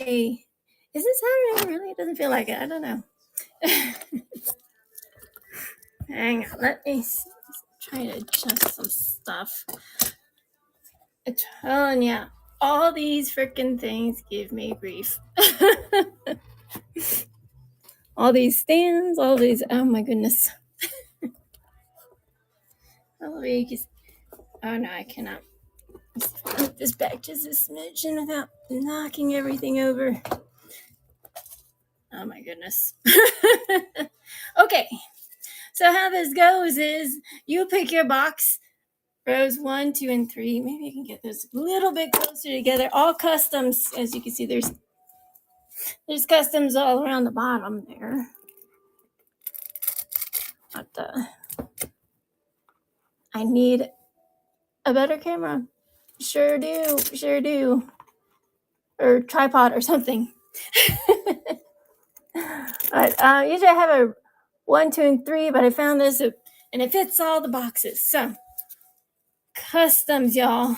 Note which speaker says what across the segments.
Speaker 1: Is this Saturday? Really? It doesn't feel like it. I don't know. Hang on. Let me try to adjust some stuff. I'm telling ya, all these freaking things give me grief. All these stands, all these. Oh my goodness. Oh no, I cannot. Put this back just a smidgen without knocking everything over. Oh my goodness. Okay, so how this goes is you pick your box, rows 1, 2, and 3. Maybe I can get those a little bit closer together. All customs, as you can see, there's customs all around the bottom there. But I need a better camera. Sure do. Or tripod or something. But usually I have a 1, 2, and 3, but I found this and it fits all the boxes. So customs, y'all.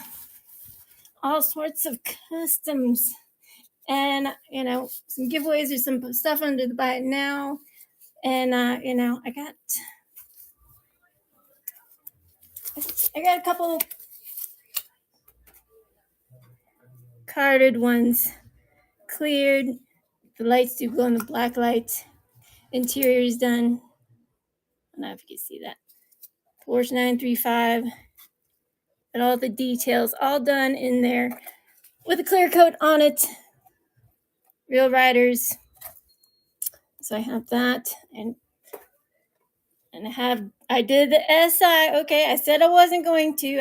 Speaker 1: All sorts of customs. And some giveaways or some stuff under the buy it now. And I got a couple carded ones cleared. The lights do glow in the black light. Interior is done. I don't know if you can see that. Porsche 935. And all the details all done in there with a clear coat on it. Real riders. So I have that. And I did the SI. Okay, I said I wasn't going to.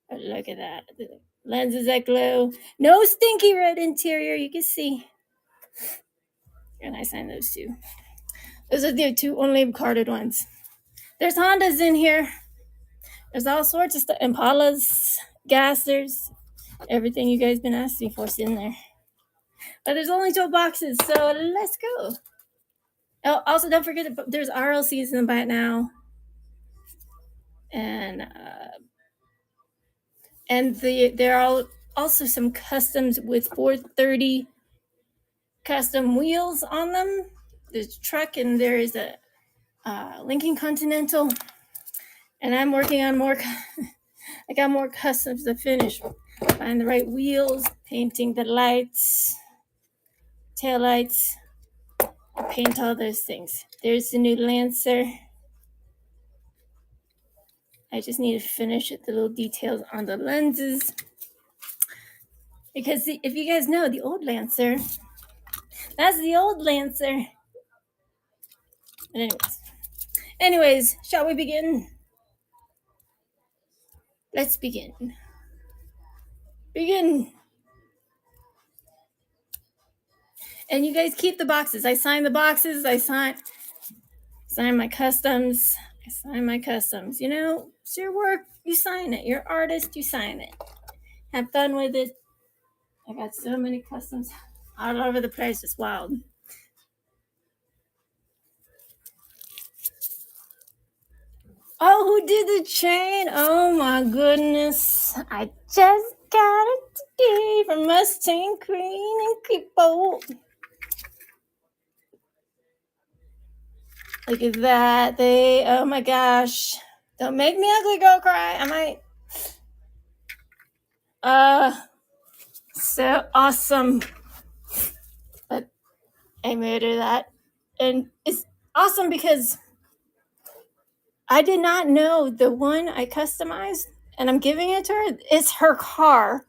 Speaker 1: But look at that. The lenses that glow. No stinky red interior. You can see. And I signed those two. Those are the two only carded ones. There's Hondas in here. There's all sorts of stuff. Impalas, Gassers, everything you guys been asking for is in there. But there's only 12 boxes, so let's go. Oh, also, don't forget that there's RLCs in the buy it now. And there are also some customs with 430 custom wheels on them. There's a truck and there is a Lincoln Continental. And I'm working on more. I got more customs to finish. Find the right wheels, painting the lights, tail lights, paint all those things. There's the new Lancer. I just need to finish the little details on the lenses. Because if you guys know, the old Lancer, that's the old Lancer. But anyways, shall we begin? Let's begin. And you guys keep the boxes. I sign the boxes. I sign my customs. It's your work. You sign it. You're an artist. You sign it. Have fun with it. I got so many customs all over the place. It's wild. Oh, who did the chain? Oh my goodness. I just got it today from Mustang Green and Creepo. Look at that. Oh my gosh. Don't make me ugly girl cry. I might. So awesome. But I made her that. And it's awesome because I did not know the one I customized and I'm giving it to her. It's her car.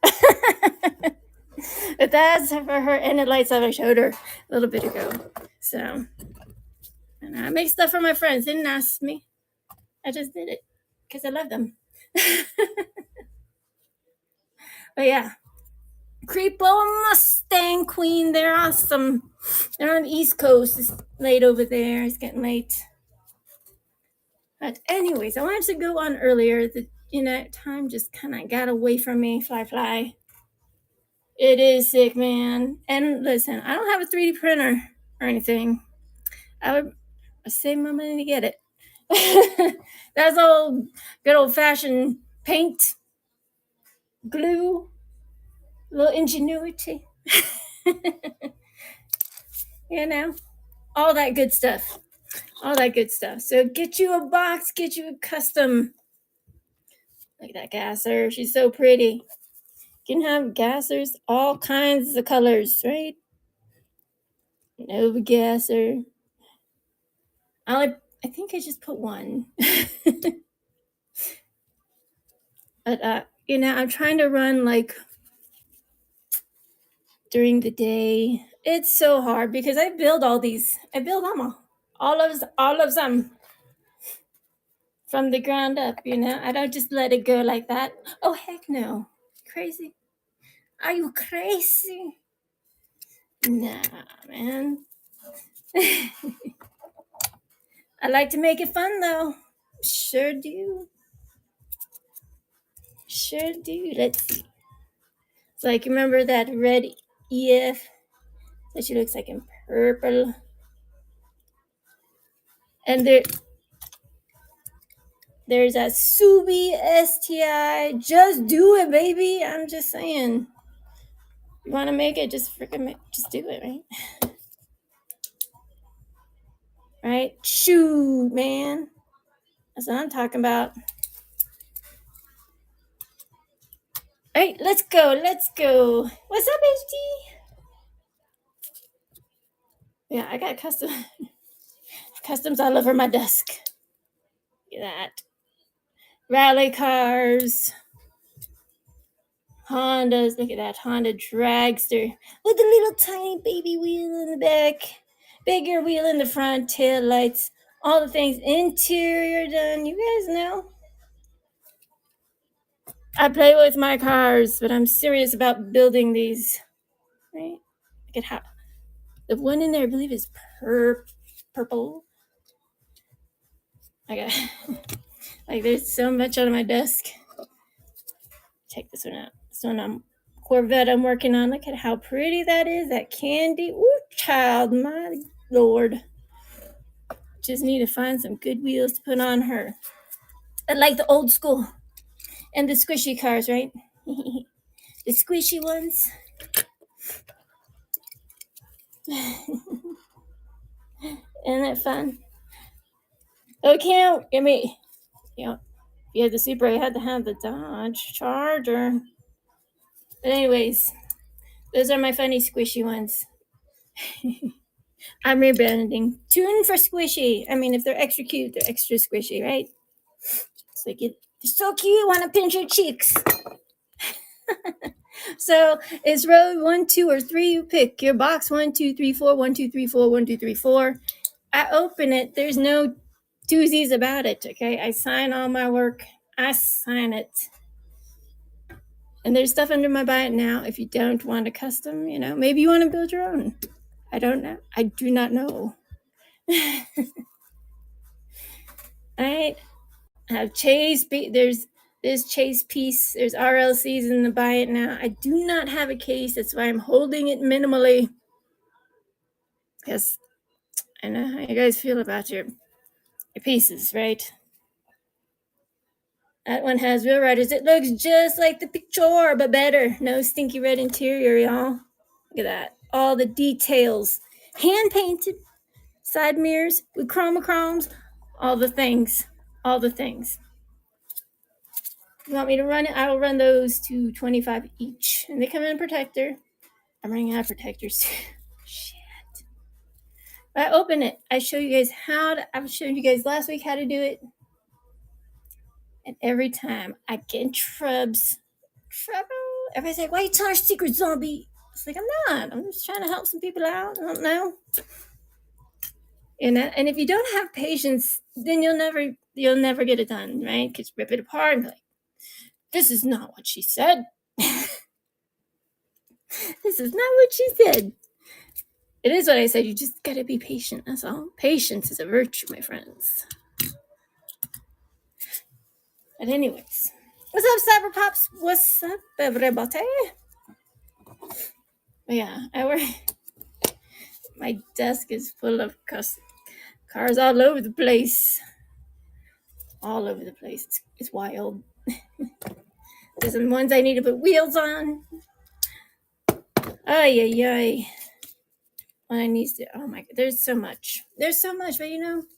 Speaker 1: But that's for her, and it lights up. I showed her a little bit ago. So, and I make stuff for my friends. They didn't ask me. I just did it because I love them. But yeah, Creepo Mustang Queen. They're awesome. They're on the East Coast. It's late over there. It's getting late. But anyways, I wanted to go on earlier. Time just kind of got away from me. Fly. It is sick, man. And listen, I don't have a 3D printer or anything. I would save my money to get it. That's old, good old-fashioned paint, glue, a little ingenuity. You know, all that good stuff. All that good stuff. So get you a box, get you a custom. Look at that gasser. She's so pretty. You can have gassers, all kinds of colors, right? Nova gasser. I think I just put one. But I'm trying to run like during the day. It's so hard because I build all these. I build them all of them from the ground up. I don't just let it go like that. Oh heck no! Crazy? Are you crazy? Nah, man. I like to make it fun though. Sure do. Sure do. Let's see. It's like, remember that red EF that she looks like in purple? And there's a Subi STI. Just do it, baby. I'm just saying. You want to make it, just just do it, right? Right? Shoot, man. That's what I'm talking about. All right, let's go. Let's go. What's up, HD? Yeah, I got customs all over my desk. Look at that. Rally cars. Hondas. Look at that Honda dragster with a little tiny baby wheel in the back, bigger wheel in the front, tail lights, all the things. Interior done. You guys know. I play with my cars, but I'm serious about building these. Right? Look at how the one in there, I believe, is purple. I got like there's so much on my desk. Check this one out. This one Corvette I'm working on. Look at how pretty that is. That candy. Ooh, child, my lord. Just need to find some good wheels to put on her. I like the old school and the squishy cars, right? The squishy ones. Isn't that fun? Okay, give me. If you had the Supra, you had to have the Dodge Charger. But anyways, those are my funny squishy ones. I'm rebranding. Tune for squishy. I mean, if they're extra cute, they're extra squishy, right? It's like they're so cute. Want to pinch your cheeks. So it's row 1, 2, or 3. You pick your box 1, 2, 3, 4. 1, 2, 3, 4. 1, 2, 3, 4. I open it. There's no doozies about it. Okay, I sign all my work. I sign it. And there's stuff under my buy it now. If you don't want a custom, maybe you want to build your own. I don't know. I do not know. All right. I have Chase. There's this Chase piece. There's RLCs in the buy it now. I do not have a case. That's why I'm holding it minimally. Because I know how you guys feel about your pieces, right? That one has Wheel Riders. It looks just like the picture, but better. No stinky red interior, y'all. Look at that. All the details. Hand painted. Side mirrors with chromochromes. All the things. All the things. If you want me to run it, I will run those to $25 each. And they come in a protector. I'm running out of protectors too. Shit. But I open it. I show you guys I showed you guys last week how to do it. And every time I get in trouble. Everybody's like, why are you telling our secret, zombie? It's like, I'm not. I'm just trying to help some people out. I don't know. And if you don't have patience, then you'll never get it done, right? Because rip it apart and be like, this is not what she said. This is not what she said. It is what I said. You just gotta be patient. That's all. Patience is a virtue, my friends. But anyways, what's up, Cyber Pops? What's up, everybody? Yeah, my desk is full of cars all over the place. All over the place. It's wild. There's some ones I need to put wheels on. Ay, ay, ay. I need to. Oh my god, there's so much. There's so much, but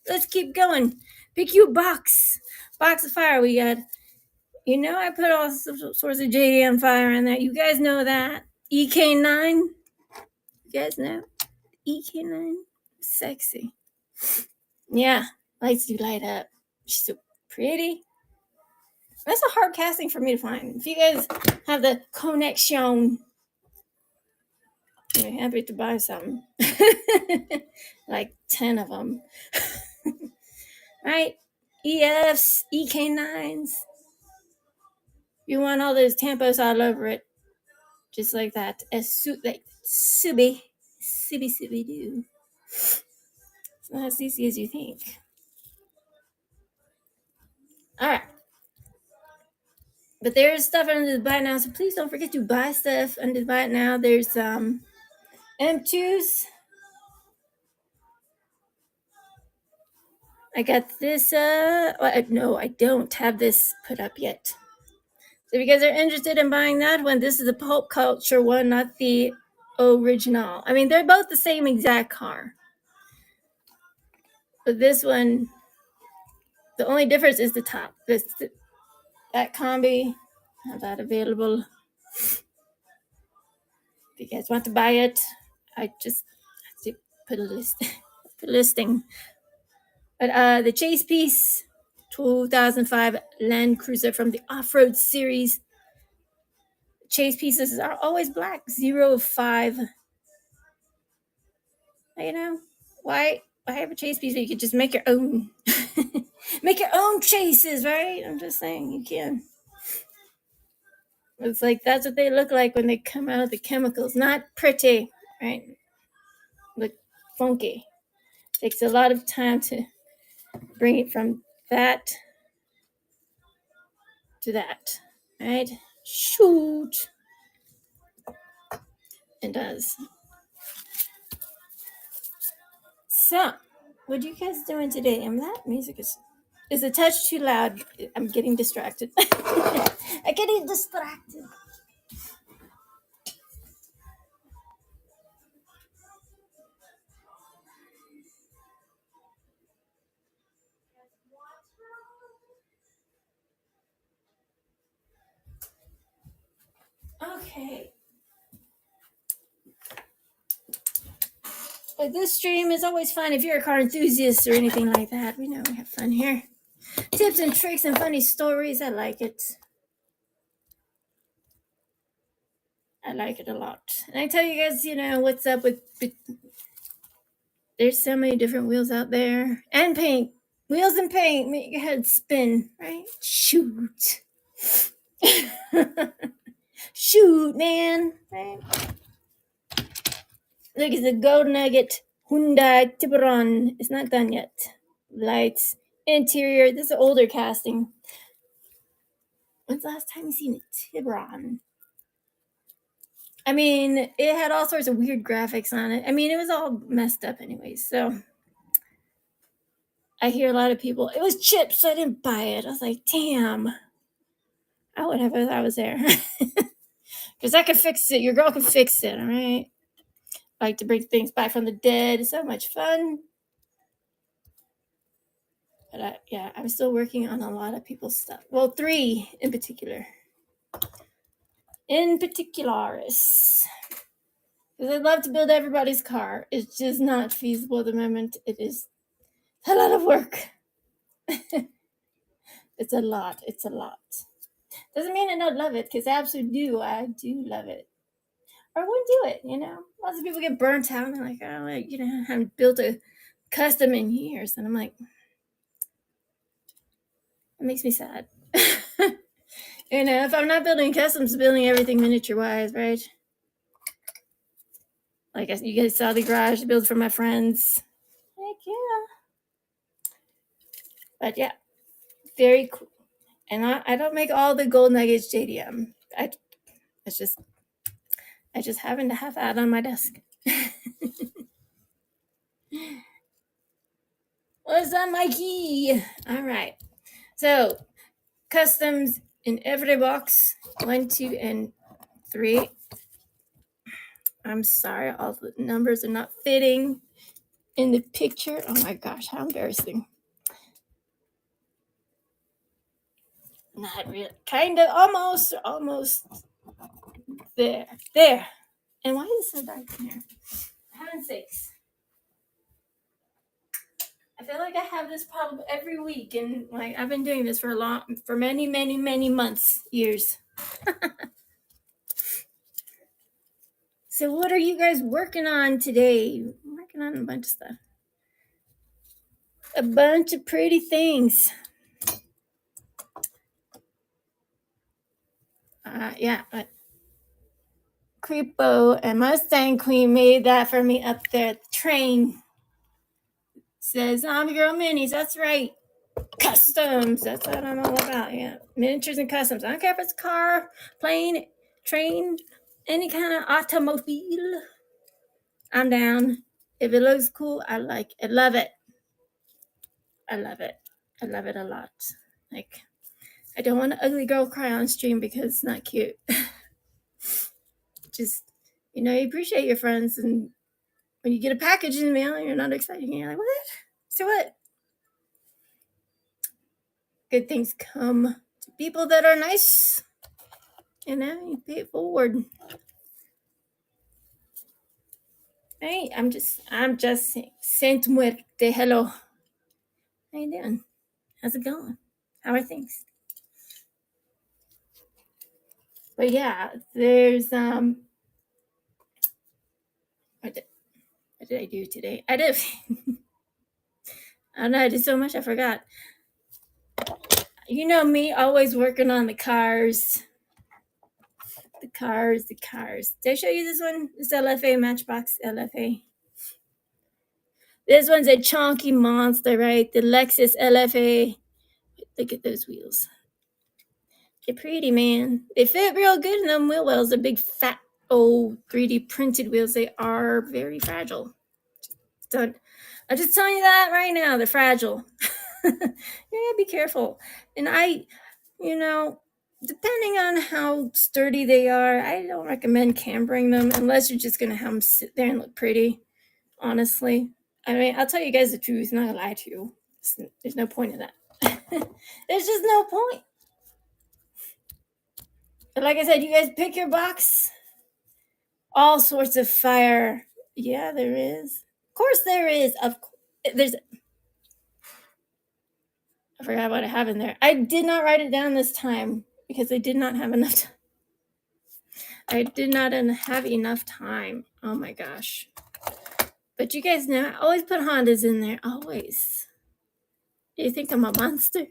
Speaker 1: let's keep going. Pick you a box. Box of fire. We got. I put all sorts of JDM fire in there. You guys know that. EK9. You guys know EK9. Sexy. Yeah, lights do light up. She's so pretty. That's a hard casting for me to find. If you guys have the connection, I'm happy to buy some. Like 10 of them. Right? EFs, EK9s. You want all those tampos all over it. Just like that. Like Subi. Subi do. It's not as easy as you think. Alright. But there's stuff under the buy now, so please don't forget to buy stuff under the buy now. There's M2s. I got this, no, I don't have this put up yet. So if you guys are interested in buying that one, this is the Pulp Culture one, not the original. I mean, they're both the same exact car. But this one, the only difference is the top. That combi, I have that available. If you guys want to buy it, I just have to put a listing. But the chase piece, 2005 Land Cruiser from the Off-Road series. Chase pieces are always black, 0 of 5. Why have a chase piece? You could just make your own. Make your own chases, right? I'm just saying, you can. It's like that's what they look like when they come out of the chemicals. Not pretty, right? Look funky. Takes a lot of time to bring it from that to that, right? Shoot. It does. So, what are you guys doing today? That music is a touch too loud. I'm getting distracted. I'm getting distracted. Okay. But this stream is always fun if you're a car enthusiast or anything like that. We know we have fun here. Tips and tricks and funny stories. I like it. I like it a lot. And I tell you guys, what's up with... There's so many different wheels out there. And paint. Wheels and paint make your head spin, right? Shoot. Shoot, man. Right? Look, it's a Gold Nugget Hyundai Tiburon. It's not done yet. Lights. Interior. This is an older casting. When's the last time you seen a Tiburon? I mean, it had all sorts of weird graphics on it. I mean, it was all messed up anyway. So I hear a lot of people, it was chipped, so I didn't buy it. I was like, damn. I would have if I was there. Because I could fix it. Your girl can fix it, all right? I like to bring things back from the dead. It's so much fun. But I'm still working on a lot of people's stuff. Well, 3 in particular. In particulars. Because I'd love to build everybody's car. It's just not feasible at the moment. It is a lot of work. It's a lot. Doesn't mean I don't love it, because I do love it. Or I wouldn't do it, Lots of people get burnt out and they're like, oh, I haven't built a custom in years. And I'm like, it makes me sad. If I'm not building customs, building everything miniature-wise, right? Like you guys saw the garage built for my friends. Heck yeah. But yeah, very cool. And I don't make all the gold nuggets JDM. I just happen to have that on my desk. What's up, Mikey? All right. So, customs in every box. 1, 2, and 3. I'm sorry, all the numbers are not fitting in the picture. Oh my gosh, how embarrassing. Not really. Kind of, almost. There. And why is it so dark in here? For heaven's sakes. I feel like I have this problem every week, and like I've been doing this for many months, years. So what are you guys working on today? I'm working on a bunch of stuff. A bunch of pretty things. Yeah. Creepo and Mustang Queen made that for me up there at the train. Says Zombiegirlminis, that's right. Customs, that's what I'm all about. Yeah, miniatures and customs. I don't care if it's car, plane, train, any kind of automobile. I'm down. If it looks cool, I like it. Love it. I love it. I love it a lot. Like, I don't want an ugly girl cry on stream because it's not cute. Just, you appreciate your friends, and when you get a package in the mail, you're not excited. You're like, what? So what? Good things come to people that are nice. You pay it forward. Hey, I'm just Saint Muerte. Hello. How you doing? How's it going? How are things? But yeah, there's what did I do today? I did I don't know, I did so much I forgot. You know me, always working on the cars. The cars. Did I show you this one? This LFA Matchbox LFA. This one's a chunky monster, right? The Lexus LFA. Look at those wheels. They're pretty, man. They fit real good in them wheel wells. They're big, fat, old 3D printed wheels. They are very fragile. I'm just telling you that right now. They're fragile. Yeah, be careful. And depending on how sturdy they are, I don't recommend cambering them unless you're just going to have them sit there and look pretty, honestly. I mean, I'll tell you guys the truth. I'm not going to lie to you. There's no point in that. There's just no point. But like I said, you guys pick your box. All sorts of fire. Yeah, there is. Of course there is. There's. I forgot what I have in there. I did not write it down this time because I did not have enough time. I did not have enough time. Oh my gosh. But you guys know I always put Hondas in there. Always. Do you think I'm a monster?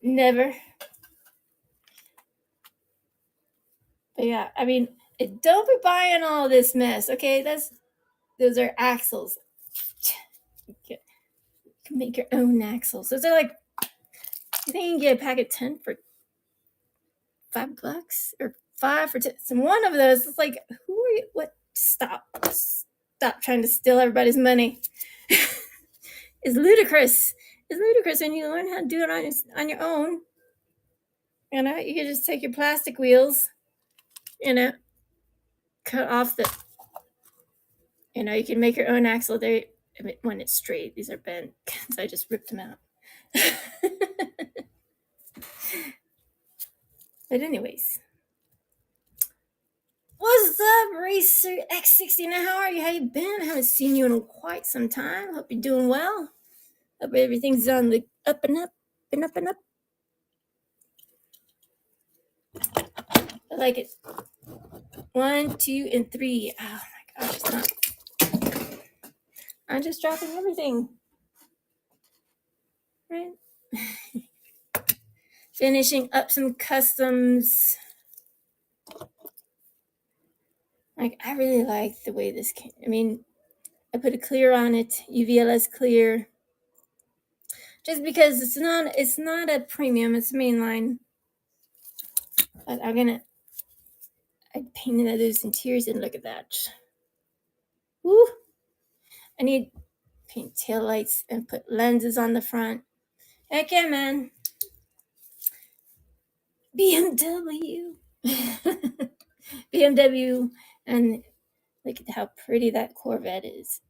Speaker 1: Never. But yeah, I mean, don't be buying all this mess, okay? Those are axles. You can make your own axles. Those are like, you think you can get a pack of 10 for $5 or 5 for 10? So one of those is like, who are you? What? Stop trying to steal everybody's money. It's ludicrous. It's ludicrous when you learn how to do it on your own. You can just take your plastic wheels, cut off you can make your own axle. When it's straight, these are bent because I just ripped them out. But anyways, what's up, Racer X69? How are you? How you been? I haven't seen you in quite some time. Hope you're doing well. Hope everything's on the up and up and up and up. I like it. 1, 2, and 3. Oh my gosh, it's not. I'm just dropping everything. Right? Finishing up some customs. Like, I really like the way this came. I mean, I put a clear on it, UVLS clear. Just because it's not a premium, it's mainline. But I painted those interiors and look at that. Woo! I need paint taillights and put lenses on the front. Heck yeah, man. BMW. BMW, and look at how pretty that Corvette is.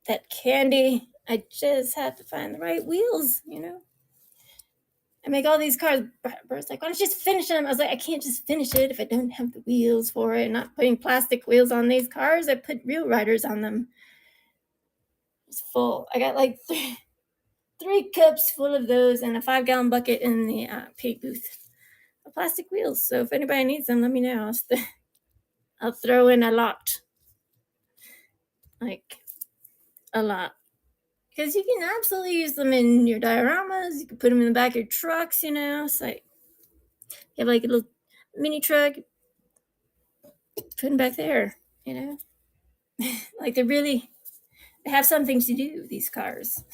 Speaker 1: That candy. I just have to find the right wheels, I make all these cars. Bert's like, why don't you just finish them? I was like, I can't just finish it if I don't have the wheels for it. I'm not putting plastic wheels on these cars. I put real riders on them. It's full. I got like three cups full of those and a 5-gallon bucket in the paint booth of plastic wheels. So if anybody needs them, let me know. I'll throw in a lot. Like, a lot. Because you can absolutely use them in your dioramas. You can put them in the back of your trucks, It's like, you have like a little mini truck, put them back there, Like they have something to do, these cars.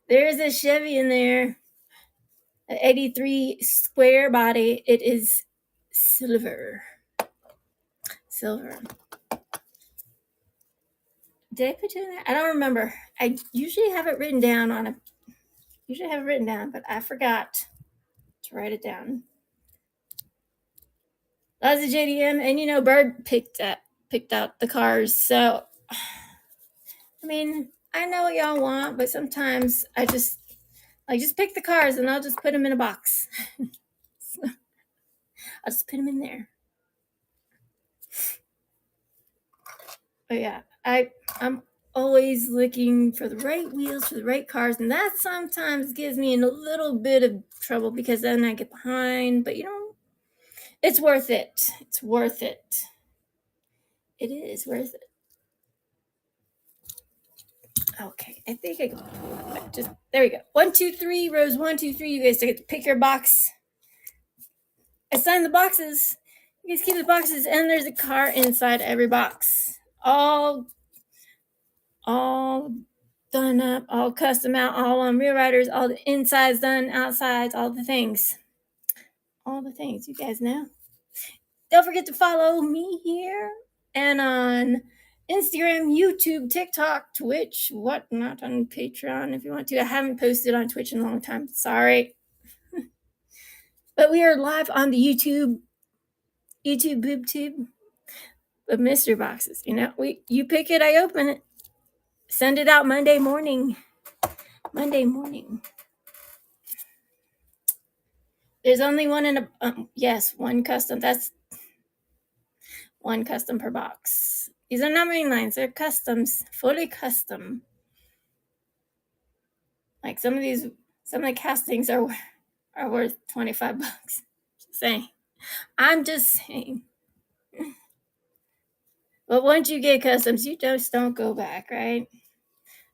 Speaker 1: There's a Chevy in there, an 83 square body. It is silver. Did I put it in there? I don't remember. I usually have it written down but I forgot to write it down. That was a JDM, and Bird picked out the cars. So, I mean, I know what y'all want, but sometimes I just pick the cars and I'll just put them in a box. So, I'll just put them in there. But yeah, I'm always looking for the right wheels for the right cars, and that sometimes gives me in a little bit of trouble because then I get behind. But it's worth it. It's worth it. It is worth it. Okay, I think I just there we go. 1, 2, 3, rows 1, 2, 3. You guys get to pick your box. Assign the boxes. You guys keep the boxes, and there's a car inside every box. All done up, all custom out, all on real riders, all the insides done, outsides, all the things. All the things, you guys know. Don't forget to follow me here and on Instagram, YouTube, TikTok, Twitch, whatnot, on Patreon if you want to. I haven't posted on Twitch in a long time. Sorry. But we are live on the YouTube BoobTube of mystery boxes. You pick it, I open it. Send it out Monday morning. There's only one in one custom. That's one custom per box. These are not main lines. They're customs, fully custom. Like some of the castings are worth $25. I'm just saying. But once you get customs, you just don't go back, right?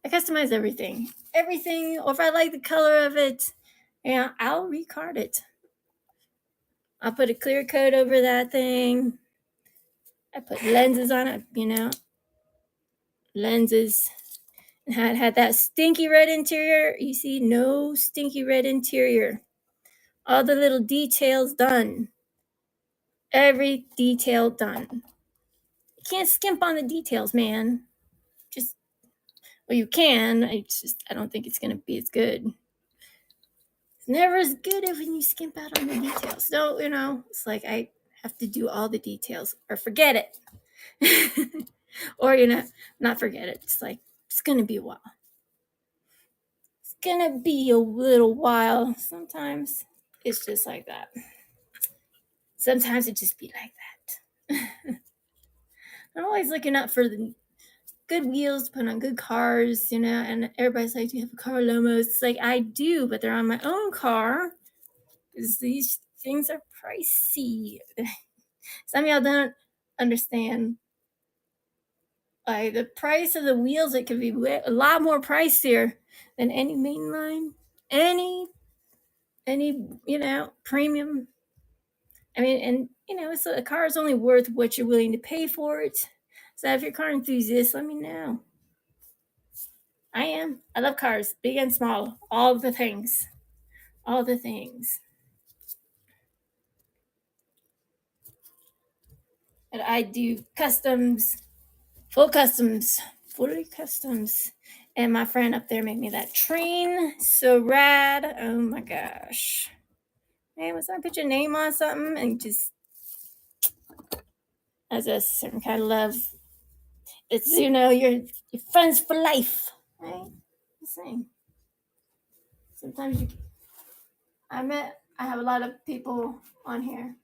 Speaker 1: I customize everything. Or if I like the color of it, I'll recard it. I'll put a clear coat over that thing. I put lenses on it, lenses. And it had that stinky red interior. You see, no stinky red interior. All the little details done. Every detail done. You can't skimp on the details, man. You can. I don't think it's going to be as good. It's never as good as when you skimp out on the details. So, it's like I have to do all the details or forget it. Or, not forget it. It's like, it's going to be a while. It's going to be a little while. Sometimes it's just like that. Sometimes it just be like that. I'm always looking up for the good wheels to put on good cars, and everybody's like, do you have a car, Lomos? It's like, I do, but they're on my own car because these things are pricey. Some of y'all don't understand. Like, the price of the wheels, it could be a lot more pricier than any mainline, any premium. I mean, and so a car is only worth what you're willing to pay for it. So if you're a car enthusiast, let me know. I am. I love cars, big and small, all the things. All the things. And I do customs, fully customs. And my friend up there made me that train. So rad. Oh my gosh. Hey, when someone put your name on something and just as a certain kind of love, it's you're friends for life, right? The same. Sometimes I have a lot of people on here,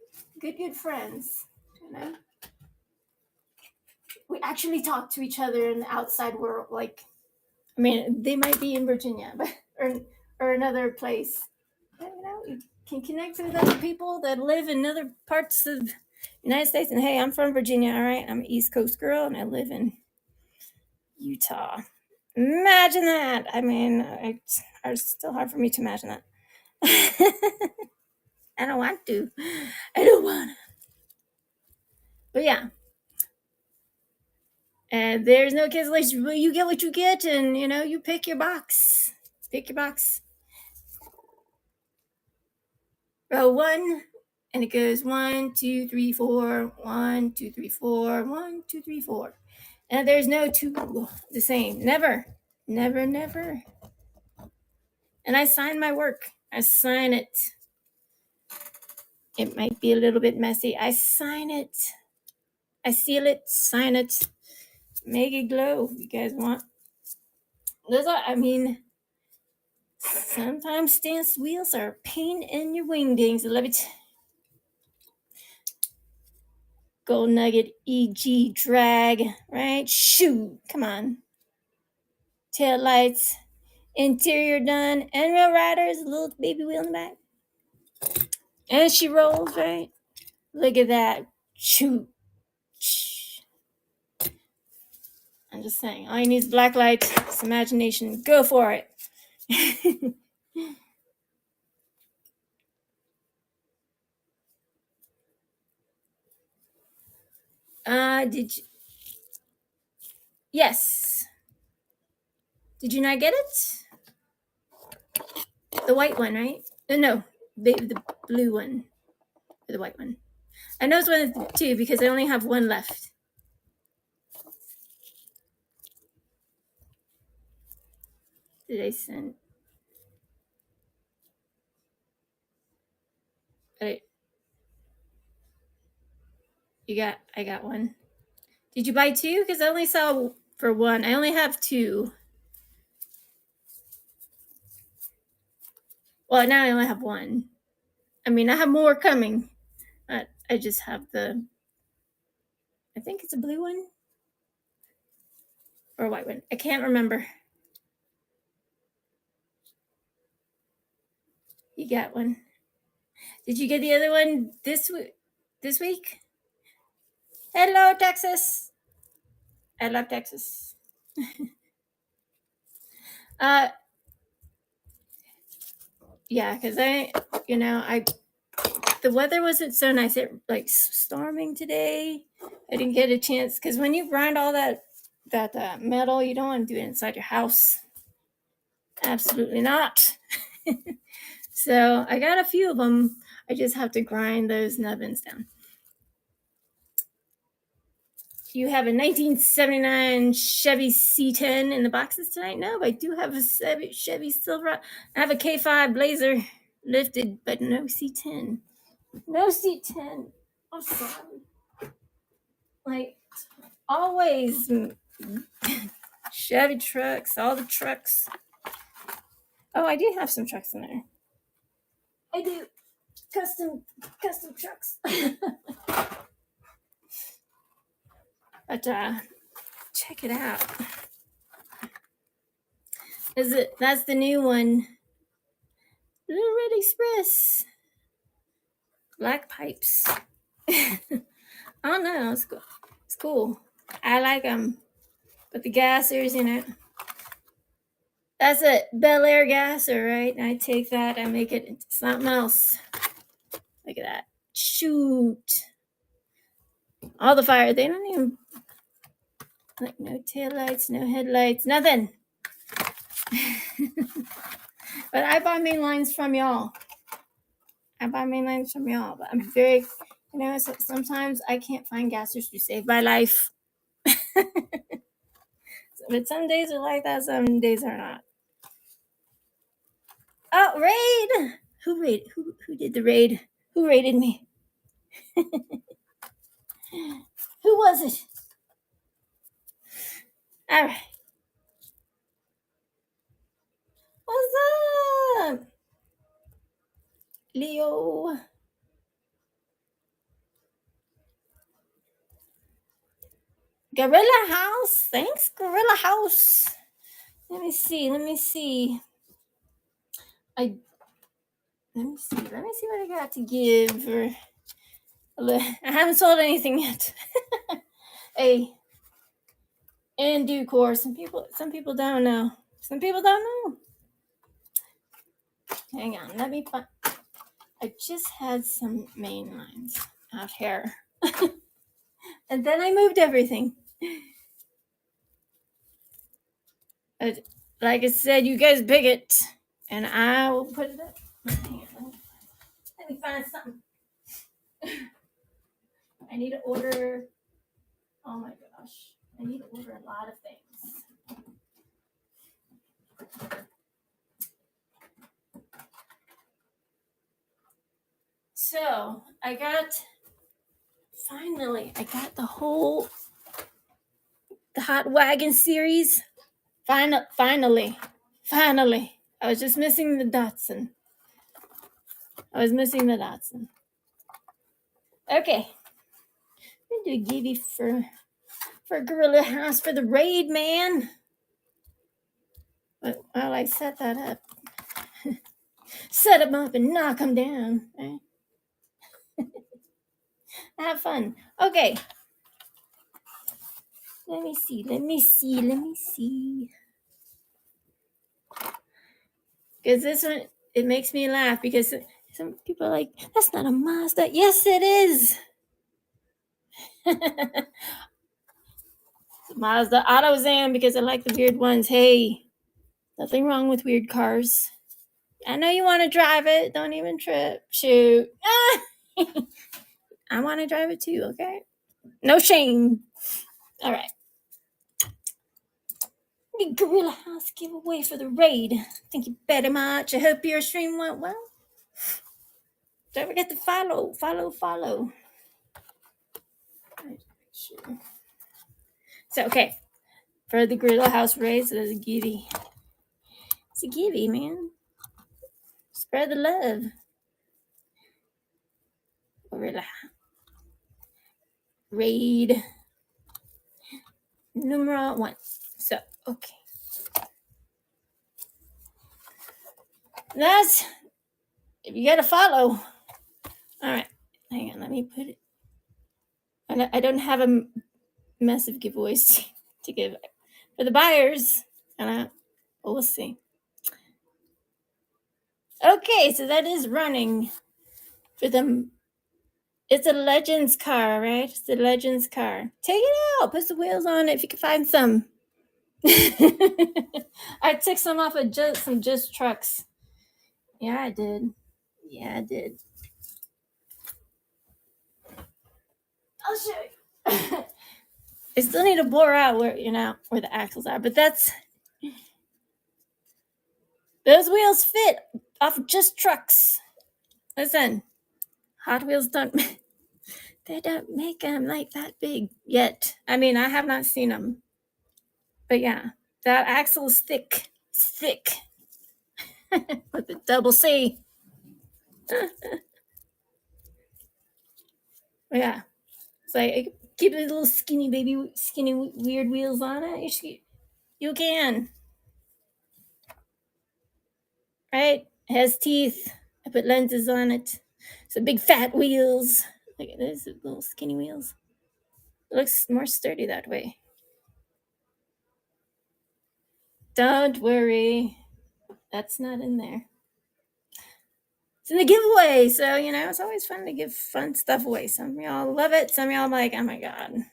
Speaker 1: good friends. You know, we actually talk to each other in the outside world. Like, I mean, they might be in Virginia, but or another place. You can connect with other people that live in other parts of the United States. And hey, I'm from Virginia. All right, I'm an East Coast girl, and I live in Utah. Imagine that. I mean, it's still hard for me to imagine that. I don't want to. I don't want to. But yeah. And there's no cancellation. Well, you get what you get, and you pick your box. Pick your box. Row 1, and it goes 1, 2, 3, 4, 1, 2, 3, 4, 1, 2, 3, 4. And there's no 2 the same. Never. Never, never. And I sign my work. I sign it. It might be a little bit messy. I sign it. I seal it, sign it, make it glow. You guys want? Sometimes stance wheels are a pain in your wingdings. I love it. Gold nugget, EG drag, right? Shoot, come on. Tail lights, interior done, and rail riders, a little baby wheel in the back. And she rolls, right? Look at that. Shoot. I'm just saying, all you need is black light, some imagination. Go for it. Did you? Yes. Did you not get it? The white one, right? No, the blue one. Or the white one. I know it's one of the 2 because I only have one left. Did I send? I got one. Did you buy 2? Because I only saw for 1. I only have 2. Well, now I only have 1. I mean, I have more coming. But I just have I think it's a blue one. Or a white one. I can't remember. You got one. Did you get the other one this week? Hello, Texas. I love Texas. Yeah, because the weather wasn't so nice. It like storming today. I didn't get a chance because when you grind all that metal, you don't want to do it inside your house. Absolutely not. So I got a few of them. I just have to grind those nubbins down. You have a 1979 Chevy C10 in the boxes tonight? No, but I do have a Chevy Silverado. I have a K5 Blazer lifted, but no C10. No C10. I'm sorry. Like, always Chevy trucks, all the trucks. Oh, I do have some trucks in there. I do. Custom trucks. But check it out. That's the new one. Little Red Express. Black pipes. I don't know. It's cool. It's cool. I like them. But the gassers, that's a Bel Air gasser, right? And I take that and make it into something else. Look at that. Shoot. All the fire. They don't even, like, no tail lights, no headlights, nothing. But I buy main lines from y'all. But I'm very, sometimes I can't find gassers to save my life. But some days are like that, some days are not. Oh, Raid! Who did the raid? Who raided me? Who was it? All right. What's up, Leo? Gorilla House. Thanks, Gorilla House. Let me see. Let me see what I got to give. I haven't sold anything yet. Hey, in due course. Some people don't know. Some people don't know. Hang on. Let me find. I just had some main lines out here. And then I moved everything. Like I said, you guys pick it, and I will put it up. Hang on, let me find something. I need to order. Oh my gosh, I need to order a lot of things. So I got the Hot Wagon series. Finally. I was just missing the Datsun. Okay. I'm gonna do a givey for Gorilla House for the raid, man. Well, I set that up. Set them up and knock them down. Right? Have fun. Okay. Let me see. Because this one, it makes me laugh because some people are like, that's not a Mazda. Yes, it is. Mazda AutoZan because I like the weird ones. Hey, nothing wrong with weird cars. I know you want to drive it. Don't even trip. Shoot. I want to drive it too, okay? No shame. All right. Big Gorilla House giveaway for the raid. Thank you very much. I hope your stream went well. Don't forget to follow. Sure. So, okay. For the Gorilla House raid, so there's a givey. It's a givey, man. Spread the love. Gorilla raid. Numero 1. So, okay. That's, if you gotta follow. All right. Hang on, let me put it. I don't have a massive giveaways to give for the buyers. And we'll see. Okay, so that is running for them. It's a Legends car, right? It's a Legends car. Take it out. Put the wheels on it if you can find some. I took some off of some trucks. Yeah, I did. I'll show you. I still need to bore out where the axles are, but those wheels fit off just trucks. Listen, Hot Wheels don't make them like that big yet. I mean, I have not seen them, but yeah, that axle is thick with the double C. Yeah, it's like keep the little skinny weird wheels on it. You can, right? It has teeth. I put lenses on it. So big fat wheels. Look at this, little skinny wheels. It looks more sturdy that way. Don't worry. That's not in there. It's in the giveaway. So, it's always fun to give fun stuff away. Some of y'all love it. Some of y'all are like, oh my God.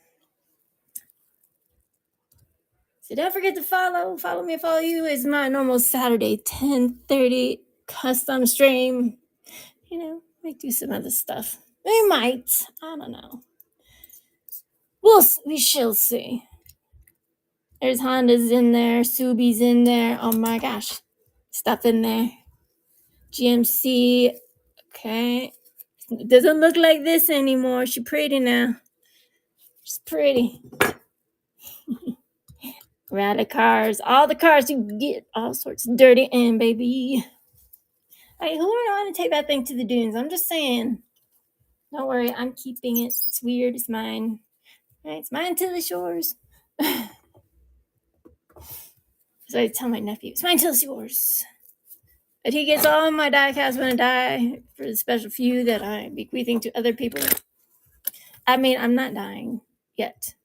Speaker 1: So don't forget to follow. Follow me, follow you. It's my normal Saturday 10:30 custom stream. Might do some other stuff. We might. I don't know. We shall see. There's Hondas in there, Subies in there. Oh my gosh. Stuff in there. GMC. Okay. It doesn't look like this anymore. She's pretty now. She's pretty. We're out of cars. All the cars you can get all sorts of dirty in, baby. Hey, who would want to take that thing to the dunes? I'm just saying. Don't worry, I'm keeping it. It's weird. It's mine. Right, it's mine to the shores. So I tell my nephew, it's mine till it's yours. But he gets all my die-casts when I die for the special few that I'm bequeathing to other people. I mean, I'm not dying yet.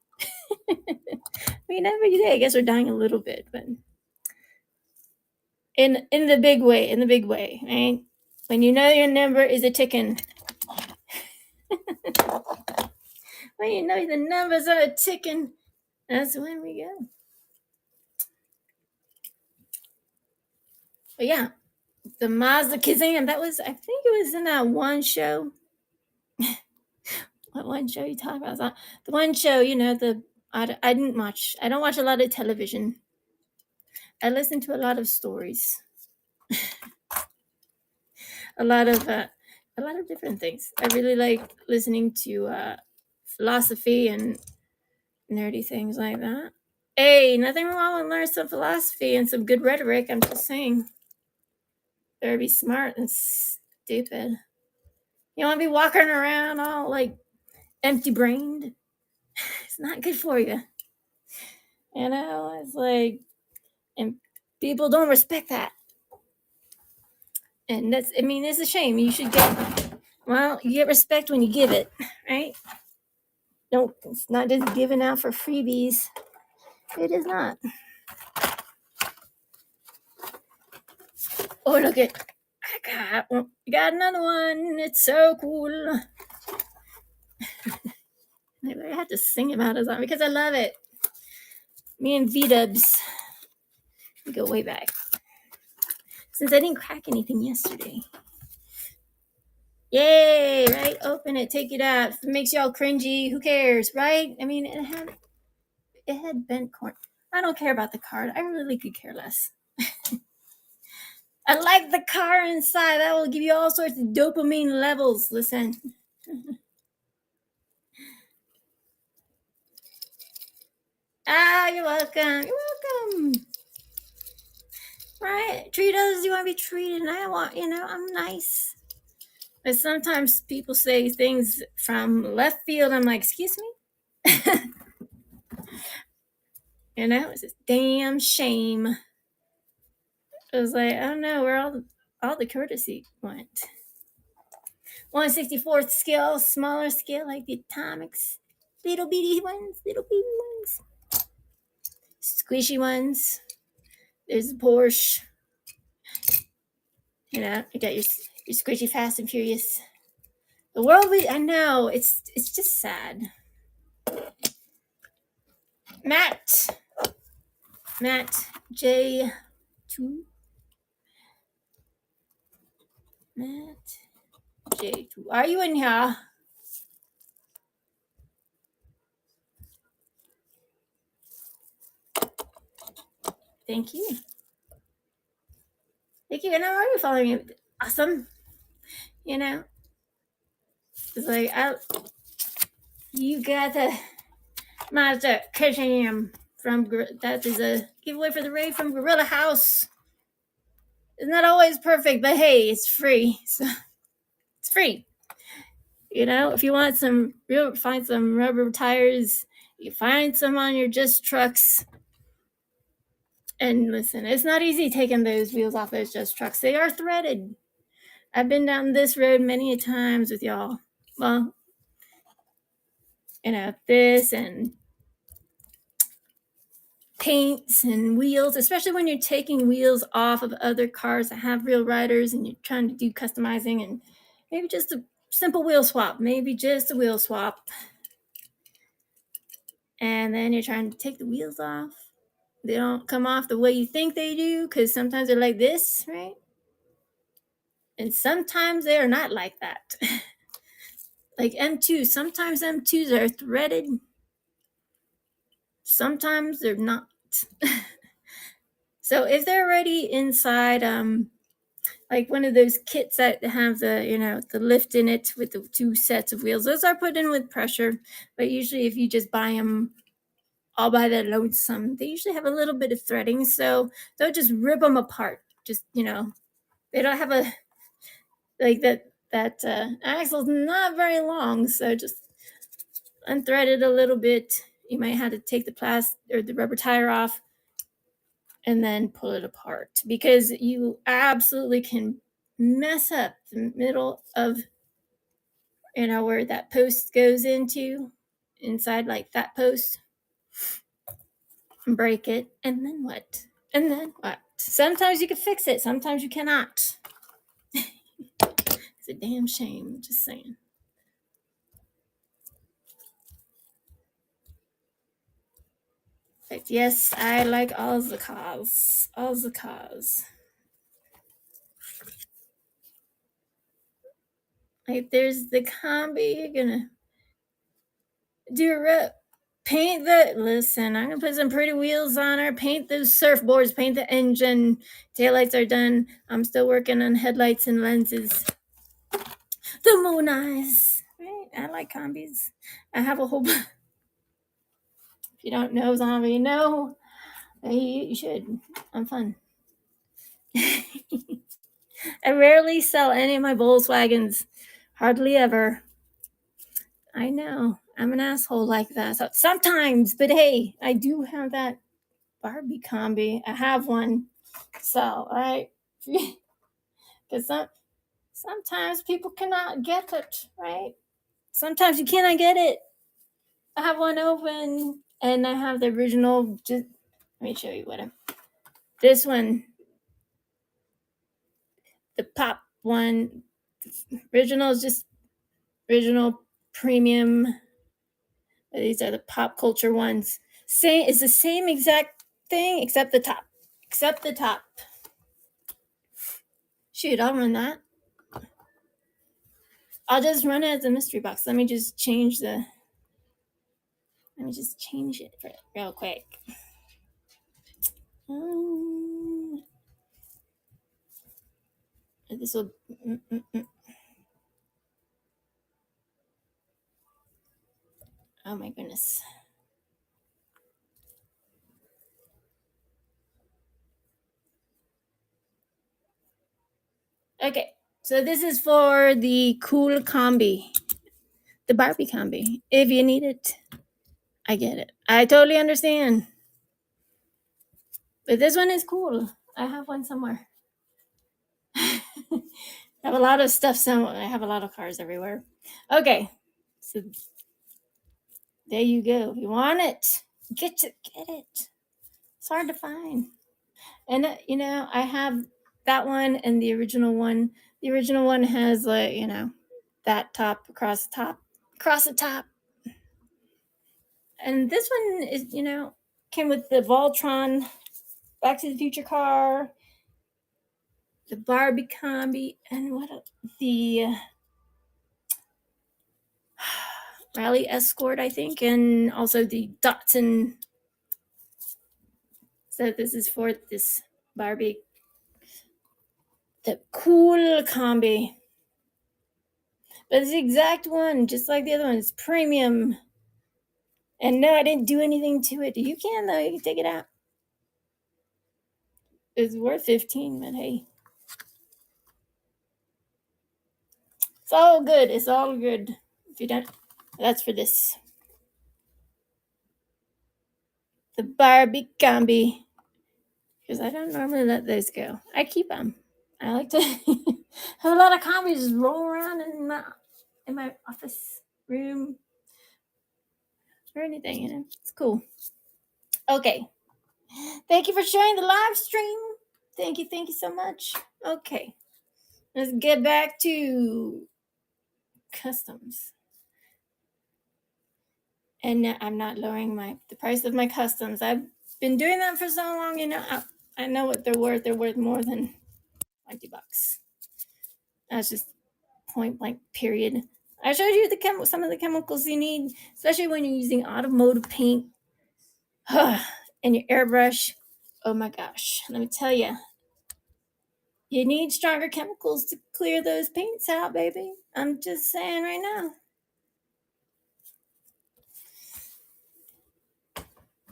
Speaker 1: I mean, every day I guess we're dying a little bit, but in the big way, right? When you know your number is a ticking. When you know the numbers are a ticking, that's when we go. But yeah, the Mazda Kazam, that was, I think it was in that one show. What one show you talking about? The one show, I don't watch a lot of television. I listen to a lot of stories. a lot of different things. I really like listening to philosophy and nerdy things like that. Hey, nothing wrong with learning some philosophy and some good rhetoric. I'm just saying. Better be smart and stupid. You want to be walking around all like empty brained? It's not good for you. It's like, and people don't respect that. And it's a shame. You should you get respect when you give it, right? No, it's not just giving out for freebies. It is not. Oh, look at, I got another one. It's so cool. I have to sing about it because I love it. Me and V-Dubs, we go way back. Since I didn't crack anything yesterday. Yay, right? Open it, take it out. If it makes y'all cringy, who cares, right? I mean, it had bent corn. I don't care about the card. I really could care less. I like the car inside. That will give you all sorts of dopamine levels. Listen. You're welcome. You're welcome. Right? Treat us as you want to be treated. And I want, I'm nice. But sometimes people say things from left field. I'm like, excuse me? It's a damn shame. I was like, I don't know where all the courtesy went. 1/64th scale, smaller scale like the atomics. Little bitty ones. Squishy ones. There's a Porsche. You got your squishy Fast and Furious. The world, I know, it's just sad. Matt J2. Matt J2. Are you in here? Thank you. Thank you. And I'm already following you. Awesome. It's like, you got the Mazda Kazam that is a giveaway for the raid from Gorilla House. It's not always perfect, but hey, it's free. So it's free. If you want find some rubber tires, you find some on your Just Trucks. And listen, it's not easy taking those wheels off those Just Trucks. They are threaded. I've been down this road many a times with y'all. Well, this and paints and wheels, especially when you're taking wheels off of other cars that have real riders and you're trying to do customizing and maybe just a simple wheel swap, and then you're trying to take the wheels off. They don't come off the way you think they do because sometimes they're like this, right? And sometimes they are not like that. Like M2, sometimes M2s are threaded, sometimes they're not. So if they're already inside like one of those kits that have the lift in it with the two sets of wheels. Those are put in with pressure, but usually if you just buy them all by their lonesome, they usually have a little bit of threading, so don't just rip them apart. Just they don't have a like that axle's not very long, so just unthread it a little bit. You might have to take the plastic or the rubber tire off and then pull it apart, because you absolutely can mess up the middle of where that post goes into, inside like that post, and break it. And then what? And then what? Sometimes you can fix it, sometimes you cannot. It's a damn shame, just saying. But yes, I like all the cars. All the cars. Like there's the combi, you're gonna do a rip. Paint the listen, I'm gonna put some pretty wheels on her, paint those surfboards, paint the engine. Taillights are done. I'm still working on headlights and lenses. The moon eyes. Right? I like combis. I have a whole if you don't know zombie, no. You should. I'm fun. I rarely sell any of my Volkswagens. Hardly ever. I know. I'm an asshole like that. So sometimes, but hey, I do have that Barbie combi. I have one. So, all right. Because sometimes people cannot get it, right? Sometimes you cannot get it. I have one open, and I have the original. Just let me show you what I'm. This one, the pop one, original is just original premium. These are the pop culture ones. Same, it's the same exact thing except the top. Except the top. Shoot, I'll run that. I'll just run it as a mystery box. Let me just change it real quick. This will. Oh my goodness. Okay, so this is for the cool combi, the Barbie combi. If you need it, I get it. I totally understand. But this one is cool. I have one somewhere. I have a lot of stuff somewhere. I have a lot of cars everywhere. Okay, so there you go. If you want it, get it. It's hard to find. And I have that one and the original one. The original one has that top across the top. And this one is came with the Voltron Back to the Future car, the Barbie combi, and the Rally Escort, I think, and also the Datsun. So this is for this Barbie, the cool combi. But it's the exact one, just like the other one. It's premium. And no, I didn't do anything to it. You can, though. You can take it out. It's worth 15, but hey. It's all good. It's all good. If you don't, that's for this. The Barbie combi. Because I don't normally let those go. I keep them. I like to have a lot of combis just roll around in my office room or anything. It's cool. Okay. Thank you for sharing the live stream. Thank you so much. Okay. Let's get back to customs. And I'm not lowering the price of my customs. I've been doing that for so long, I know what they're worth. They're worth more than $20. That's just point blank, period. I showed you some of the chemicals you need, especially when you're using automotive paint and your airbrush. Oh my gosh, let me tell you. You need stronger chemicals to clear those paints out, baby. I'm just saying right now.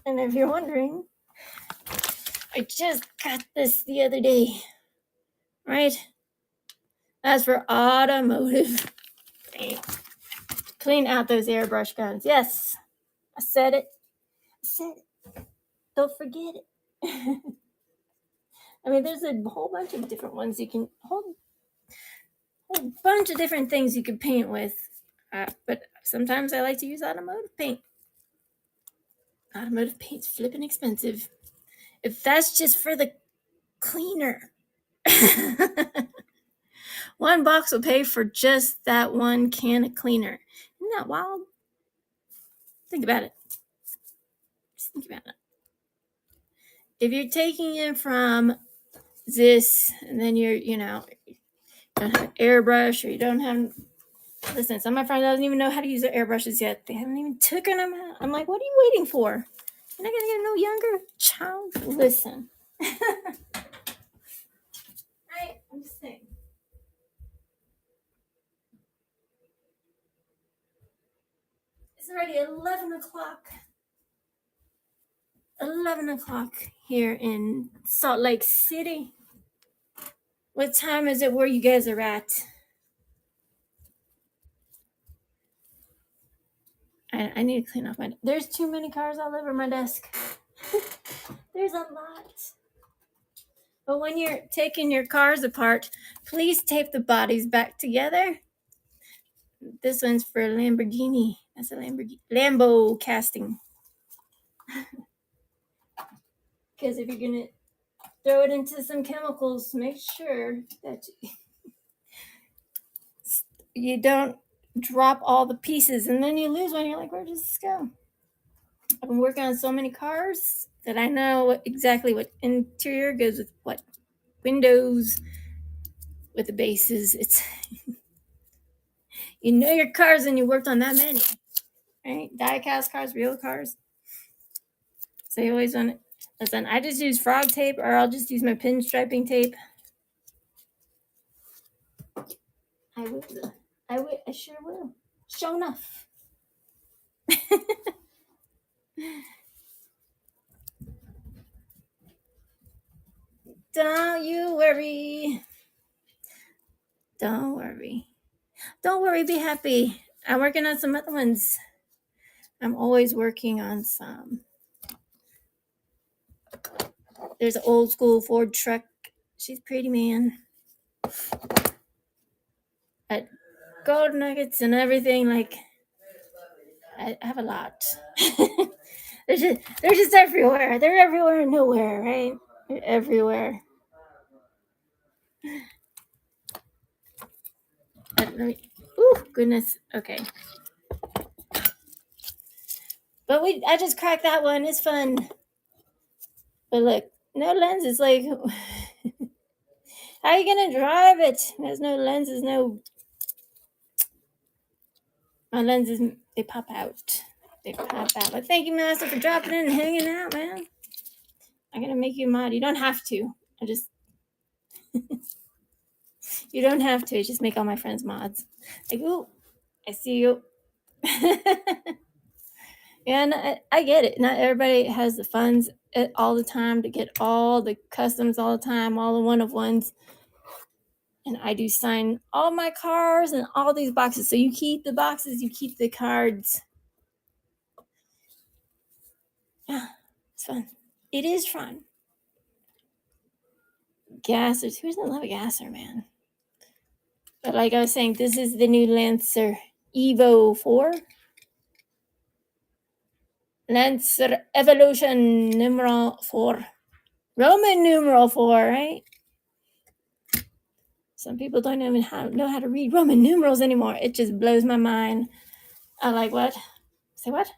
Speaker 1: And if you're wondering, I just got this the other day, right? As for automotive paint, clean out those airbrush guns. Yes, I said it. I said it. Don't forget it. I mean, there's a whole bunch of different ones you can, whole bunch of different things you can paint with. But sometimes I like to use automotive paint. Automotive paint's flipping expensive. If that's just for the cleaner, one box will pay for just that one can of cleaner. Isn't that wild? Think about it. Just think about it. If you're taking it from this, and then you're, don't have airbrush, or you don't have. Listen, some of my friends don't even know how to use their airbrushes yet. They haven't even taken them out. I'm like, what are you waiting for? You're not gonna get no younger, child. Listen. Right? I'm just saying. It's already 11 o'clock. 11 o'clock here in Salt Lake City. What time is it where you guys are at? I need to clean off my. There's too many cars all over my desk. There's a lot. But when you're taking your cars apart, please tape the bodies back together. This one's for Lamborghini. That's a Lambo casting. Because if you're going to throw it into some chemicals, make sure that you don't drop all the pieces, and then you lose one. You're like, where does this go? I've been working on so many cars that I know exactly what interior goes with what windows, with the bases. It's you know your cars, and you worked on that many, right? Die-cast cars, real cars. So you always want to listen. I just use frog tape, or I'll just use my pinstriping tape. I will. I sure will. Sure enough. Don't you worry. Don't worry. Don't worry, be happy. I'm working on some other ones. I'm always working on some. There's an old school Ford truck. She's pretty, man. Gold nuggets and everything. Like, I have a lot. they're just everywhere. They're everywhere and nowhere, right? They're everywhere. Ooh, goodness. Okay. But I just cracked that one. It's fun. But look, no lenses. Like, how are you gonna drive it? There's no lenses. No. My lenses, they pop out. They pop out. But thank you, Master, for dropping in and hanging out, man. I'm gonna make you a mod. You don't have to. I just. You don't have to. I just make all my friends mods. Like, ooh, I see you. And I get it. Not everybody has the funds all the time to get all the customs all the time, all the one-of-ones. And I do sign all my cars and all these boxes. So you keep the boxes, you keep the cards. Yeah, it's fun. It is fun. Gassers. Who doesn't love a gasser, man? But like I was saying, this is the new Lancer Evo 4. Lancer Evolution numeral 4. Roman numeral 4, right? Some people don't even know how to read Roman numerals anymore. It just blows my mind. I like, what? Say what?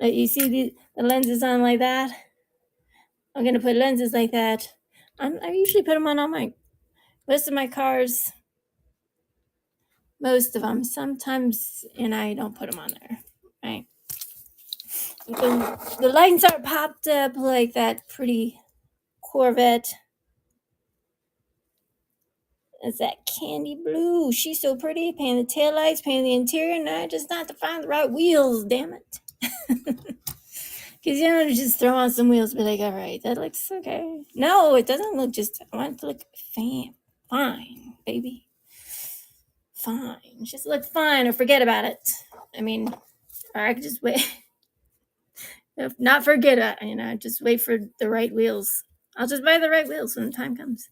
Speaker 1: Like, you see the lenses on like that? I'm going to put lenses like that. I usually put them on all most of my cars. Most of them. Sometimes, and I don't put them on there, right? The lights are popped up like that pretty Corvette. It's that candy blue. She's so pretty. Painting the taillights, painting the interior. Now I just not to find the right wheels, damn it. Because you know, just throw on some wheels, be like, all right, that looks okay. No, it doesn't look just, I want it to look fine, baby. Fine. Just look fine or forget about it. I mean, or I could just wait. If not forget it, just wait for the right wheels. I'll just buy the right wheels when the time comes.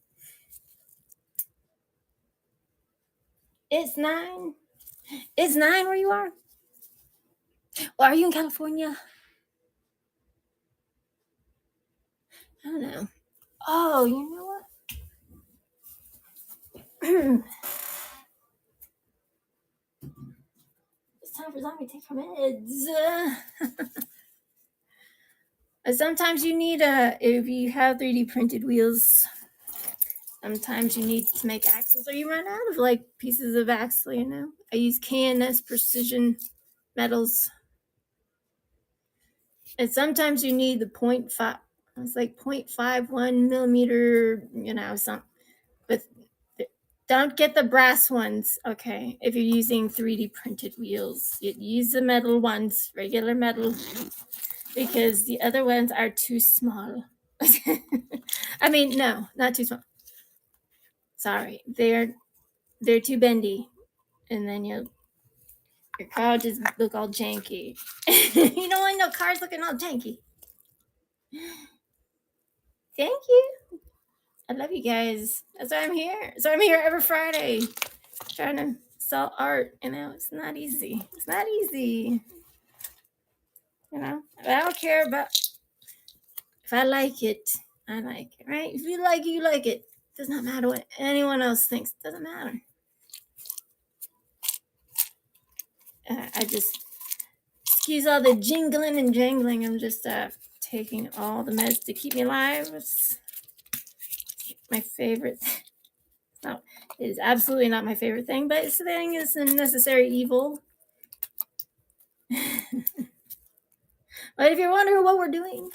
Speaker 1: It's 9. It's 9 where you are? Or are you in California? I don't know. Oh, you know what? It's time for Zombie to take her meds. Sometimes you need if you have 3D printed wheels, sometimes you need to make axles or you run out of like pieces of axle, I use K&S Precision Metals. And sometimes you need the 0.5, it's like 0.51 millimeter, something. But don't get the brass ones, okay? If you're using 3D printed wheels, you use the metal ones, regular metal, because the other ones are too small. I mean, no, not too small. Sorry, they're too bendy, and then your car just look all janky. You don't want no cars looking all janky. Thank you. I love you guys. That's why I'm here. So I'm here every Friday trying to sell art. It's not easy. It's not easy. I don't care about if I like it. I like it, right? If you like it, you like it. It does not matter what anyone else thinks. It doesn't matter. I just excuse all the jingling and jangling. I'm just taking all the meds to keep me alive. It's my favorite. No, it is absolutely not my favorite thing, but it's a necessary evil. But if you're wondering what we're doing,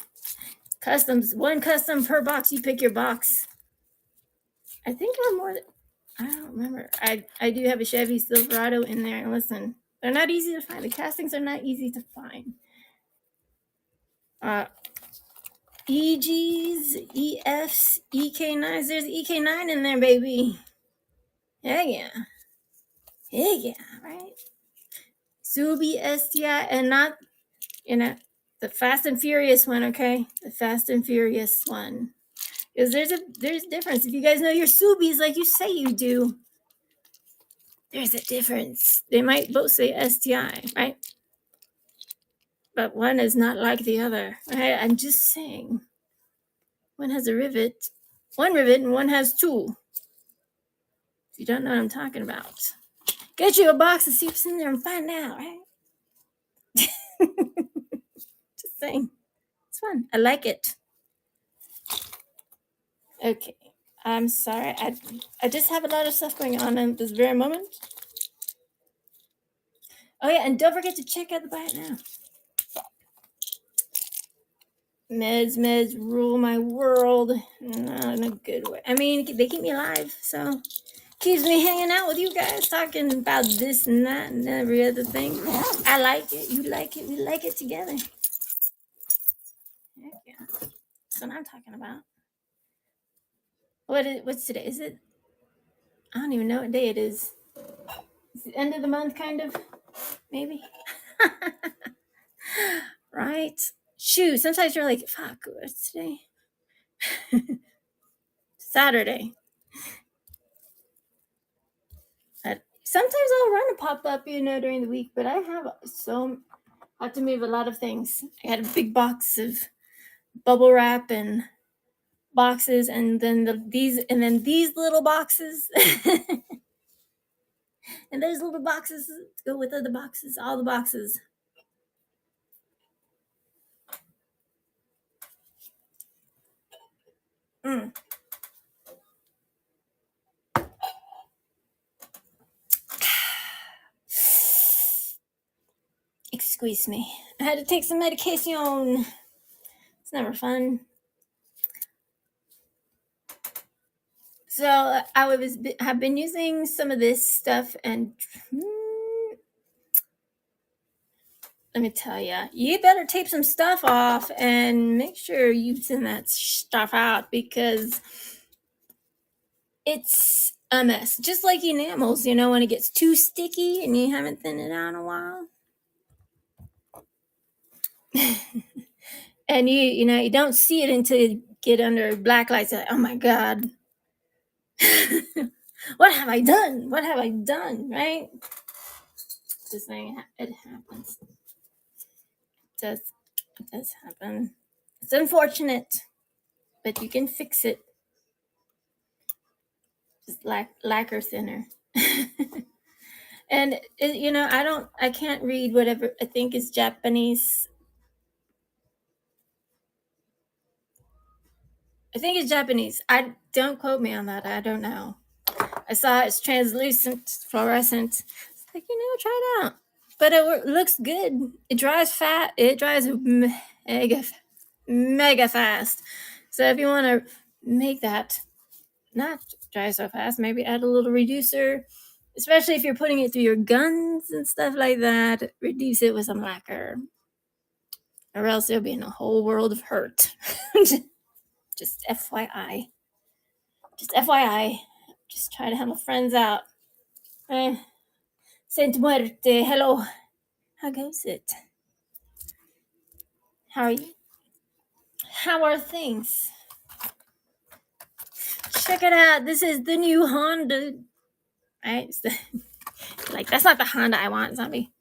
Speaker 1: customs, 1 custom per box. You pick your box. I think I have more than, I don't remember. I do have a Chevy Silverado in there. And listen, they're not easy to find. The castings are not easy to find. EGs, EFs, EK9s. There's EK9 in there, baby. Heck yeah. Heck yeah, right? Subi STI, and not, the Fast and Furious one, okay? The Fast and Furious one. Because there's a difference. If you guys know your Subis like you say you do, there's a difference. They might both say STI, right? But one is not like the other. Right? I'm just saying. One has one rivet, and one has 2. If you don't know what I'm talking about, get you a box and see what's in there and find out, right? Just saying. It's fun. I like it. Okay. I'm sorry. I just have a lot of stuff going on in this very moment. Oh yeah, and don't forget to check out the Buy It Now. Meds rule my world. Not in a good way. I mean, they keep me alive, so keeps me hanging out with you guys, talking about this and that and every other thing. I like it. You like it. We like it together. Heck yeah. That's what I'm talking about. What's today? Is it? I don't even know what day it is. It's the end of the month, kind of. Maybe. Right? Shoot, sometimes you're like, fuck, what's today? Saturday. Sometimes I'll run a pop-up, during the week, but I have to move a lot of things. I had a big box of bubble wrap and boxes, and then these little boxes. And those little boxes go with other boxes, all the boxes. Excuse me. I had to take some medication. It's never fun. So have been using some of this stuff, and let me tell you, you better tape some stuff off and make sure you send that stuff out, because it's a mess. Just like enamels, when it gets too sticky and you haven't thinned it out in a while. And you don't see it until you get under black lights. Like, oh my God. What have I done? What have I done? Right? Just saying, it happens. It does happen. It's unfortunate, but you can fix it. Just lacquer thinner. And I can't read whatever I think is Japanese. I think it's Japanese. I don't quote me on that. I don't know. I saw it's translucent, fluorescent. It's like, try it out. But it looks good. It dries fast. It dries mega fast. So if you want to make that not dry so fast, maybe add a little reducer, especially if you're putting it through your guns and stuff like that. Reduce it with some lacquer, or else you'll be in a whole world of hurt. Just FYI. Just FYI. Just try to help my friends out. Saint Muerte, hello. How goes it? How are you? How are things? Check it out. This is the new Honda. Right? Like, that's not the Honda I want, zombie.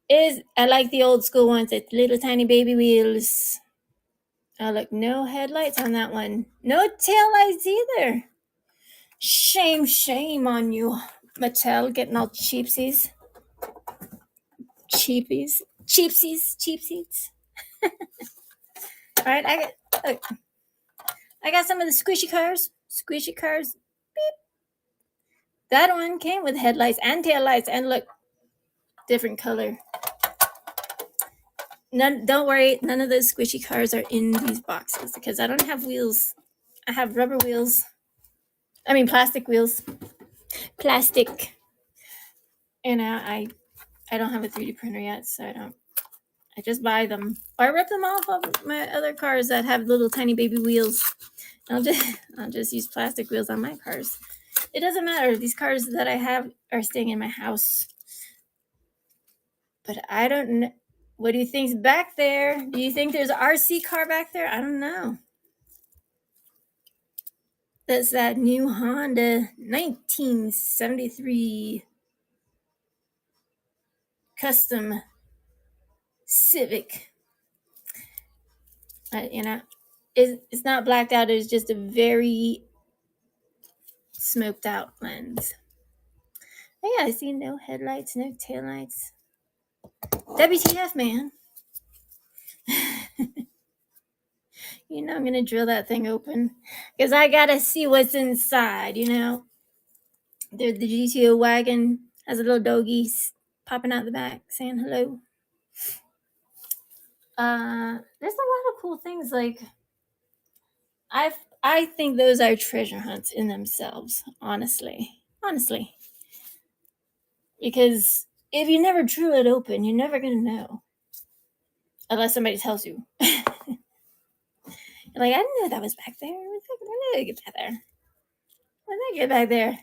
Speaker 1: I like the old school ones. It's little tiny baby wheels. Oh, look, no headlights on that one. No taillights either. Shame on you, Mattel, getting all cheapsies. Cheapsies. All right, I got some of the squishy cars. Beep. That one came with headlights and taillights, and look, different color. Don't worry, none of those squishy cars are in these boxes because I don't have wheels. I have rubber wheels. I mean, plastic wheels. Plastic. And I don't have a 3D printer yet, so I just buy them. Or I rip them off of my other cars that have little tiny baby wheels. I'll just use plastic wheels on my cars. It doesn't matter. These cars that I have are staying in my house. But I don't know. What do you think's back there? Do you think there's an RC car back there? I don't know. That's that new Honda 1973 custom Civic. It's not blacked out. It's just a very smoked out lens. Oh, yeah, I see no headlights, no taillights. WTF, man. I'm going to drill that thing open because I got to see what's inside, The GTO wagon has a little doggy popping out the back saying hello. There's a lot of cool things. Like, I think those are treasure hunts in themselves, honestly. Because if you never drew it open, you're never going to know. Unless somebody tells you. You're like, I didn't know that was back there. When did I get back there? When did I get back there?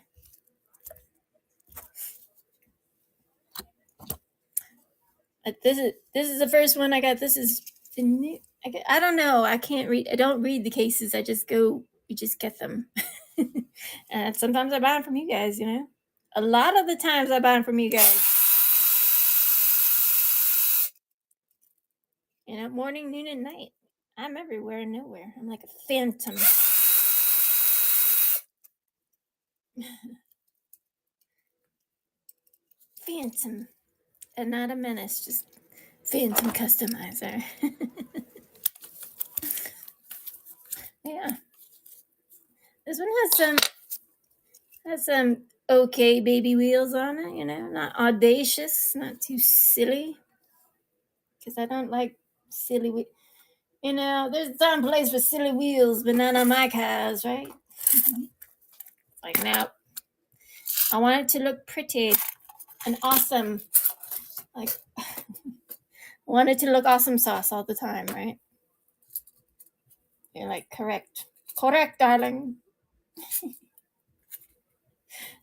Speaker 1: This is the first one I got. This is the new. I don't know. I can't read. I don't read the cases. I just go. We just get them. And sometimes I buy them from you guys. A lot of the times I buy them from you guys. Morning, noon, and night. I'm everywhere and nowhere. I'm like a phantom. Phantom. And not a menace, just phantom customizer. Yeah. This one has some okay baby wheels on it, not audacious, not too silly. Because I don't like silly wheels. There's some place for silly wheels, but not on my cars, right? Like, now, I want it to look pretty and awesome. Like, I want it to look awesome sauce all the time, right? You're like, correct. Correct, darling.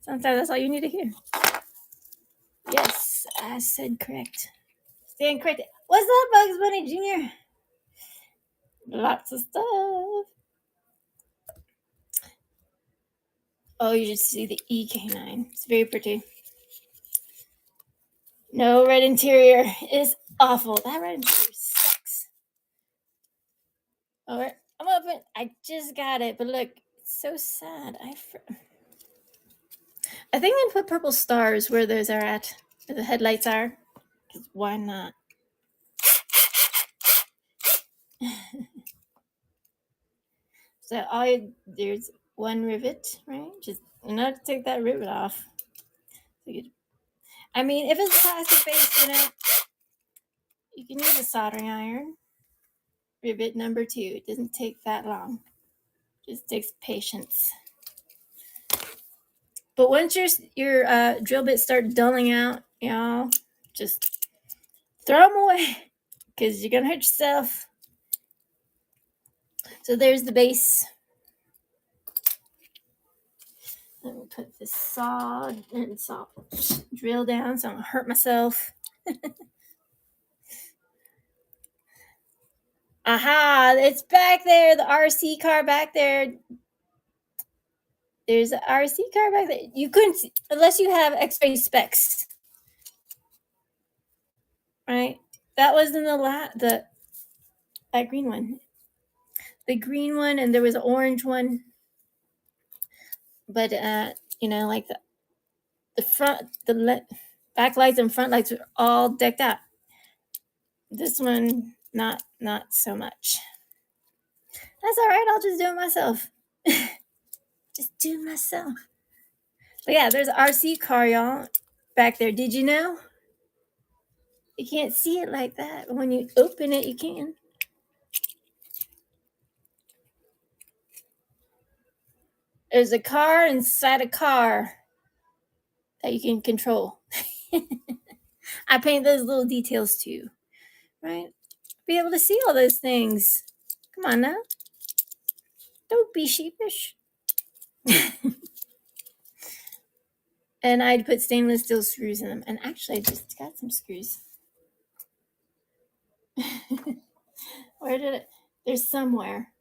Speaker 1: Sometimes that's all you need to hear. Yes, I said correct. Stand corrected. What's up, Bugs Bunny Jr.? Lots of stuff. Oh, you just see the EK9. It's very pretty. No red interior is awful. That red interior sucks. All right, I'm open. I just got it, but look, it's so sad. I think I'm gonna put purple stars where those are at, where the headlights are. 'Cause why not? So there's one rivet, right? Just enough to take that rivet off. I mean, if it's plastic based, you can use a soldering iron. Rivet number 2. It doesn't take that long. Just takes patience. But once your drill bits start dulling out, just throw them away because you're gonna hurt yourself. So there's the base. Let me put this saw drill down so I don't hurt myself. Aha! It's back there. The RC car back there. There's an RC car back there. You couldn't see, unless you have X-ray specs, right? That was in that green one. The green one, and there was an orange one. But like the front, back lights and front lights were all decked out. This one, not so much. That's all right. I'll just do it myself. Just do it myself. But yeah, there's an RC car, y'all, back there. Did you know? You can't see it like that. But when you open it, you can. There's a car inside a car that you can control. I paint those little details too, right? Be able to see all those things. Come on now. Don't be sheepish. And I'd put stainless steel screws in them. And actually, I just got some screws. Where did it? There's somewhere.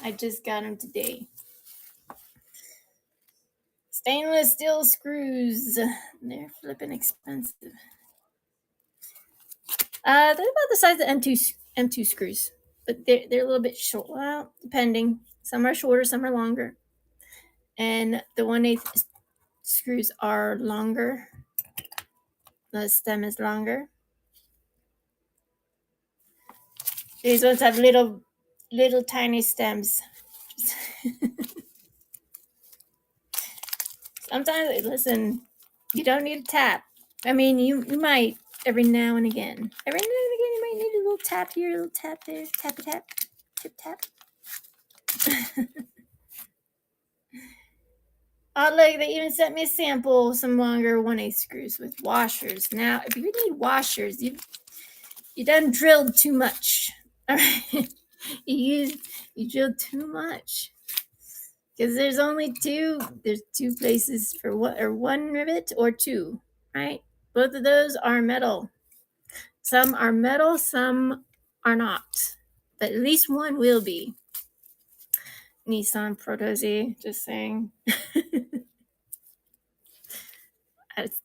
Speaker 1: I just got them today. Stainless steel screws. They're flipping expensive. They're about the size of M2 screws, but they're a little bit short. Well, depending. Some are shorter, some are longer. And the 1/8 screws are longer. The stem is longer. These ones have little tiny stems. Sometimes, listen, you don't need a tap. I mean, you might every now and again. Every now and again, you might need a little tap here, a little tap there, tappy tap, tip tap. Oh, look, they even sent me a sample of some longer 1/8 screws with washers. Now, if you need washers, you done drilled too much. All right, you drilled too much. Because there's only two. There's two places for one rivet or two, right? Both of those are metal. Some are metal, some are not. But at least one will be. Nissan Protozy, just saying.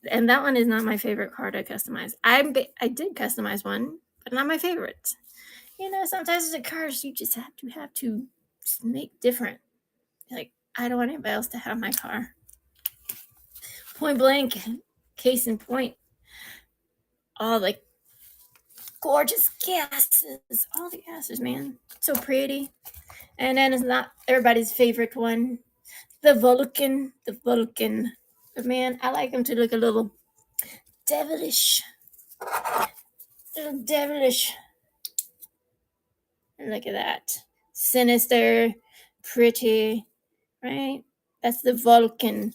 Speaker 1: And that one is not my favorite car to customize. I did customize one, but not my favorite. Sometimes the cars you just have to make different. Like, I don't want anybody else to have my car. Point blank, case in point. All the gorgeous gases. All the gases, man. So pretty. And then it's not everybody's favorite one. The Vulcan. But man, I like them to look a little devilish. Look at that. Sinister. pretty, right? That's the Vulcan.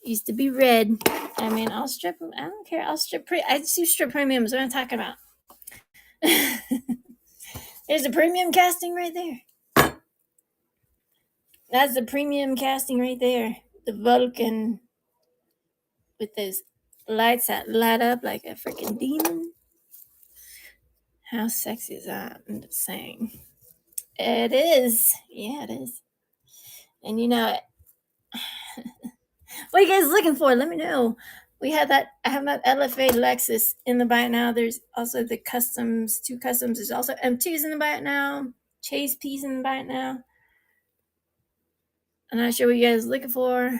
Speaker 1: Used to be red. I mean, I'll strip. I don't care. I'll strip. I do strip premiums. What I'm talking about. There's a premium casting right there. That's the premium casting right there. The Vulcan with those lights that light up like a freaking demon. How sexy is that? I'm just saying. It is. Yeah, it is. And you know, what are you guys looking for? Let me know. We had that. I have that LFA Lexus in the buy now. There's also the customs, two customs. There's also M2s in the buy now. Chase P's in the buy now. I'm not sure what you guys are looking for.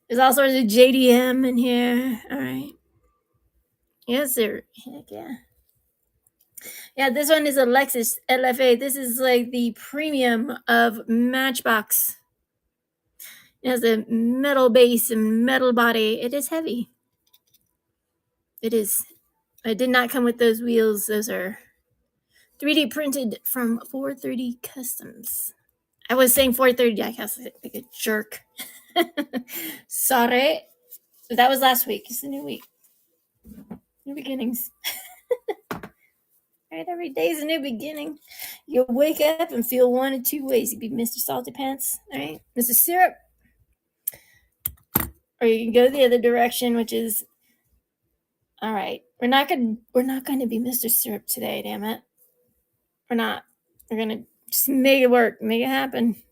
Speaker 1: There's all sorts of JDM in here. All right. Yes, sir. Heck yeah. Yeah, this one is a Lexus LFA. This is like the premium of Matchbox. It has a metal base and metal body. It is heavy. It is. It did not come with those wheels. Those are 3D printed from 430 Customs. I was saying 430. I guess like a jerk. Sorry. That was last week. It's a new week. New beginnings. Right, every day is a new beginning. You'll wake up and feel one of two ways. You can be Mr. Salty Pants, all right, Mr. Syrup, or you can go the other direction, which is, all right, we're not gonna be Mr. Syrup today, damn it. We're not. We're gonna just make it work, make it happen.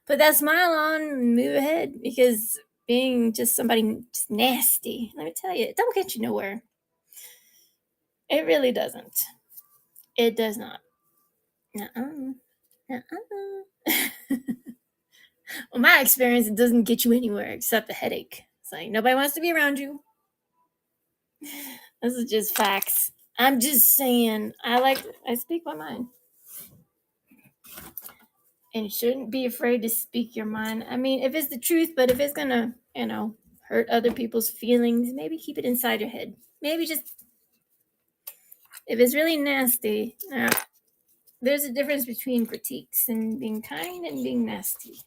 Speaker 1: Put that smile on and move ahead, because being just somebody just nasty, let me tell you, it don't get you nowhere. It really doesn't. It does not. Nuh-uh. Well, my experience, it doesn't get you anywhere except a headache. It's like nobody wants to be around you. This is just facts. I'm just saying, I speak my mind. And you shouldn't be afraid to speak your mind. I mean, if it's the truth, but if it's gonna, hurt other people's feelings, maybe keep it inside your head. Maybe just, if it's really nasty, there's a difference between critiques and being kind and being nasty.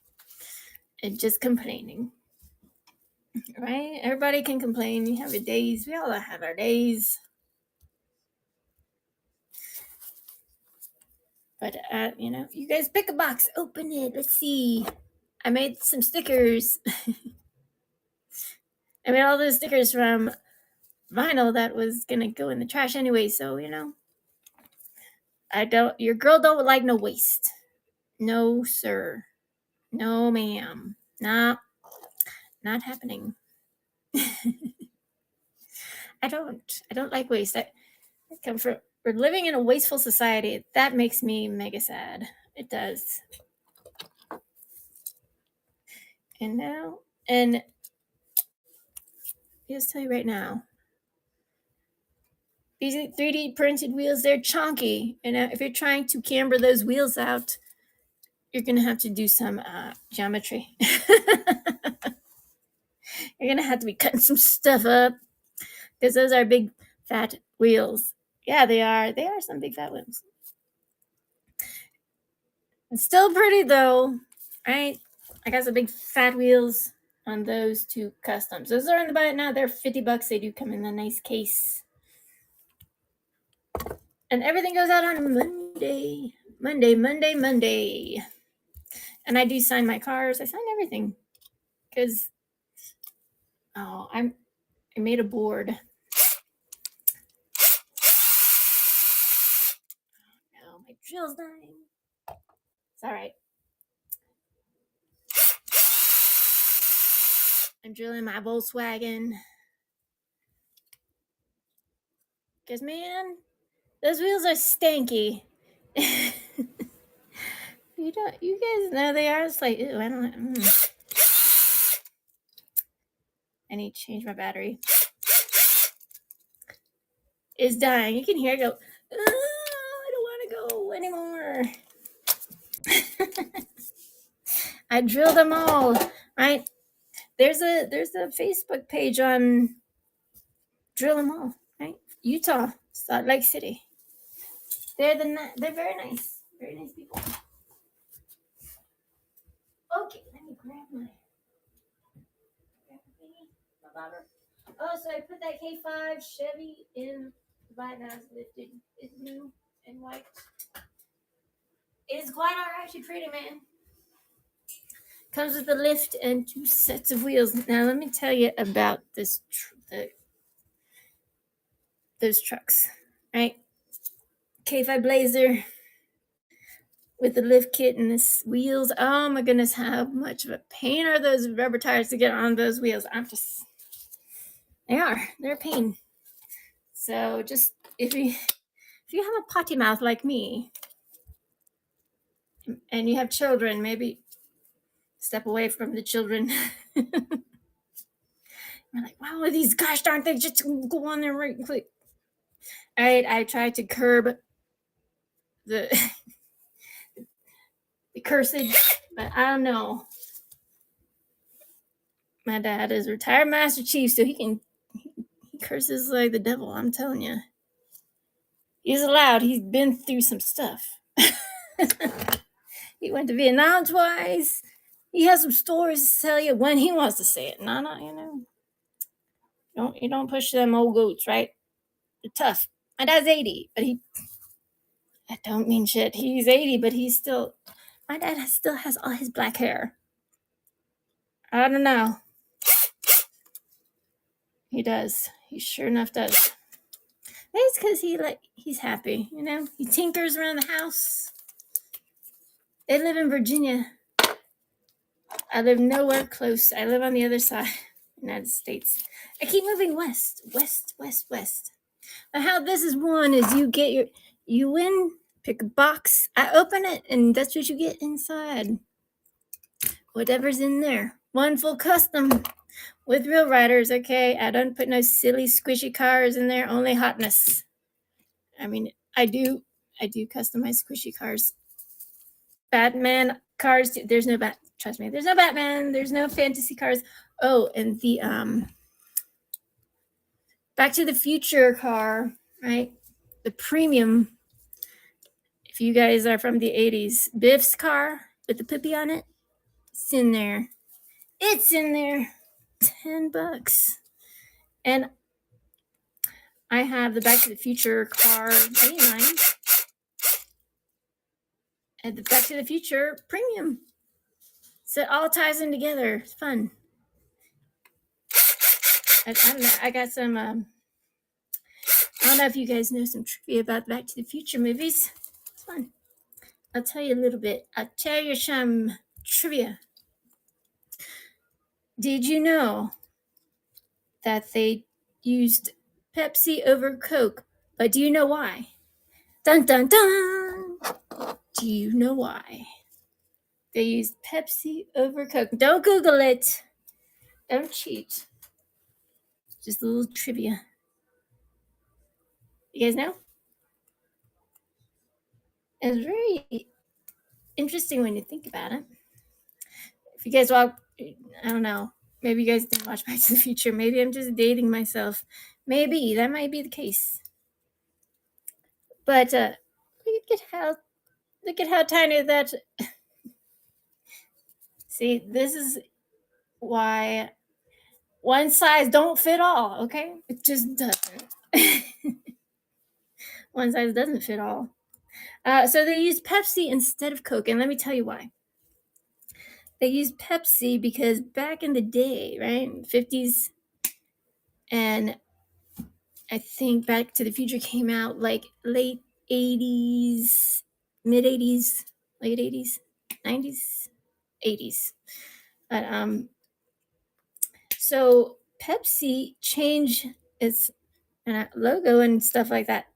Speaker 1: And just complaining. Right? Everybody can complain. You have your days. We all have our days. But, you guys pick a box. Open it. Let's see. I made some stickers. I made all those stickers from vinyl that was going to go in the trash anyway. So, your girl don't like no waste. No, sir. No, ma'am. Nah, not happening. I don't like waste. We're living in a wasteful society. That makes me mega sad. It does. And just tell you right now, these 3D printed wheels, they're chunky. And if you're trying to camber those wheels out, you're going to have to do some geometry. You're going to have to be cutting some stuff up, because those are big, fat wheels. Yeah, they are. They are some big, fat wheels. It's still pretty, though, right? I got some big, fat wheels on those two customs. Those are in the buy now. They're $50. They do come in a nice case. And everything goes out on Monday. And I do sign my cars. I sign everything. Because, I made a board. Oh, my drill's dying. It's all right. I'm drilling my Volkswagen. Because, man, those wheels are stanky. You guys know they are. It's like, ew, I need to change my battery. It's dying. You can hear it go, I don't want to go anymore. I drilled them all, right? There's a Facebook page on Drill Them All, right? Utah, Salt Lake City. They're very nice people. Okay, let me grab my bobber. Oh, so I put that K5 Chevy in the bike that I was lifted. It's new and white. It's quite alright. She's pretty, man. Comes with a lift and 2 sets of wheels. Now let me tell you about this those trucks, right? K5 Blazer with the lift kit and this wheels. Oh my goodness, how much of a pain are those rubber tires to get on those wheels? They're a pain. So just if you have a potty mouth like me and you have children, maybe step away from the children. You're like, wow, these gosh darn things just go on there right quick. All right, I tried to curb the cursage, but I don't know. My dad is retired Master Chief, so he curses like the devil. I'm telling you, he's allowed. He's been through some stuff. He went to Vietnam twice. He has some stories to tell you when he wants to say it. No, you don't push them old goats, right? They're tough. My dad's 80, but I don't mean shit. He's 80, but my dad still has all his black hair. I don't know. He does. He sure enough does. Maybe it's because he's happy, you know? He tinkers around the house. They live in Virginia. I live nowhere close. I live on the other side of the United States. I keep moving west. But how this is won is you win, pick a box, I open it, and that's what you get inside. Whatever's in there. One full custom with real riders, okay? I don't put no silly squishy cars in there, only hotness. I mean, I do customize squishy cars. Batman cars, trust me, there's no Batman, there's no fantasy cars. Oh, and the Back to the Future car, right? The premium, if you guys are from the 80s, Biff's car with the poopy on it, it's in there. $10. And I have the Back to the Future car mainline and the Back to the Future premium. So it all ties in together. It's fun. I don't know. I got some. I don't know if you guys know some trivia about Back to the Future movies. It's fun. I'll tell you a little bit. I'll tell you some trivia. Did you know that they used Pepsi over Coke? But do you know why? Dun dun dun! Do you know why? They used Pepsi over Coke. Don't Google it. Don't cheat. Just a little trivia. You guys know? It's very interesting when you think about it. If you guys I don't know. Maybe you guys didn't watch Back to the Future. Maybe I'm just dating myself. Maybe that might be the case. But look at how tiny that. See, this is why one size don't fit all. Okay, it just doesn't. One size doesn't fit all. So they used Pepsi instead of Coke, and let me tell you why. They used Pepsi because back in the day, right, 50s, and I think Back to the Future came out like late 80s, mid 80s, late 80s, 90s, 80s. But so Pepsi changed its logo and stuff like that.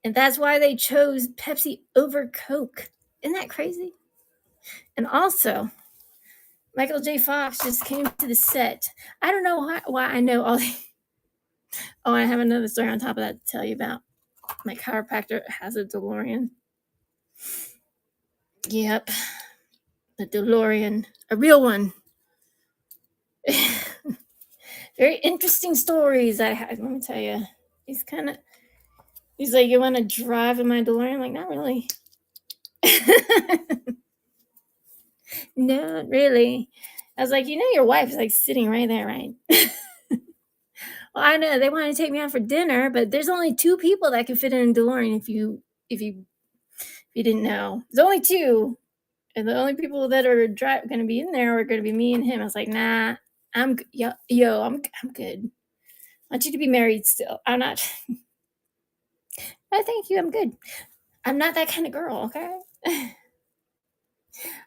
Speaker 1: And that's why they chose Pepsi over Coke. Isn't that crazy? And also, Michael J. Fox just came to the set. I don't know why I know all the. Oh, I have another story on top of that to tell you about. My chiropractor has a DeLorean. Yep. The DeLorean. A real one. Very interesting stories I had. Let me tell you. He's kind of. He's like, you want to drive in my DeLorean? I'm like, not really. Not really. I was like, your wife is like sitting right there, right? Well, I know they want to take me out for dinner, but there's only 2 people that can fit in a DeLorean. If you didn't know, there's only 2, and the only people that are going to be in there are going to be me and him. I was like, nah, I'm I'm good. I want you to be married still. I'm not. No, thank you. I'm good. I'm not that kind of girl. Okay.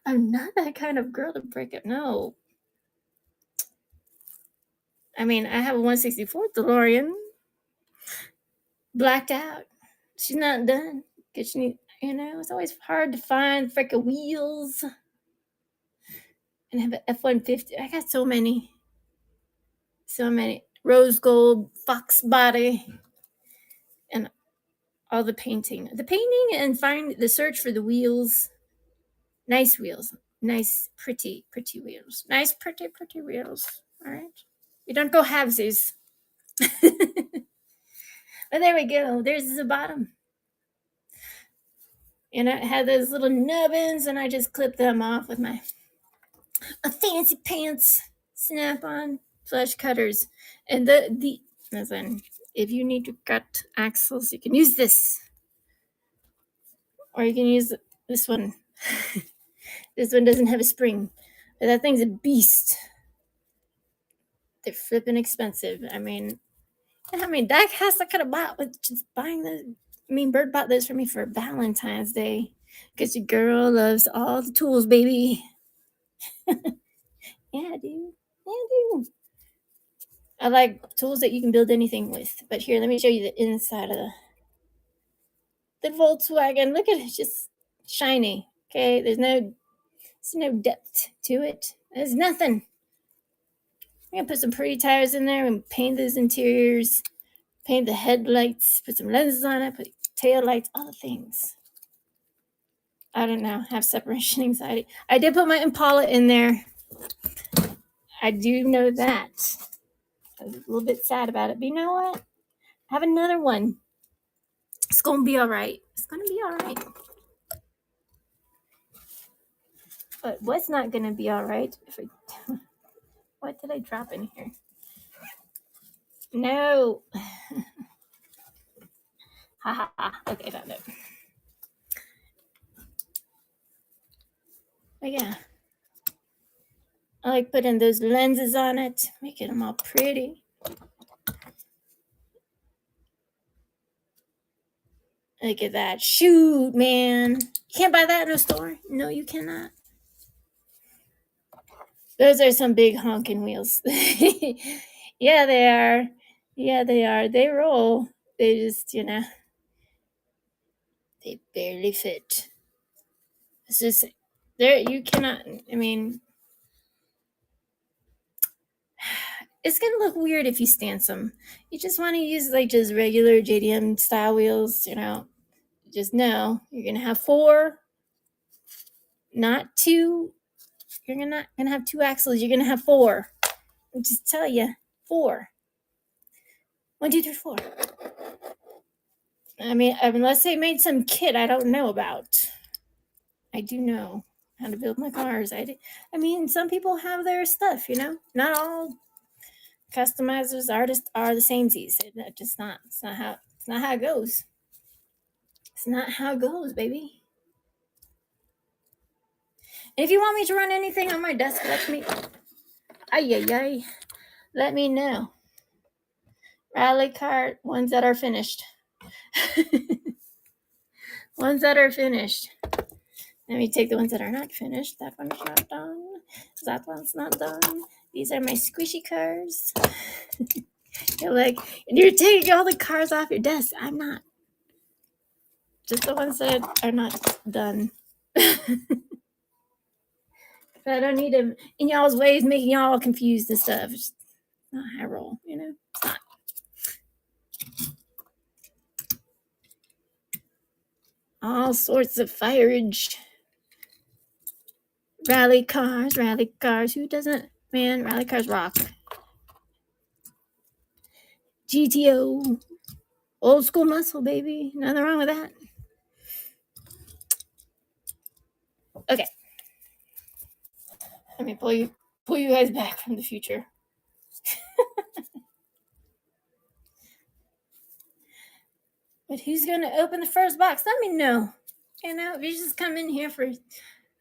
Speaker 1: I'm not that kind of girl to break up. No. I mean, I have a 164 DeLorean, blacked out. She's not done. Cause she need, it's always hard to find freaking wheels. And have an F-150. I got so many. Rose gold, fox body, and all the painting. The painting and find the search for the wheels. Nice wheels. Nice, pretty wheels. Nice, pretty wheels. All right. You don't go halvesies. But there we go. There's the bottom. And I had those little nubbins, and I just clipped them off with my fancy pants snap-on flush cutters. And listen, if you need to cut axles, you can use this, or you can use this one. This one doesn't have a spring, but that thing's a beast. They're flipping expensive. I mean, Dak has to cut a bought with just buying the. Bird bought those for me for Valentine's Day because your girl loves all the tools, baby. Yeah, I do. I like tools that you can build anything with. But here, let me show you the inside of the Volkswagen. Look at it, it's just shiny. Okay, there's no depth to it. There's nothing. I'm gonna put some pretty tires in there and paint those interiors, paint the headlights, put some lenses on it, put tail lights, all the things. I don't know, have separation anxiety. I did put my Impala in there. I do know that. I was a little bit sad about it, but you know what? Have another one. It's gonna be all right. But what's not gonna be all right? What did I drop in here? No. Ha ha ha. Okay, found it. But yeah. I like putting those lenses on it, making them all pretty. Look at that. Shoot, man. You can't buy that in a store. No, you cannot. Those are some big honking wheels. Yeah, they are. They roll. They just, they barely fit. It's just, you cannot, it's going to look weird if you stance them. You just want to use like just regular JDM style wheels, just know you're going to have 4, not 2. You're not going to have 2 axles. You're going to have 4. I'll just tell you, 4. 1, 2, 3, 4. Unless they made some kit I don't know about. I do know how to build my cars. Some people have their stuff, Not all customizers, artists are the samesies. It's not how it goes. It's not how it goes, baby. And if you want me to run anything on my desk, let me know. Rally cart, ones that are finished. Ones that are finished. Let me take the ones that are not finished. That one's not done. That one's not done. These are my squishy cars. You're like, you're taking all the cars off your desk. I'm not. Just the ones that are not done. I don't need them in y'all's ways, making y'all confused and stuff. It's not how I roll, It's not. All sorts of fireage. Rally cars. Who doesn't? Man, rally cars rock. GTO. Old school muscle, baby. Nothing wrong with that. Okay. Let me pull you guys back from the future. But who's gonna open the first box? Let me know. If you just come in here for,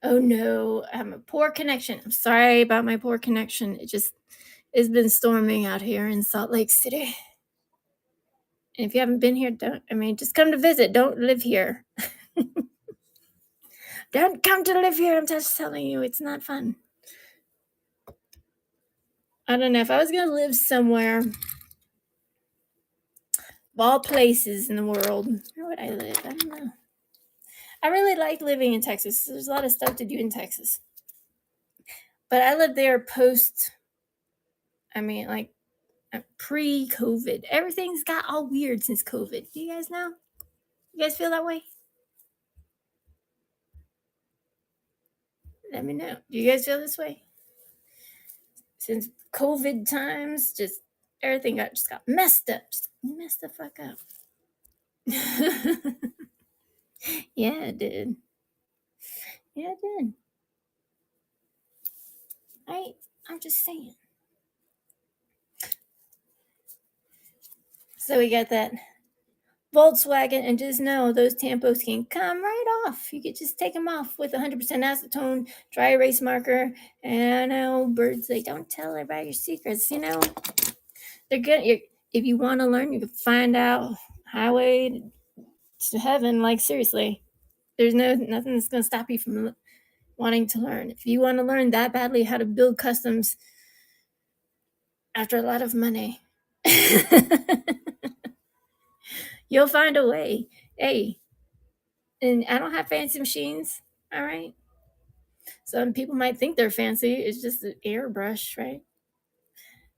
Speaker 1: oh no, I have a poor connection. I'm sorry about my poor connection. It's been storming out here in Salt Lake City. And if you haven't been here, just come to visit. Don't live here. Don't come to live here. I'm just telling you, it's not fun. I don't know. If I was going to live somewhere, of all places in the world, where would I live? I don't know. I really like living in Texas. There's a lot of stuff to do in Texas. But I lived there pre-COVID. Everything's got all weird since COVID. Do you guys know? You guys feel that way? Let me know. Do you guys feel this way? Since COVID times, just everything got messed up. Just messed the fuck up. Yeah, it did. Yeah, it did. I'm just saying. So we got that Volkswagen, and just know those tampons can come right off. You could just take them off with 100% acetone, dry erase marker, and I know birds, they don't tell everybody your secrets, They're good. If you want to learn, you can find out highway to heaven. Like, seriously, there's nothing that's going to stop you from wanting to learn. If you want to learn that badly how to build customs after a lot of money, you'll find a way. Hey, and I don't have fancy machines, all right? Some people might think they're fancy. It's just an airbrush, right?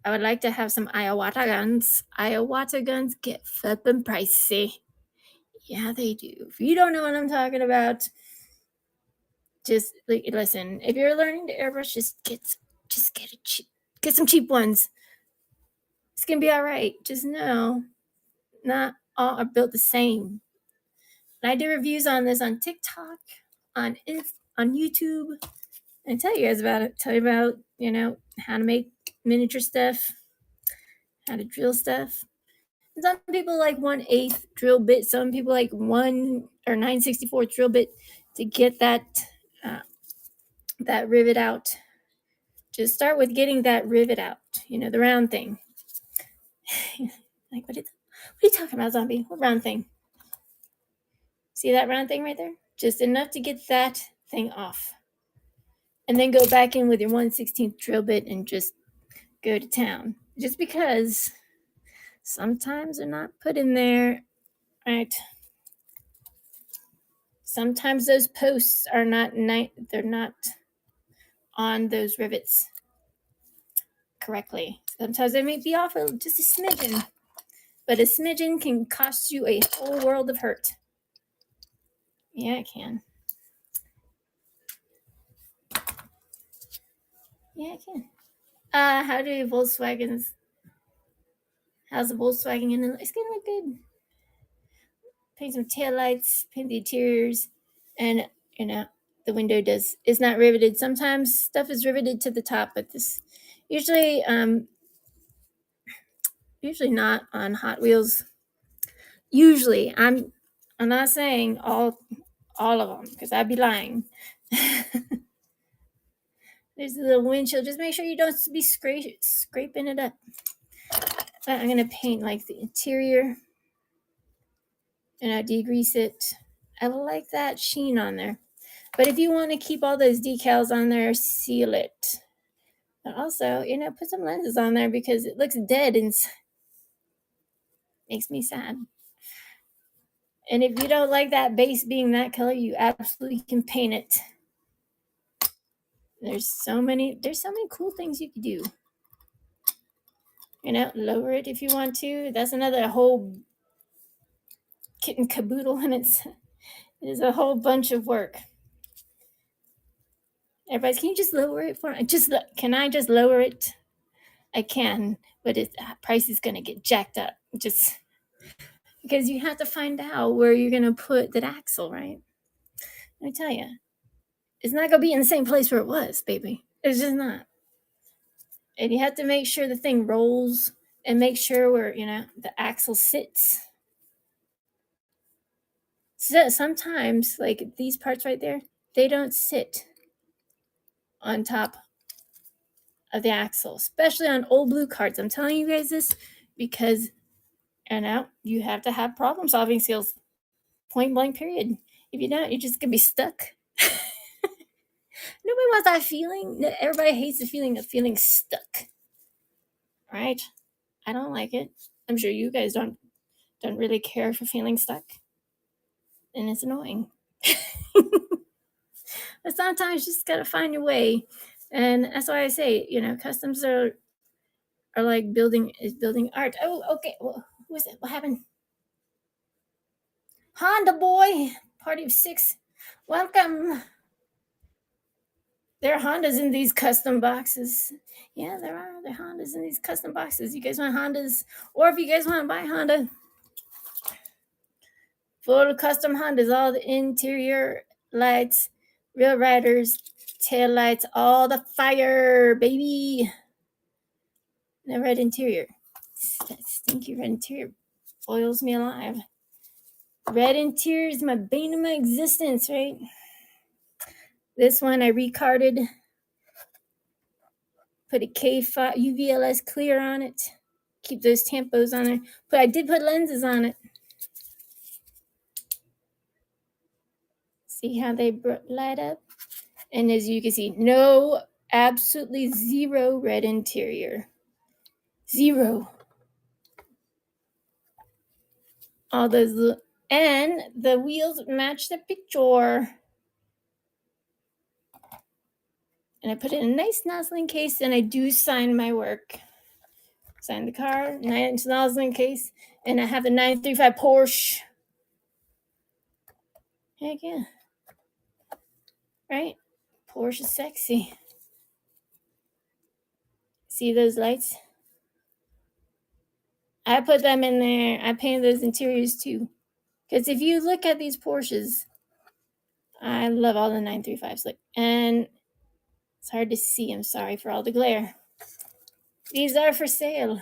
Speaker 1: I would like to have some Iowata guns. Iowata guns get flippin' pricey. Yeah, they do. If you don't know what I'm talking about, just listen. If you're learning to airbrush, just get it cheap. Get some cheap ones. It's gonna be all right. Just know, not all are built the same. And I do reviews on this on TikTok, on YouTube, and tell you guys about it. Tell you about how to make miniature stuff, how to drill stuff. And some people like 1/8 drill bit. Some people like 1 or 9/64 drill bit to get that rivet out. Just start with getting that rivet out. The round thing. Like, what are you talking about, zombie? What round thing? See that round thing right there? Just enough to get that thing off. And then go back in with your 1/16 drill bit and just go to town. Just because sometimes they're not put in there, right? Sometimes those posts are they're not on those rivets correctly. Sometimes they may be off just a smidgen, but a smidgen can cost you a whole world of hurt. Yeah, it can. Yeah, it can. How's the Volkswagen in it? It's gonna look good. Paint some taillights, paint the interiors, and the window is not riveted. Sometimes stuff is riveted to the top, but this usually not on Hot Wheels. Usually, I'm not saying all of them because I'd be lying. There's a little windshield. Just make sure you don't be scraping it up. But I'm gonna paint like the interior, and I degrease it. I like that sheen on there. But if you want to keep all those decals on there, seal it. But also, put some lenses on there because it looks dead and makes me sad. And if you don't like that base being that color, you absolutely can paint it. There's so many cool things you could do. Lower it if you want to. That's another whole kit and caboodle, and it is a whole bunch of work. Everybody, can you just lower it for me? Can I just lower it? I can, but its price is gonna get jacked up. Just because you have to find out where you're going to put that axle, right? Let me tell you, it's not going to be in the same place where it was, baby. It's just not. And you have to make sure the thing rolls and make sure where, the axle sits. So sometimes, like these parts right there, they don't sit on top of the axle, especially on old blue carts. I'm telling you guys this because, you have to have problem solving skills. Point blank, period. If you don't, you're just going to be stuck. Nobody wants that feeling. Everybody hates the feeling of feeling stuck. Right? I don't like it. I'm sure you guys don't really care for feeling stuck. And it's annoying. But sometimes you just gotta find your way. And that's why I say, customs are like building art. Oh, okay. Well, who is it? What happened? Honda boy, party of 6. Welcome. There are Hondas in these custom boxes. Yeah, there are. There are Hondas in these custom boxes. You guys want Hondas? Or if you guys want to buy Honda, full custom Hondas, all the interior lights, real riders, tail lights, all the fire, baby. The red interior. That stinky red interior boils me alive. Red interior is my bane of my existence, right? This one I recarded. Put a K5 UVLS clear on it. Keep those tampos on there. But I did put lenses on it. See how they light up? And as you can see, absolutely zero red interior. Zero. All those and the wheels match the picture. And I put it in a nice nozzling case, and I do sign my work. Sign the car, 9-inch nozzling case, and I have the 935 Porsche. Heck yeah. Right? Porsche is sexy. See those lights? I put them in there. I painted those interiors too. Because if you look at these Porsches, I love all the 935s. And it's hard to see. I'm sorry for all the glare. These are for sale.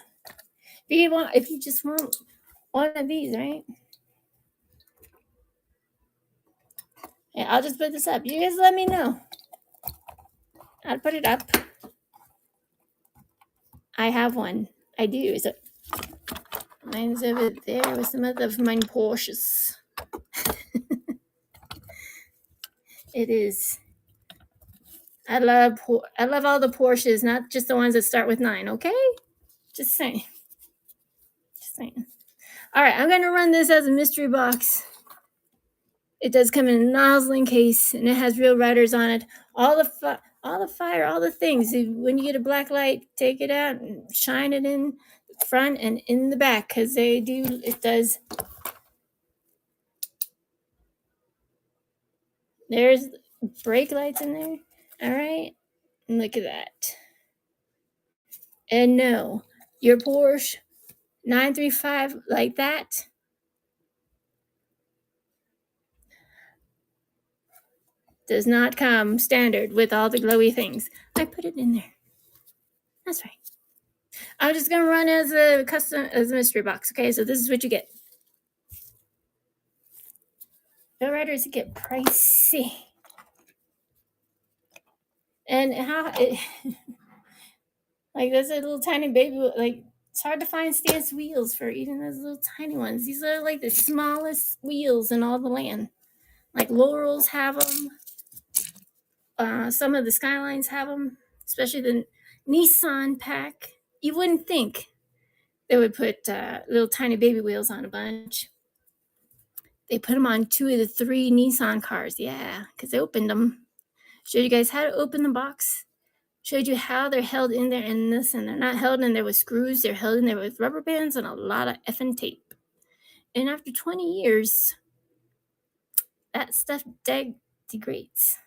Speaker 1: If you just want one of these, right? Yeah, I'll just put this up. You guys let me know. I'll put it up. I have one. I do. So mine's over there with some of mine Porsches. It is. I love all the Porsches, not just the ones that start with 9, okay? Just saying. All right, I'm going to run this as a mystery box. It does come in a nozzling case, and it has real riders on it. All the fire, all the things. When you get a black light, take it out and shine it in the front and in the back, because it does. There's brake lights in there. All right, and look at that. And no, your Porsche 935 like that does not come standard with all the glowy things. I put it in there. That's right. I'm just gonna run as a mystery box. Okay, so this is what you get. Bill Riders get pricey, and like there's a little tiny baby. Like it's hard to find stance wheels for even those little tiny ones. These are like the smallest wheels in all the land. Like Laurels have them. Some of the Skylines have them, especially the Nissan pack. You wouldn't think they would put little tiny baby wheels on a bunch. They put them on 2 of the 3 Nissan cars. Yeah, because they opened them. Showed you guys how to open the box. Showed you how they're held in there and they're not held in there with screws. They're held in there with rubber bands and a lot of effing tape. And after 20 years, that stuff degrades.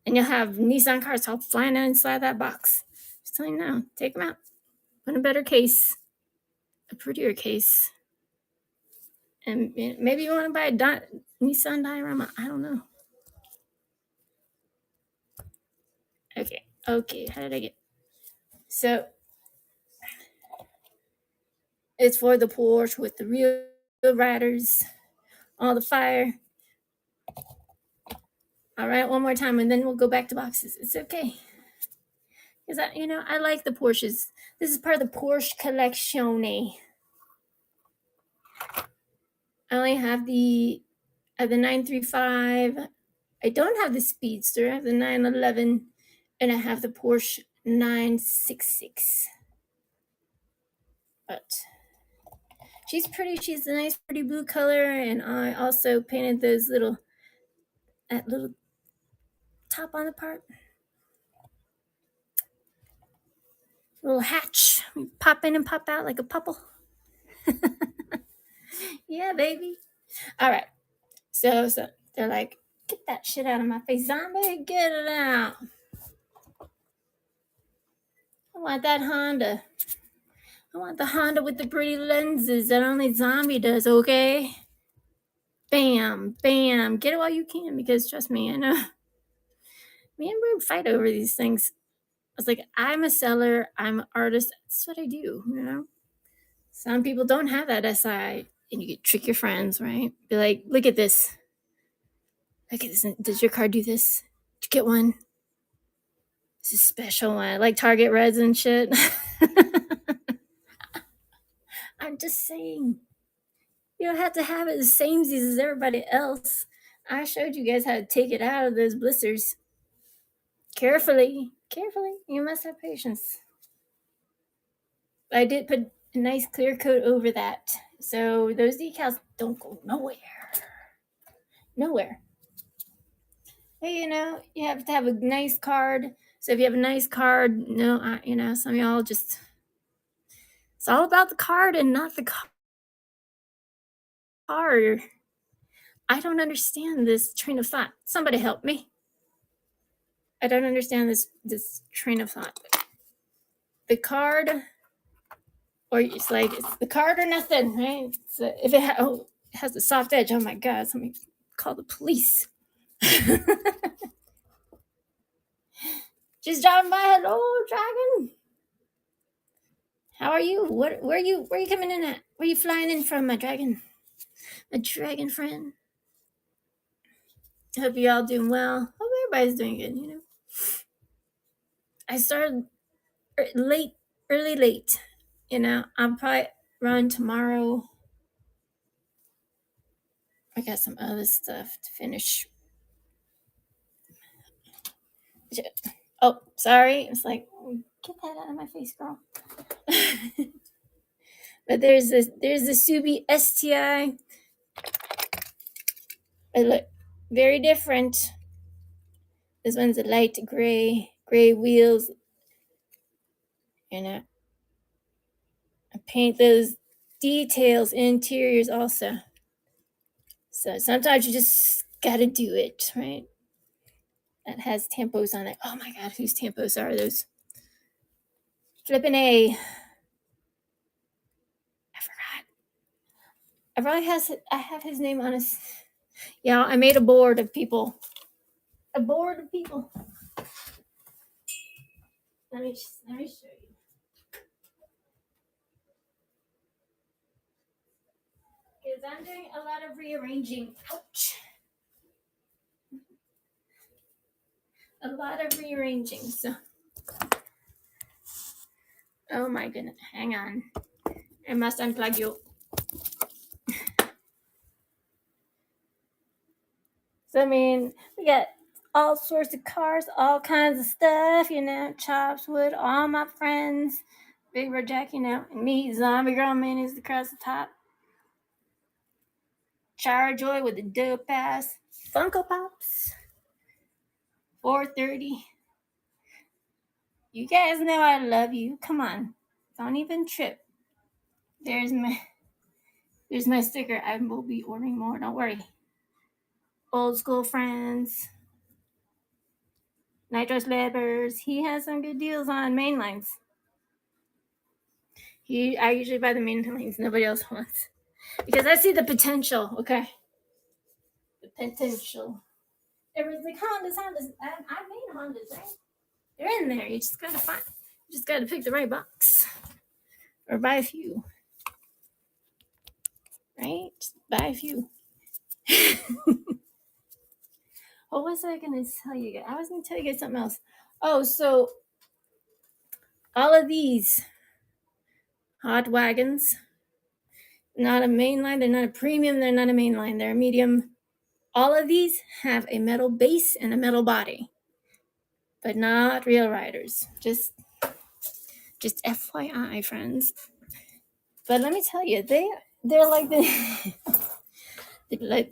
Speaker 1: And you'll have Nissan cars all flying out inside that box. Just telling you now, take them out. Put in a better case, a prettier case. And maybe you want to buy a Nissan diorama. I don't know. Okay. How did I get? So it's for the Porsche with the real riders, all the fire. All right, one more time, and then we'll go back to boxes. It's okay, because I like the Porsches. This is part of the Porsche collection. I only have the 935. I don't have the Speedster. I have the 911, and I have the Porsche 966. But she's pretty. She's a nice, pretty blue color, and I also painted that little top on the part. Little hatch. We pop in and pop out like a pupple. Yeah, baby. All right. So they're like, get that shit out of my face, zombie. Get it out. I want that Honda. I want the Honda with the pretty lenses that only Zombie does, okay? Bam, bam. Get it while you can, because trust me, I know. Me and Rube fight over these things. I was like, I'm a seller, I'm an artist. That's what I do. Some people don't have that SI, and you can trick your friends, right? Be like, look at this. Look at this. Does your car do this? Did you get one? It's a special one, like Target Reds and shit. I'm just saying. You don't have to have it the same as everybody else. I showed you guys how to take it out of those blisters. Carefully. You must have patience. I did put a nice clear coat over that, so those decals don't go nowhere. Hey, you have to have a nice card. So if you have a nice card, some of y'all just, it's all about the card and not the card. I don't understand this train of thought. Somebody help me. I don't understand this train of thought. The card, or it's the card or nothing, right? So if it has a soft edge, oh my God, somebody call the police. Just driving by. Hello, dragon. How are you? Where are you coming in at? Where are you flying in from, my dragon? My dragon friend. Hope you all doing well. Hope everybody's doing good. I started early late. I'll probably run tomorrow. I got some other stuff to finish. Oh, sorry. It's like, get that out of my face, girl. But there's the Subi STI. It look very different. This one's a light gray wheels. I paint those details, interiors also. So sometimes you just gotta do it, right? That has tempos on it. Oh my God, whose tempos are those? Flippin' A. I forgot. I have his name on his. Yeah, I made a board of people. Let me show you. Because I'm doing a lot of rearranging. Ouch. A lot of rearranging. So. Oh my goodness. Hang on. I must unplug you. So, we got all sorts of cars, all kinds of stuff, chops, wood, all my friends. Big Red Jack, me, Zombiegirlminis across the top. Joy with the dope ass. Funko Pops. 430. You guys know I love you. Come on. Don't even trip. There's my sticker. I will be ordering more. Don't worry. Old school friends. Nitro Slabbers. He has some good deals on main lines. I usually buy the main lines. Nobody else wants. because I see the potential. Okay, the potential. Everyone's like Hondas. I made Hondas, right? They're in there. You just gotta find. You just gotta pick the right box or buy a few. Right? Just buy a few. What was I gonna tell you guys? I was gonna tell you guys something else. Oh, so all of these hot wagons, not a mainline, they're not a premium, they're not a mainline, they're a medium. All of these have a metal base and a metal body, but not real riders. Just FYI, friends. But let me tell you, they're like the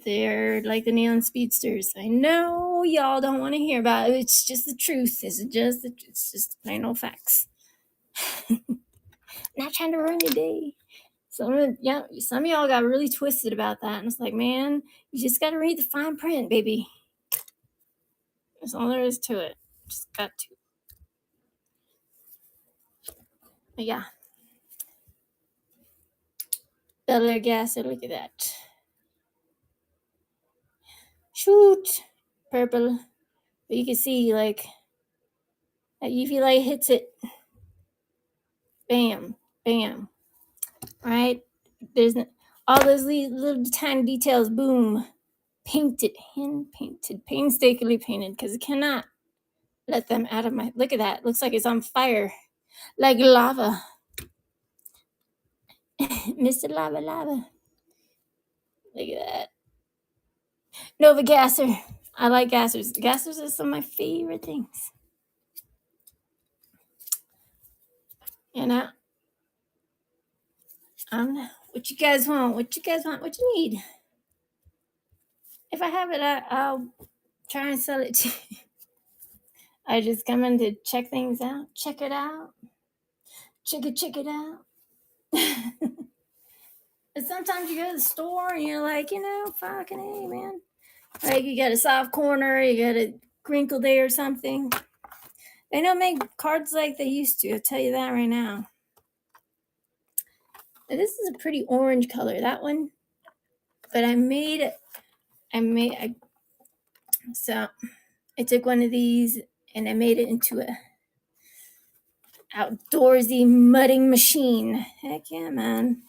Speaker 1: they're like the neon speedsters. I know y'all don't want to hear about it. It's just the truth. It's just plain old facts. Not trying to ruin your day. Some of y'all got really twisted about that, and it's like, man, you just got to read the fine print, baby. That's all there is to it. Just got to. But yeah. Bel Air Gasser, look at that. Shoot, purple. But you can see, like, that UV light hits it. Bam, bam. Right? There's all those little tiny details. Boom, painted, hand painted, painstakingly painted, because it cannot let them out of my. Look at that. Looks like it's on fire, like lava. Mr. Lava. Look at that. Nova Gasser. I like gassers. Gassers are some of my favorite things. You know, what you guys want? What you need? If I have it, I'll try and sell it to you. I just come in to check things out. Check it out. Check it out. And sometimes you go to the store and you're like, fucking hey, man. Like you got a soft corner, you got a crinkle day or something. They don't make cards like they used to. I'll tell you that right now. Now, this is a pretty orange color, that one. But so I took one of these and I made it into a outdoorsy mudding machine. Heck yeah, man.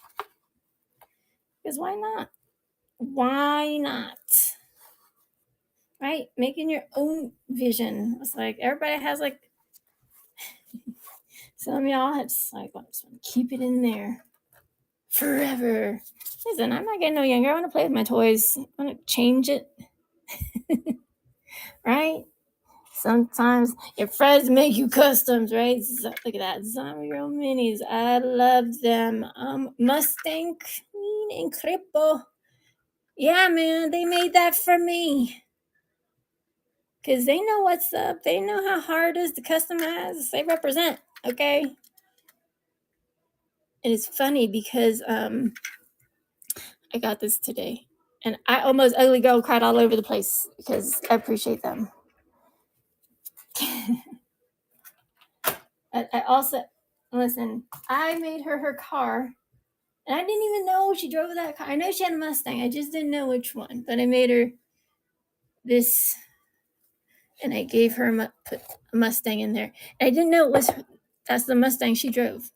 Speaker 1: Because why not? Why not? Right? Making your own vision. It's like everybody has like some of y'all have just like, I just want to keep it in there forever. Listen, I'm not getting no younger. I want to play with my toys. I want to change it. Right? Sometimes your friends make you customs, right? Look at that. Zombiegirlminis. I love them. Mustang Queen and Cripple. Yeah, man. They made that for me. Because they know what's up. They know how hard it is to customize. They represent, okay? And it's funny because I got this today. And I almost ugly girl cried all over the place because I appreciate them. I also, listen, I made her car. And I didn't even know she drove that car. I know she had a Mustang. I just didn't know which one. But I made her this. And I gave her put a Mustang in there. And I didn't know that's the Mustang she drove.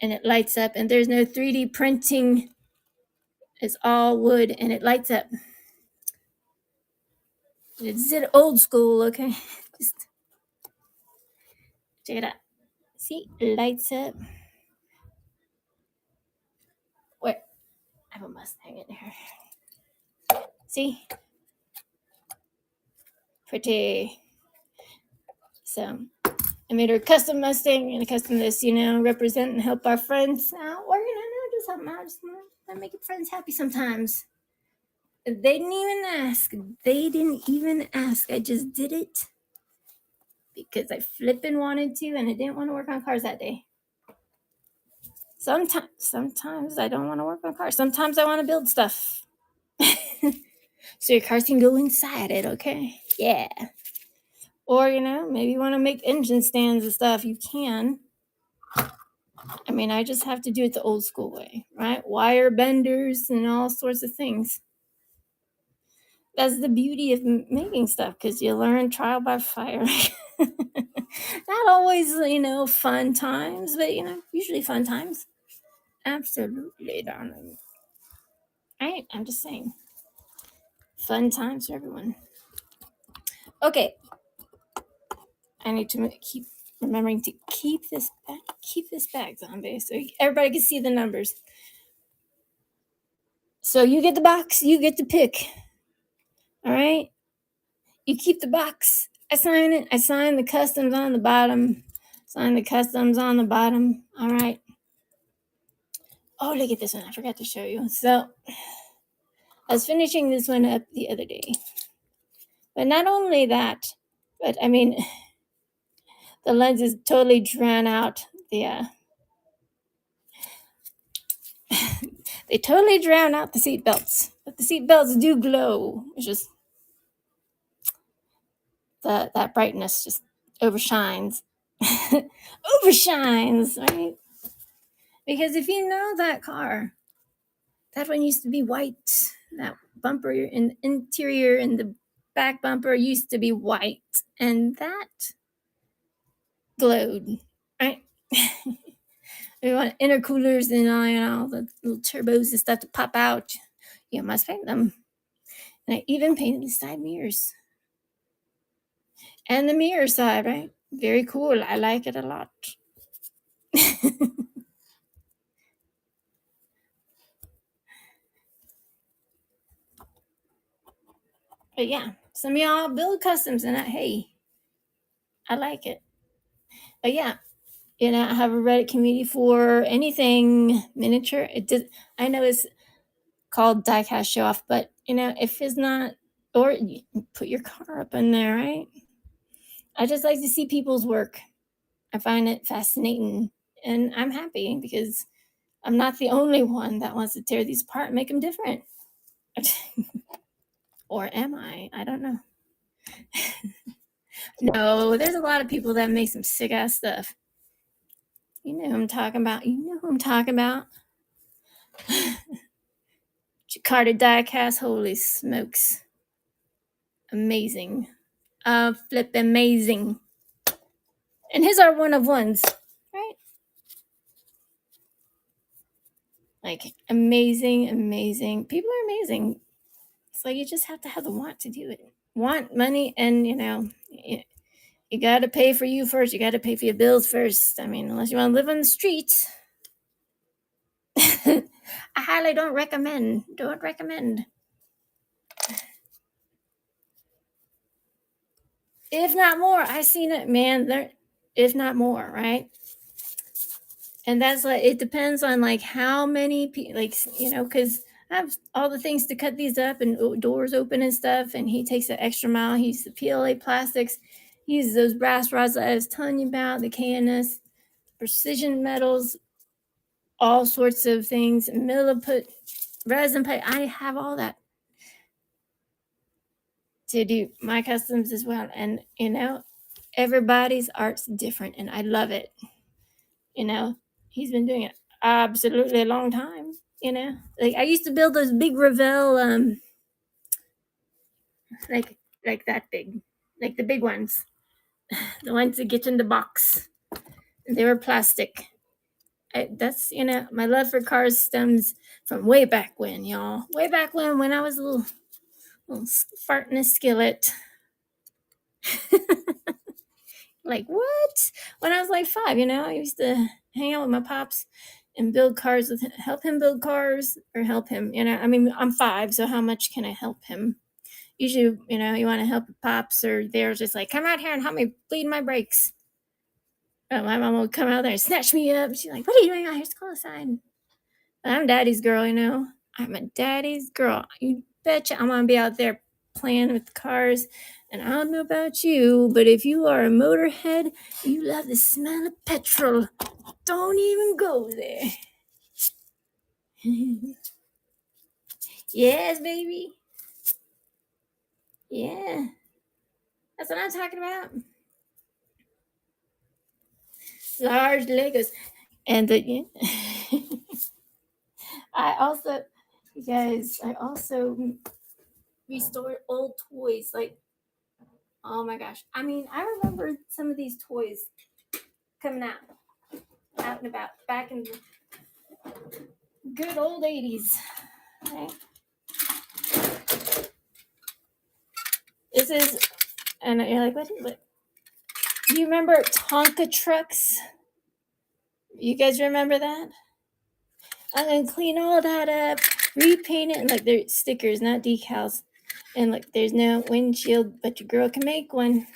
Speaker 1: And it lights up. And there's no 3D printing. It's all wood. And it lights up. It's old school, okay? Just check it out. See? It lights up. Where? I have a Mustang in here. See? Pretty. So I made her a custom Mustang and a custom this, represent and help our friends out. Or, do something out. Just make your friends happy sometimes. They didn't even ask. I just did it because I flipping wanted to and I didn't want to work on cars that day. Sometimes I don't want to work on cars. Sometimes I want to build stuff. So your cars can go inside it, okay? Yeah. Or, maybe you want to make engine stands and stuff. You can. I mean, I just have to do it the old school way, right? Wire benders and all sorts of things. That's the beauty of making stuff, because you learn trial by fire. Not always, fun times, but usually fun times. Absolutely, darling. Right? I'm just saying, fun times for everyone. Okay, I need to keep remembering to keep this back, zombie, so everybody can see the numbers. So you get the box, you get to pick. All right, you keep the box. I sign it. I sign the customs on the bottom. Sign the customs on the bottom. All right. Oh, look at this one. I forgot to show you. So I was finishing this one up the other day. But not only that, but I mean, the lenses totally drown out the, they totally drown out the seat belts. But the seat belts do glow. It's just that brightness just overshines. Overshines, right? Because if you know that car, that one used to be white. That bumper in interior and the back bumper used to be white, and that glowed, right? We want intercoolers and all the little turbos and stuff to pop out. You must paint them. And I even painted the side mirrors and the mirror side, right? Very cool. I like it a lot. But yeah, some of y'all build customs, and hey, I like it. But yeah, I have a Reddit community for anything miniature. I know it's called diecast show off, but if it's not, or you put your car up in there, right? I just like to see people's work. I find it fascinating, and I'm happy because I'm not the only one that wants to tear these apart and make them different. Or am I? I don't know. No, there's a lot of people that make some sick ass stuff. You know who I'm talking about. Jakarta diecast, holy smokes. Amazing. Flip amazing. And his are one of ones, right? Like, amazing. People are amazing. It's like you just have to have the want to do it. Want money, and you got to pay for you first. You got to pay for your bills first. I mean, unless you want to live on the streets. I highly don't recommend. If not more. I seen it, man. There, if not more, right? And that's like, it depends on like how many people, like, because I have all the things to cut these up and doors open and stuff. And he takes an extra mile. He uses the PLA plastics. He uses those brass rods that I was telling you about, the KNS, precision metals, all sorts of things, milliput, resin pipe. I have all that to do my customs as well. And, everybody's art's different, and I love it. He's been doing it absolutely a long time. Like I used to build those big Revell, like that big, like the big ones, the ones that get in the box. They were plastic. That's my love for cars stems from way back when, y'all. Way back when I was a little fart in a skillet. Like what? When I was like 5, I used to hang out with my pops and build cars with him, help him build cars, or help him. I mean, I'm 5, so how much can I help him? Usually, you want to help your pops, or they're just like, come out here and help me bleed my brakes. My mom would come out there and snatch me up. She's like, what are you doing out here? Let's go outside. But I'm daddy's girl, I'm a daddy's girl. You betcha I'm going to be out there playing with the cars. And I don't know about you, but if you are a motorhead, you love the smell of petrol. Don't even go there. Yes, baby. Yeah. That's what I'm talking about. Large Legos. And the I also, you guys, I also restored old toys. Like, oh my gosh. I mean, I remember some of these toys coming out and about back in the good old 80s. Right? This is, and you're like, what? Do you remember Tonka trucks? You guys remember that? I'm gonna clean all that up, repaint it, and like they're stickers, not decals. And like there's no windshield, but your girl can make one.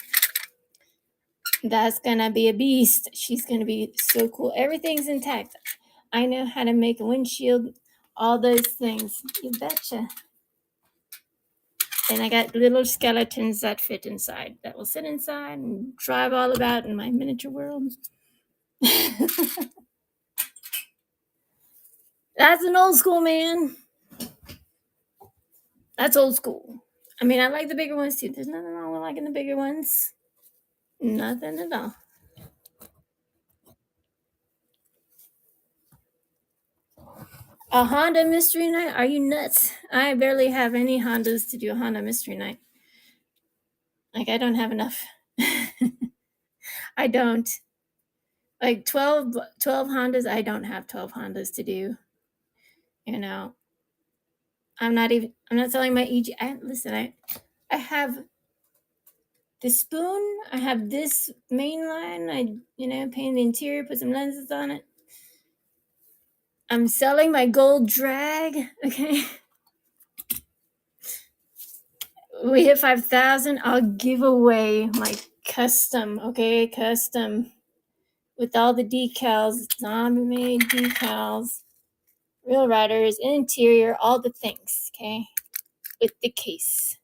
Speaker 1: That's gonna be a beast. She's gonna be so cool. Everything's intact. I know how to make a windshield, all those things. You betcha. And I got little skeletons that fit inside, that will sit inside and drive all about in my miniature world. That's an old school, man. That's old school. I mean, I like the bigger ones too. There's nothing wrong with liking the bigger ones. Nothing at all. A Honda Mystery Night? Are you nuts? I barely have any Hondas to do a Honda Mystery Night. Like, I don't have enough. I don't. Like 12 Hondas, I don't have 12 Hondas to do. You know, I'm not selling my EG. I have the spoon. I have this main line. Paint the interior, put some lenses on it. I'm selling my gold drag. Okay. We hit 5,000. I'll give away my custom. Okay. Custom with all the decals, zombie made decals, real riders, interior, all the things. Okay. With the case.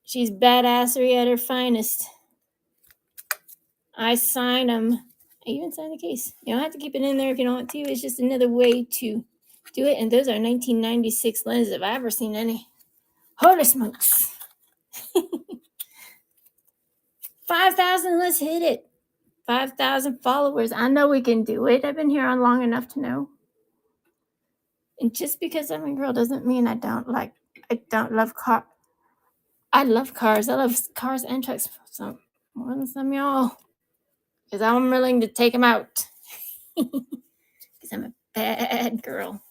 Speaker 1: She's badassery at her finest. I sign them. I even sign the case. You don't have to keep it in there if you don't want to. It's just another way to do it. And those are 1996 lenses if I've ever seen any. Holy smokes. 5,000, let's hit it. 5,000 followers. I know we can do it. I've been here on long enough to know. And just because I'm a girl doesn't mean I don't love cars. I love cars. I love cars and trucks. So more than some of y'all. Because I'm willing to take them out. Because I'm a bad girl.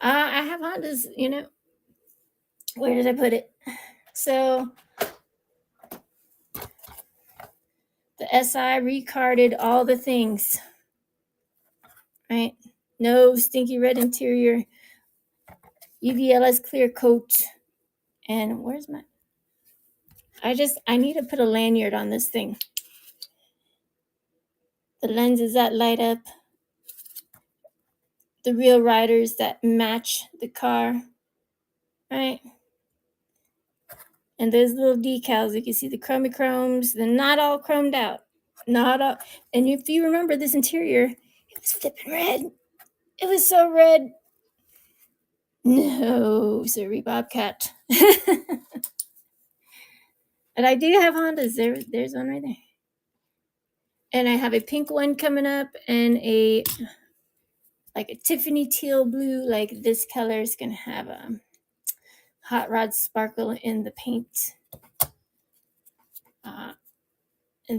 Speaker 1: I have Hondas, Where did I put it? So the SI recarded all the things. Right? No stinky red interior. UVLS clear coat. And where's my... I need to put a lanyard on this thing. The lenses that light up. The real riders that match the car. Right? And those little decals, you can see the chromes. They're not all chromed out. Not all. And if you remember this interior, it was flipping red. It was so red. No, sorry, Bobcat. And I do have Hondas. There's one right there. And I have a pink one coming up and a Tiffany teal blue. Like this color is gonna have a hot rod sparkle in the paint. And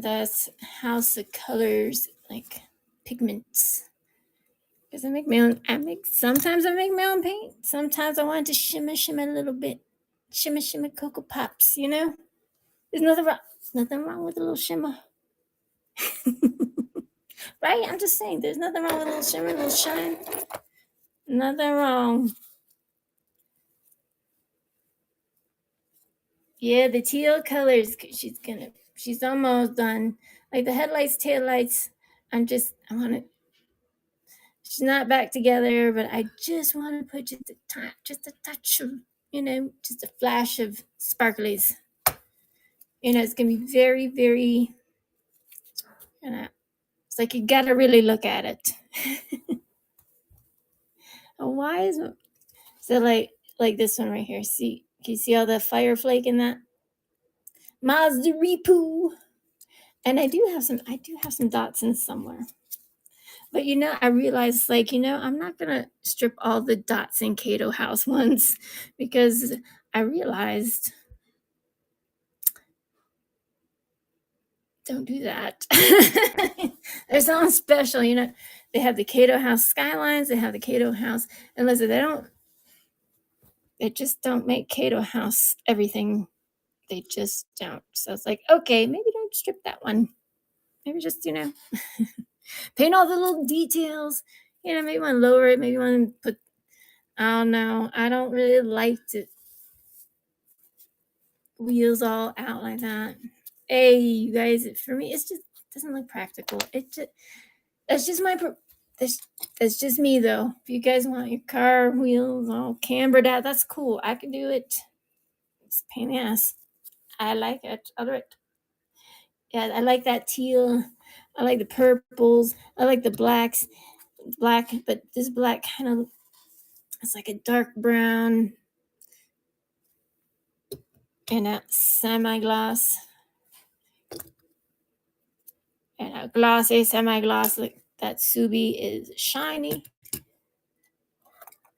Speaker 1: that's House of Colors, like pigments. Because I make my own. Sometimes I make my own paint. Sometimes I want it to shimmer a little bit. Shimmer Cocoa Pops, There's nothing wrong with a little shimmer. Right? I'm just saying, there's nothing wrong with a little shimmer, a little shine. Nothing wrong. Yeah, the teal colors. She's almost done. Like the headlights, taillights. I want to. She's not back together, but I just want to put just a touch of, just a flash of sparklies. It's going to be very, very, it's like you got to really look at it. Why is it? So like this one right here. See, can you see all the fire flake in that? Mazda-reepoo. And I do have some Datsuns somewhere. But I realized, like, I'm not gonna strip all the Datsun Kato House ones because I realized don't do that. There's something special, They have the Kato House Skylines, they have the Kato House, and listen, they just don't make Kato House everything. They just don't. So it's like, okay, maybe don't strip that one. Maybe just, paint all the little details. Maybe want to lower it. Maybe want to put, I don't know. I don't really like to wheels all out like that. Hey, you guys, for me, it doesn't look practical. That's just that's just me, though. If you guys want your car wheels all cambered out, that's cool. I can do it. It's a pain in the ass. I like it. I'll do it. Yeah, I like that teal. I like the purples. I like the blacks. Black, but this black kind of, it's like a dark brown and a semi-gloss. And a glossy semi-gloss. Like that Subi is shiny.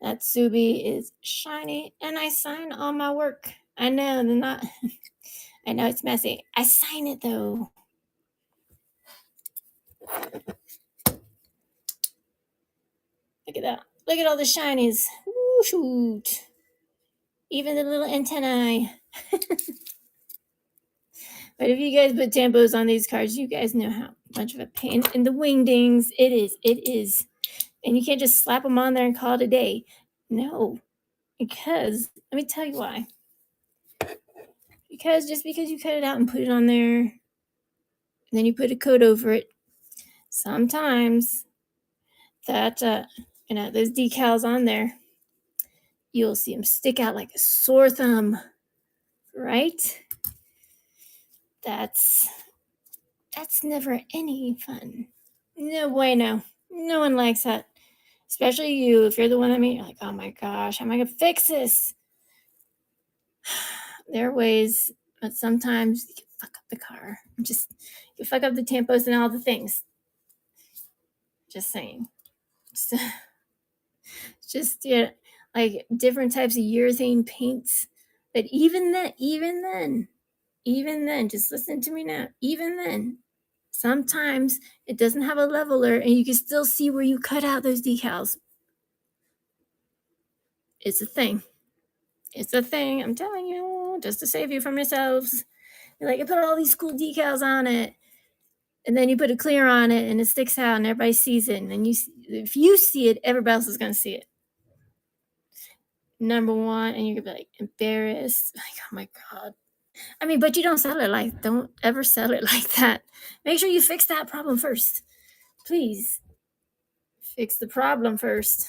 Speaker 1: That Subi is shiny. And I sign all my work. I know they're not. I know it's messy. I sign it though. Look at that. Look at all the shinies. Ooh, shoot. Even the little antennae. But if you guys put tampos on these cars, you guys know how much of a pain in the wingdings it is. It is. And you can't just slap them on there and call it a day. No. Because, let me tell you why. Because just because you cut it out and put it on there, and then you put a coat over it, sometimes that, those decals on there, you'll see them stick out like a sore thumb, right? That's never any fun. No bueno. No one likes that. Especially you, if you're the one you're like, oh my gosh, how am I gonna fix this? There are ways, but sometimes you can fuck up the car. You fuck up the tampos and all the things. Just saying. Just like different types of urethane paints. But even then, just listen to me now. Even then, sometimes it doesn't have a leveler and you can still see where you cut out those decals. It's a thing. It's a thing. I'm telling you, just to save you from yourselves. You're like, I put all these cool decals on it. And then you put a clear on it and it sticks out and everybody sees it. And then if you see it, everybody else is going to see it. Number one, and you're going to be like embarrassed. Like, oh my God. But you don't ever sell it like that. Make sure you fix that problem first. Please. Fix the problem first.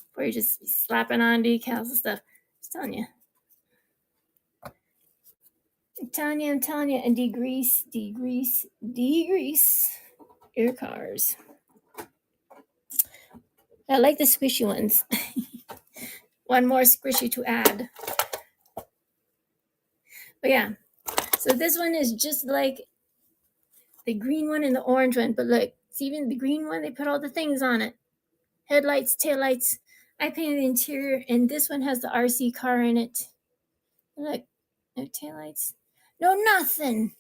Speaker 1: Before you just slapping on decals and stuff. Just telling you. I'm telling you, and degrease your cars. I like the squishy ones. One more squishy to add. But yeah, so this one is just like the green one and the orange one. But look, it's even the green one, they put all the things on it. Headlights, taillights. I painted the interior, and this one has the RC car in it. Look, no taillights. No nothing.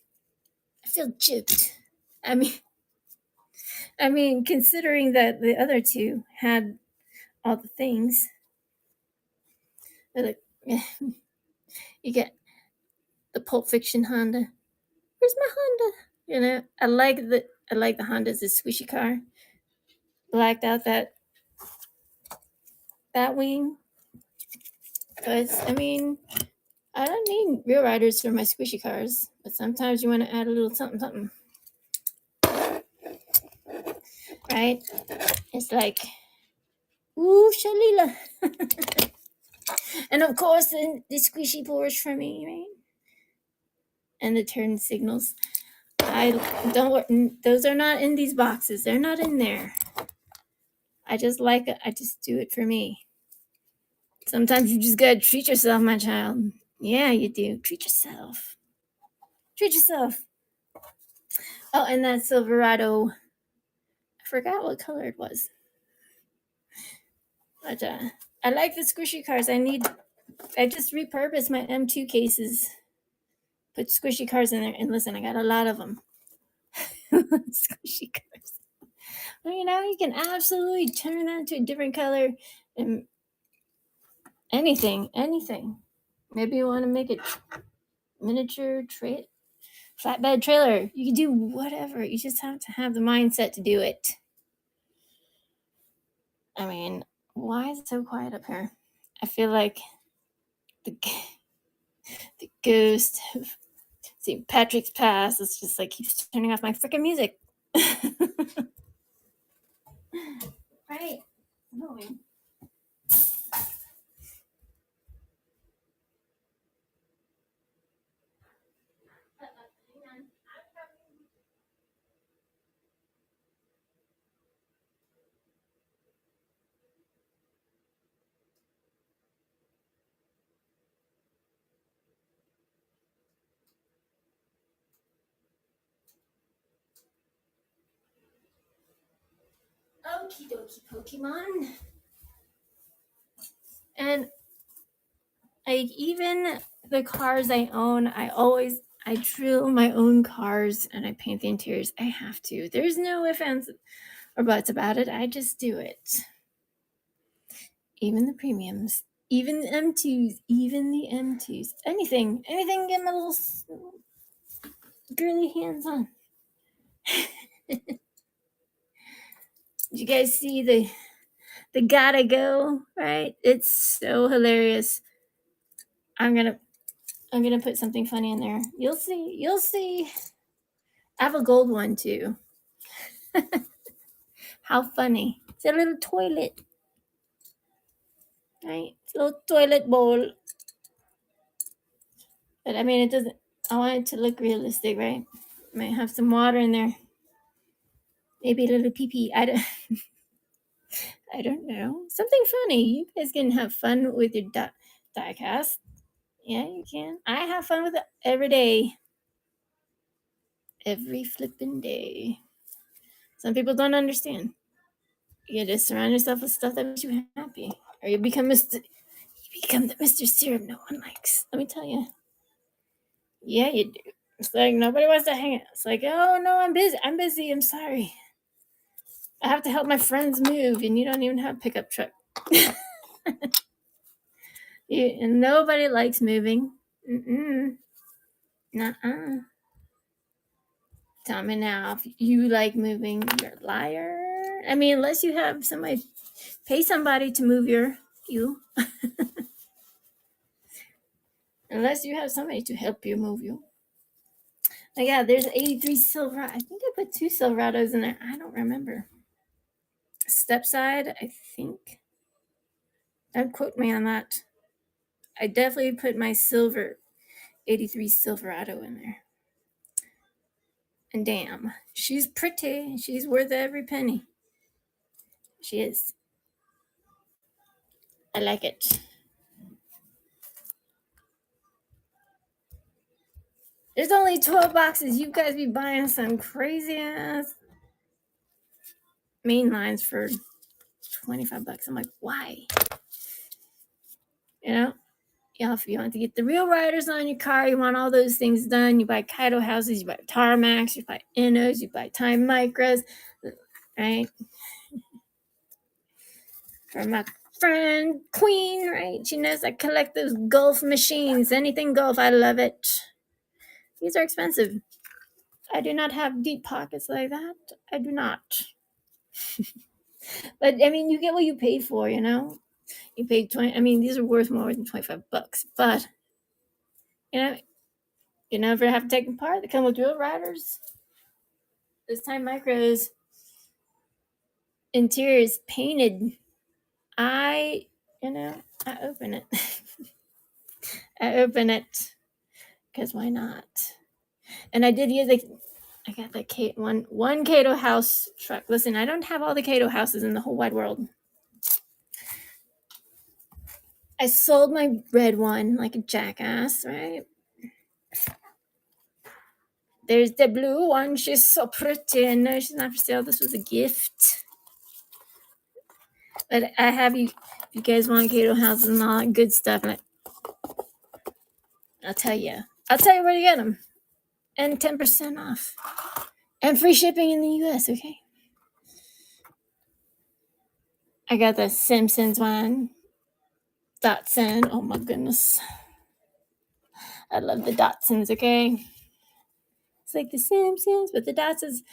Speaker 1: I feel gypped. Considering that the other two had all the things. Look, you get the Pulp Fiction Honda. Where's my Honda? I like the Honda's the squishy car. Blacked out that wing. Because I don't need real riders for my squishy cars, but sometimes you want to add a little something. Right? It's like, ooh, Shalila. And of course, the squishy Porsche for me, right? And the turn signals. Those are not in these boxes. They're not in there. I just do it for me. Sometimes you just gotta treat yourself, my child. Yeah, you do. Treat yourself. Treat yourself. Oh, and that Silverado, I forgot what color it was. But I like the squishy cars. I just repurposed my M2 cases, put squishy cars in there, and listen, I got a lot of them. Squishy cars. Well, you can absolutely turn that to a different color and anything. Maybe you want to make it miniature flatbed trailer. You can do whatever. You just have to have the mindset to do it. I mean, why is it so quiet up here? I feel like the ghost of St. Patrick's Pass is just like keeps turning off my freaking music. Right. Annoying. Okie dokie Pokemon. And like even the cars I own, I drill my own cars and I paint the interiors. I have to. There's no ifs, ands, or buts about it. I just do it. Even the premiums, even the M2s, anything, get my little girly hands on. Did you guys see the gotta go? Right? It's so hilarious. I'm gonna put something funny in there. You'll see. I have a gold one too. How funny. It's a little toilet. Right? It's a little toilet bowl. But I mean, it doesn't, I want it to look realistic, right? Might have some water in there. Maybe a little pee pee. I don't know. Something funny. You guys can have fun with your diecast. Yeah, you can. I have fun with it every day. Every flipping day. Some people don't understand. You just surround yourself with stuff that makes you happy. Or you become the Mr. Syrup no one likes. Let me tell you. Yeah, you do. It's like nobody wants to hang out. It's like, oh no, I'm busy. I'm sorry. I have to help my friends move, and you don't even have a pickup truck. And nobody likes moving. Nuh-uh. Tell me now if you like moving. You're a liar. I mean, unless you have somebody, pay somebody to move you. Unless you have somebody to help you move you. Like, yeah, there's 83 silver. I think I put 2 Silverados in there. I don't remember. Step side, I think. Don't quote me on that. I definitely put my 83 Silverado in there. And damn, she's pretty. She's worth every penny. She is. I like it. There's only 12 boxes. You guys be buying some crazy ass main lines for $25. I'm like, why? Yeah, if you want to get the real riders on your car, you want all those things done. You buy Kaido houses, you buy Tarmacs, you buy Innos, you buy Time Micros, right? For my friend Queen, right? She knows I collect those golf machines. Anything golf, I love it. These are expensive. I do not have deep pockets like that. I do not. But I mean, you get what you pay for, You paid 20. I mean, these are worth more than $25. But you never have to take them apart. They come with real riders. This Time Micros interior is painted. I open it. I open it because why not? And I did use I got the one Kato house truck. Listen, I don't have all the Kato houses in the whole wide world. I sold my red one like a jackass, right? There's the blue one. She's so pretty. No, she's not for sale. This was a gift. But I have you, if you guys want Gato houses and all that good stuff, I'll tell you. I'll tell you where to get them. And 10% off. And free shipping in the US, okay? I got the Simpsons one. Datsun. Oh my goodness. I love the Datsuns, okay? It's like the Simpsons, but the Datsuns.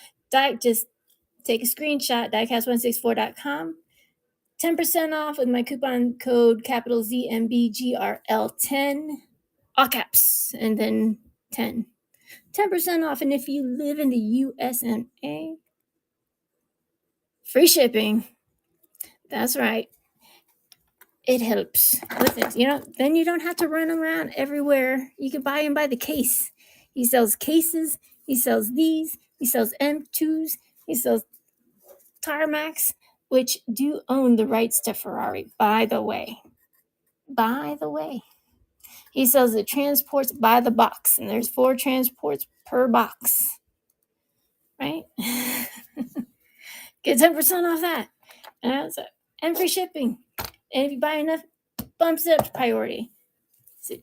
Speaker 1: Just take a screenshot, diecast164.com. 10% off with my coupon code capital ZMBGRL10. All caps. And then 10. 10% off. And if you live in the USA, free shipping. That's right. It helps. Listen, then you don't have to run around everywhere. You can buy him by the case. He sells cases. He sells these. He sells M2s. He sells Tarmacs, which do own the rights to Ferrari, by the way. By the way. He sells the transports by the box, and there's 4 transports per box. Right? Get 10% off that. And free shipping. And if you buy enough, bumps it up to priority. So,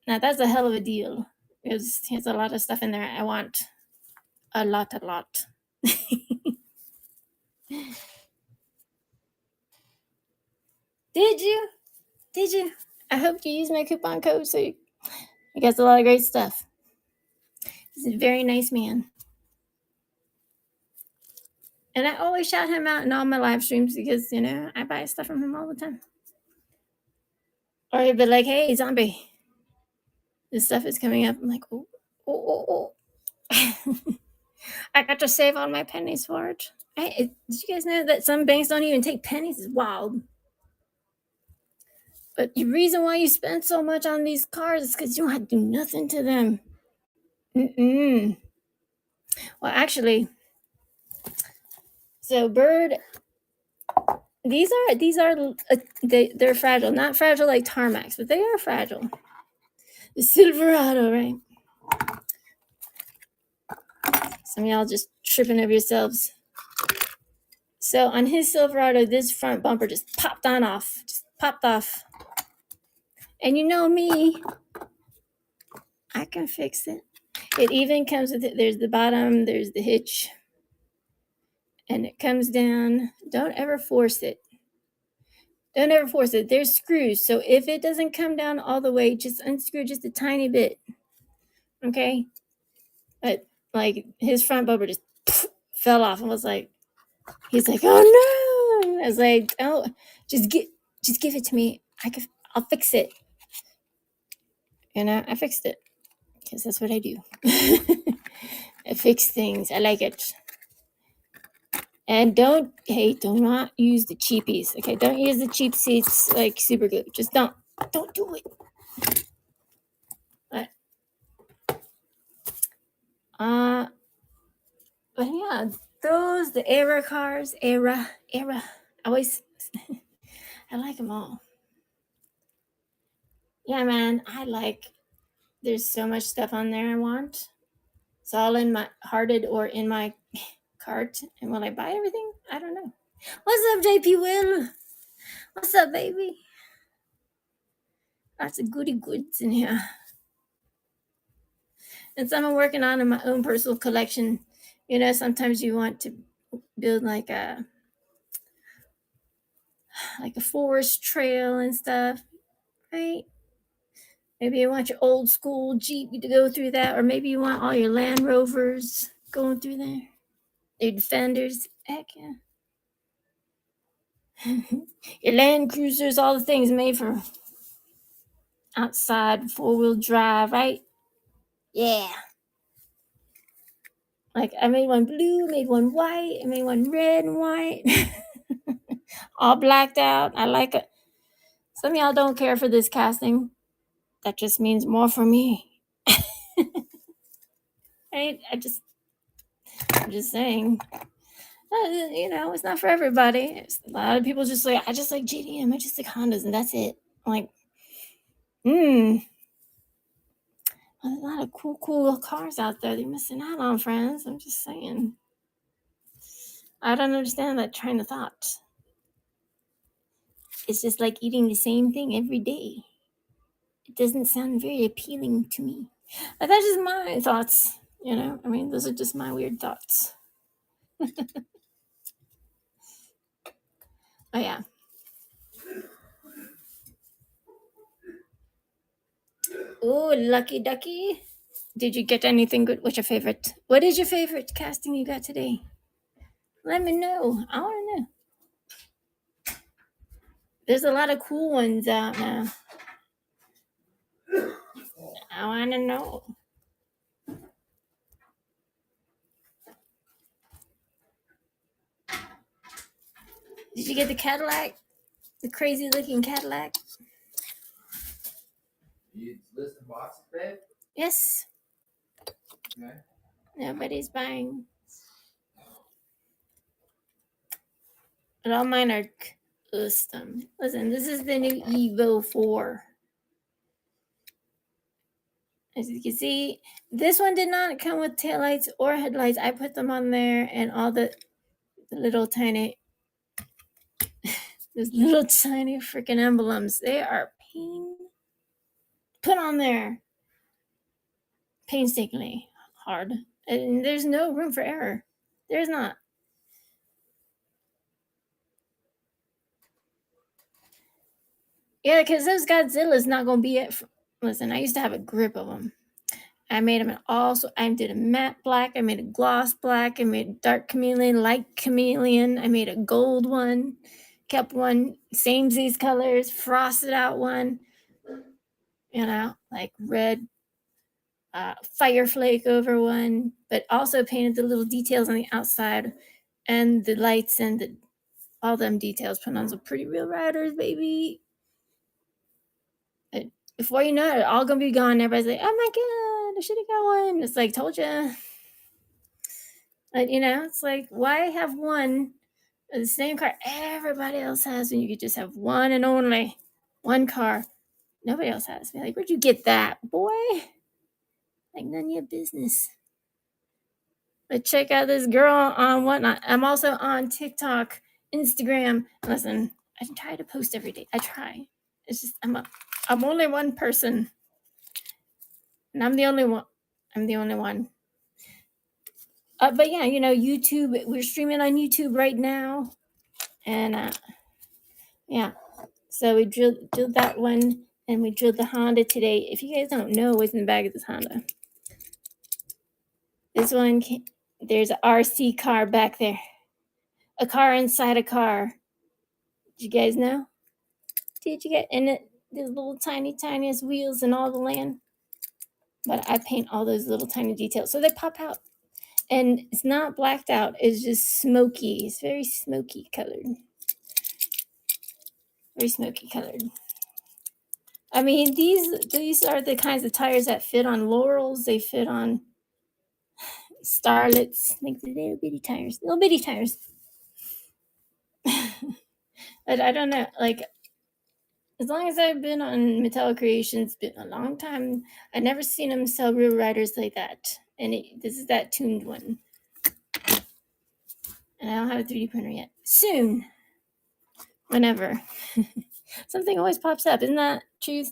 Speaker 1: now that's a hell of a deal. There's a lot of stuff in there. I want a lot. Did you? I hope you use my coupon code so you get a lot of great stuff. He's a very nice man. And I always shout him out in all my live streams because, I buy stuff from him all the time. Or he'd be like, hey, Zombie, this stuff is coming up. I'm like, oh. I got to save all my pennies for it. Did you guys know that some banks don't even take pennies? It's wild. But the reason why you spend so much on these cars is because you don't have to do nothing to them. Well, actually, so Bird, these are they're fragile. Not fragile like Tarmacs, but they are fragile. The Silverado, right? Some of y'all just tripping over yourselves. So on his Silverado, this front bumper just popped off. And you know me, I can fix it. It even comes with it. There's the bottom, there's the hitch, and it comes down. Don't ever force it. There's screws. So if it doesn't come down all the way, just unscrew just a tiny bit. Okay? But like his front bumper just fell off and he's like, oh no. I was like, oh, just give it to me. I'll fix it. And I fixed it. Because that's what I do. I fix things. I like it. And do not use the cheapies. Okay, don't use the cheap seats like super glue. Just don't do it. But yeah, the era cars, I always, I like them all. Yeah, man, there's so much stuff on there I want. It's all in my hearted or in my cart. And will I buy everything? I don't know. What's up, JP Will? What's up, baby? Lots of goody goods in here. And some I'm working on in my own personal collection. Sometimes you want to build like a forest trail and stuff, right? Maybe you want your old school Jeep to go through that, or maybe you want all your Land Rovers going through there. Your Defenders, heck yeah. Your Land Cruisers, all the things made for outside 4-wheel drive, right? Yeah. Like I made one blue, made one white, I made one red and white. All blacked out. I like it. Some of y'all don't care for this casting. That just means more for me. Right? I'm just saying. It's not for everybody. A lot of people just I just like JDM. I just like Hondas, and that's it. I'm like, A lot of cool cars out there you're missing out on, friends. I'm just saying. I don't understand that train of thought. It's just like eating the same thing every day. It doesn't sound very appealing to me. But that's just my thoughts, you know? I mean, those are just my weird thoughts. Oh, yeah. Oh, lucky ducky. Did you get anything good? What's your favorite? What is your favorite casting you got today? Let me know. I want to know. There's a lot of cool ones out now. I want to know. Did you get the Cadillac? The crazy looking Cadillac?
Speaker 2: You list the boxes, babe?
Speaker 1: Yes.
Speaker 2: Okay.
Speaker 1: Nobody's buying. But all mine are custom. Listen, this is the new Evo 4. As you can see, this one did not come with taillights or headlights. I put them on there and all the little tiny, those little tiny freaking emblems. They are put on there painstakingly hard. And there's no room for error. There's not. Yeah, because those Godzilla's not going to be it. Listen, I used to have a grip of them. I made them also. I did a matte black. I made a gloss black. I made a dark chameleon, light chameleon. I made a gold one. Kept one same these colors. Frosted out one. You know, like red fire flake over one. But also painted the little details on the outside, and the lights and all them details. Put on some pretty real riders, baby. Before you know it, all gonna be gone. Everybody's like, "Oh my god, I should have got one." It's like, told you. You know, it's like, why have one the same car everybody else has when you could just have one and only one car nobody else has? Be like, where'd you get that, boy? Like, none of your business. But check out this girl on whatnot. I'm also on TikTok, Instagram. Listen, I try to post every day. I try. It's just I'm only one person, and I'm the only one. I'm the only one. But yeah, you know, YouTube. We're streaming on YouTube right now, and yeah. So we drilled that one, and we drilled the Honda today. If you guys don't know what's in the bag of this Honda, this one there's a RC car back there, a car inside a car. Did you guys know? Did you get in it? These little tiniest wheels and all the land. But I paint all those little tiny details so they pop out. And it's not blacked out, it's just smoky. It's very smoky colored. Very smoky colored. I mean, these are the kinds of tires that fit on Laurels. They fit on Starlets. Like the little bitty tires. Little bitty tires. But I don't know. Like, as long as I've been on Mattel Creations, been a long time. I've never seen them sell real riders like that. And this is that tuned one. And I don't have a 3D printer yet. Soon. Whenever. Something always pops up. Isn't that truth?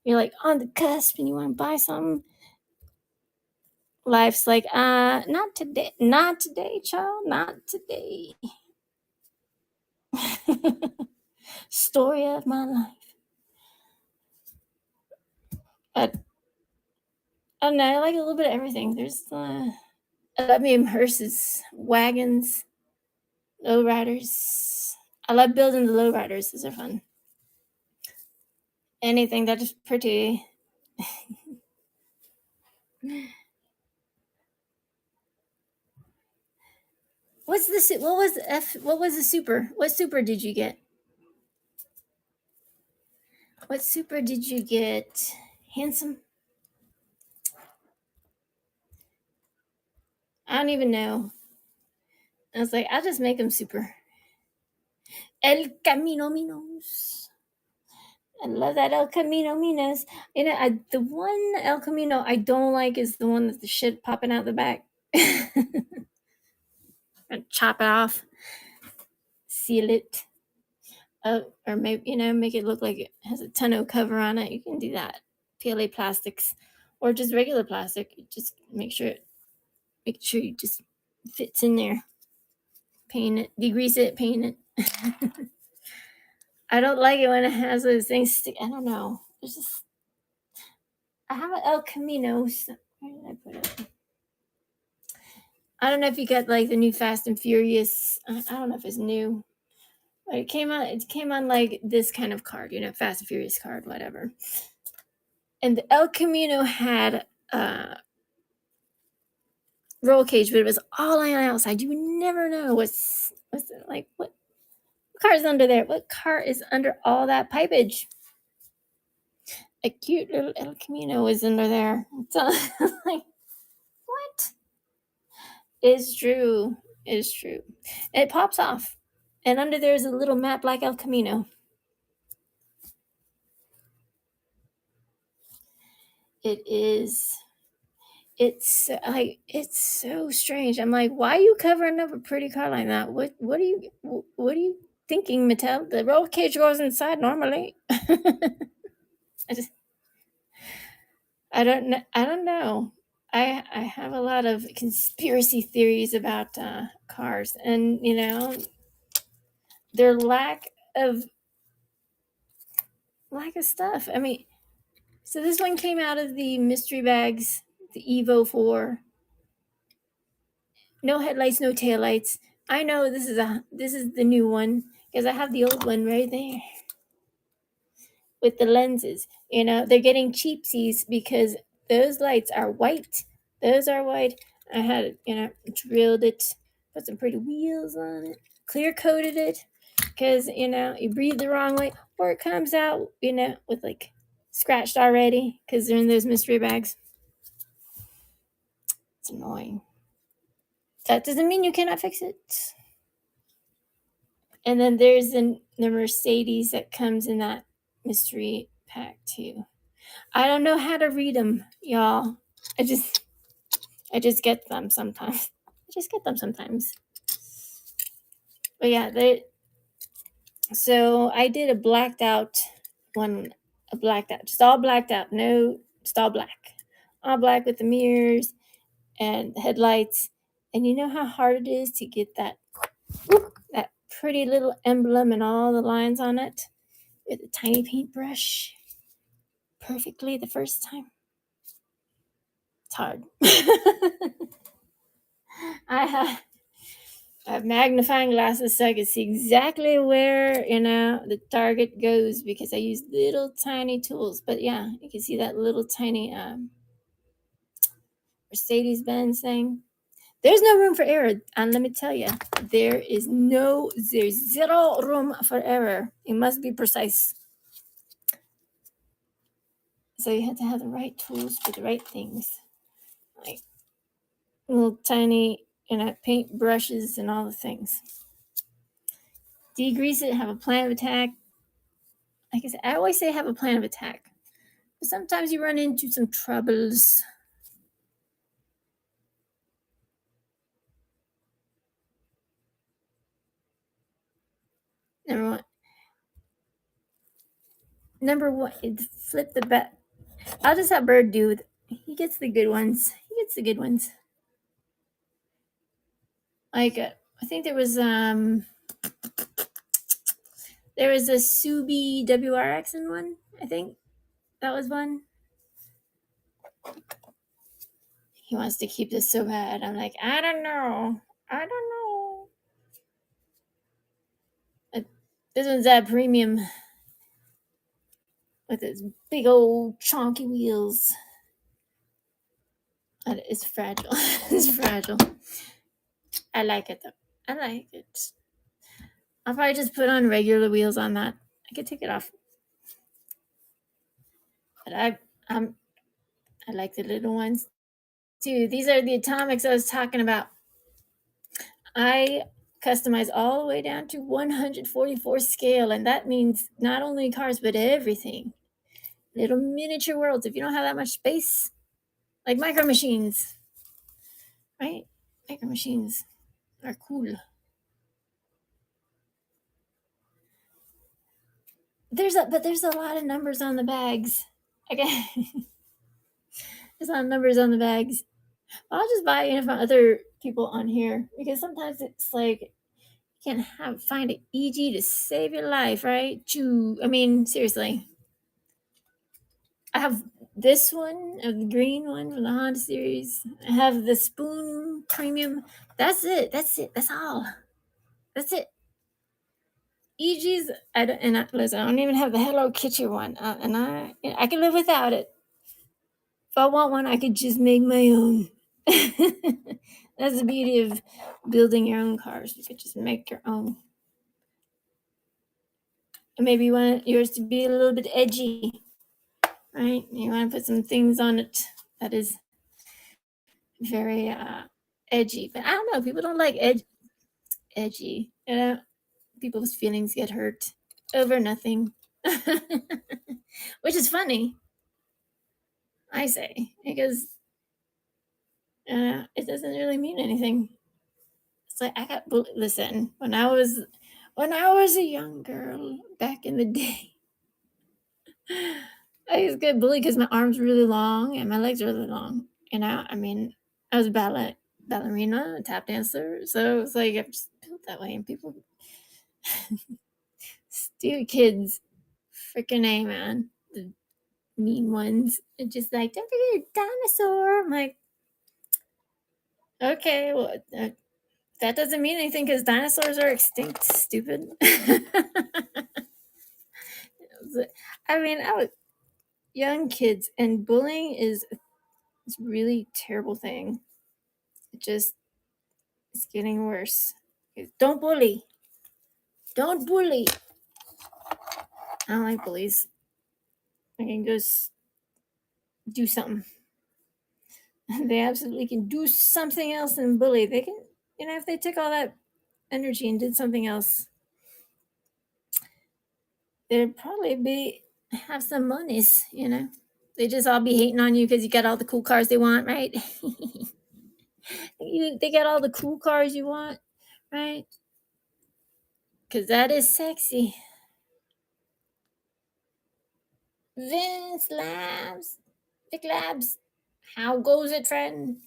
Speaker 1: You're like on the cusp and you want to buy something. Life's like, not today. Not today, child. Not today. Story of my life. But I don't know. I like a little bit of everything. There's, I love me hearses, wagons, lowriders. I love building the lowriders. Those are fun. Anything that is pretty. What was the super? What super did you get? What super did you get? Handsome? I don't even know. I was like, I'll just make him super. El Camino Minos. I love that El Camino Minas. The one El Camino I don't like is the one with the shit popping out the back. And chop it off, seal it, or maybe make it look like it has a tonneau cover on it. You can do that. PLA plastics, or just regular plastic. Just make sure it just fits in there. Paint it, degrease it, paint it. I don't like it when it has those things stick. I don't know. There's just I have an El Camino. So where did I put it? I don't know if you got like the new Fast and Furious. I don't know if it's new. But it came on. It came on like this kind of card, Fast and Furious card, whatever. And the El Camino had roll cage, but it was all on the outside. You would never know what's like what car is under there. What car is under all that pipage? A cute little El Camino is under there. So like, what? It's true. It's true. It pops off, and under there is a little matte black El Camino. It is. It's so strange. I'm like, why are you covering up a pretty car like that? What are you thinking, Mattel? The roll cage goes inside normally. I just I don't know. I have a lot of conspiracy theories about cars, and their lack of stuff. I mean, so this one came out of the mystery bags, the Evo 4. No headlights, no taillights. I know this is the new one because I have the old one right there with the lenses. They're getting cheapsies because those lights are white. Those are white. I had drilled it, put some pretty wheels on it, clear coated it because you breathe the wrong way or it comes out with like scratched already because they're in those mystery bags. It's annoying. That doesn't mean you cannot fix it. And then there's the Mercedes that comes in that mystery pack too. I don't know how to read them, y'all. I just get them sometimes. I just get them sometimes. But yeah, so I did a blacked out one, just all blacked out. No, just all black with the mirrors and the headlights. And you know how hard it is to get that pretty little emblem and all the lines on it with a tiny paintbrush perfectly the first time. It's hard. I have magnifying glasses so I can see exactly where the target goes because I use little tiny tools. But yeah, you can see that little tiny Mercedes-Benz thing. There's no room for error, and let me tell you, there's zero room for error. It must be precise. So you have to have the right tools for the right things, like little tiny, paint brushes and all the things. Degrease it, have a plan of attack. Like I said, I always say have a plan of attack. But sometimes you run into some troubles. Number one, flip the bet. I'll just have Bird do it. He gets the good ones. Like I think there was a Subi WRX in one. I think that was one. He wants to keep this so bad. I'm like, I don't know. This one's that premium with its big old chonky wheels. It's fragile. It's fragile. I like it though. I like it. I'll probably just put on regular wheels on that. I could take it off. But I like the little ones too. These are the atomics I was talking about. I customized all the way down to 144 scale, and that means not only cars but everything. Little miniature worlds. If you don't have that much space, like micro machines, right? Micro machines are cool. There's a lot of numbers on the bags. Okay, there's a lot of numbers on the bags. I'll just buy it from other people on here because sometimes it's like you can find an EG to save your life, right? I mean, seriously. I have this one, the green one from the Honda series. I have the Spoon Premium. That's it. That's it. That's all. That's it. EG's. Listen, I don't even have the Hello Kitty one, and I can live without it. If I want one, I could just make my own. That's the beauty of building your own cars. You could just make your own. And maybe you want yours to be a little bit edgy, right? You want to put some things on it that is very edgy. But I don't know. People don't like edgy. You know, people's feelings get hurt over nothing, which is funny. I say because it doesn't really mean anything. It's like I got listen when I was a young girl back in the day. I used to get bullied because my arms were really long and my legs were really long. And I mean, I was a ballerina, a tap dancer, so it's like I'm just built that way. And people, stupid kids, freaking A, man, the mean ones, are just like, don't forget a dinosaur. I'm like, okay, well, that doesn't mean anything because dinosaurs are extinct. Stupid. I mean, I was young kids, and bullying is a really terrible thing. It just it's getting worse. Don't bully. Don't bully. I don't like bullies. I can go do something. They absolutely can do something else than bully. They can, if they took all that energy and did something else, they'd probably have some monies. They just all be hating on you because you got all the cool cars they want, right? They got all the cool cars you want, right? Because that is sexy. Vince Labs, Vic Labs, how goes it, friend?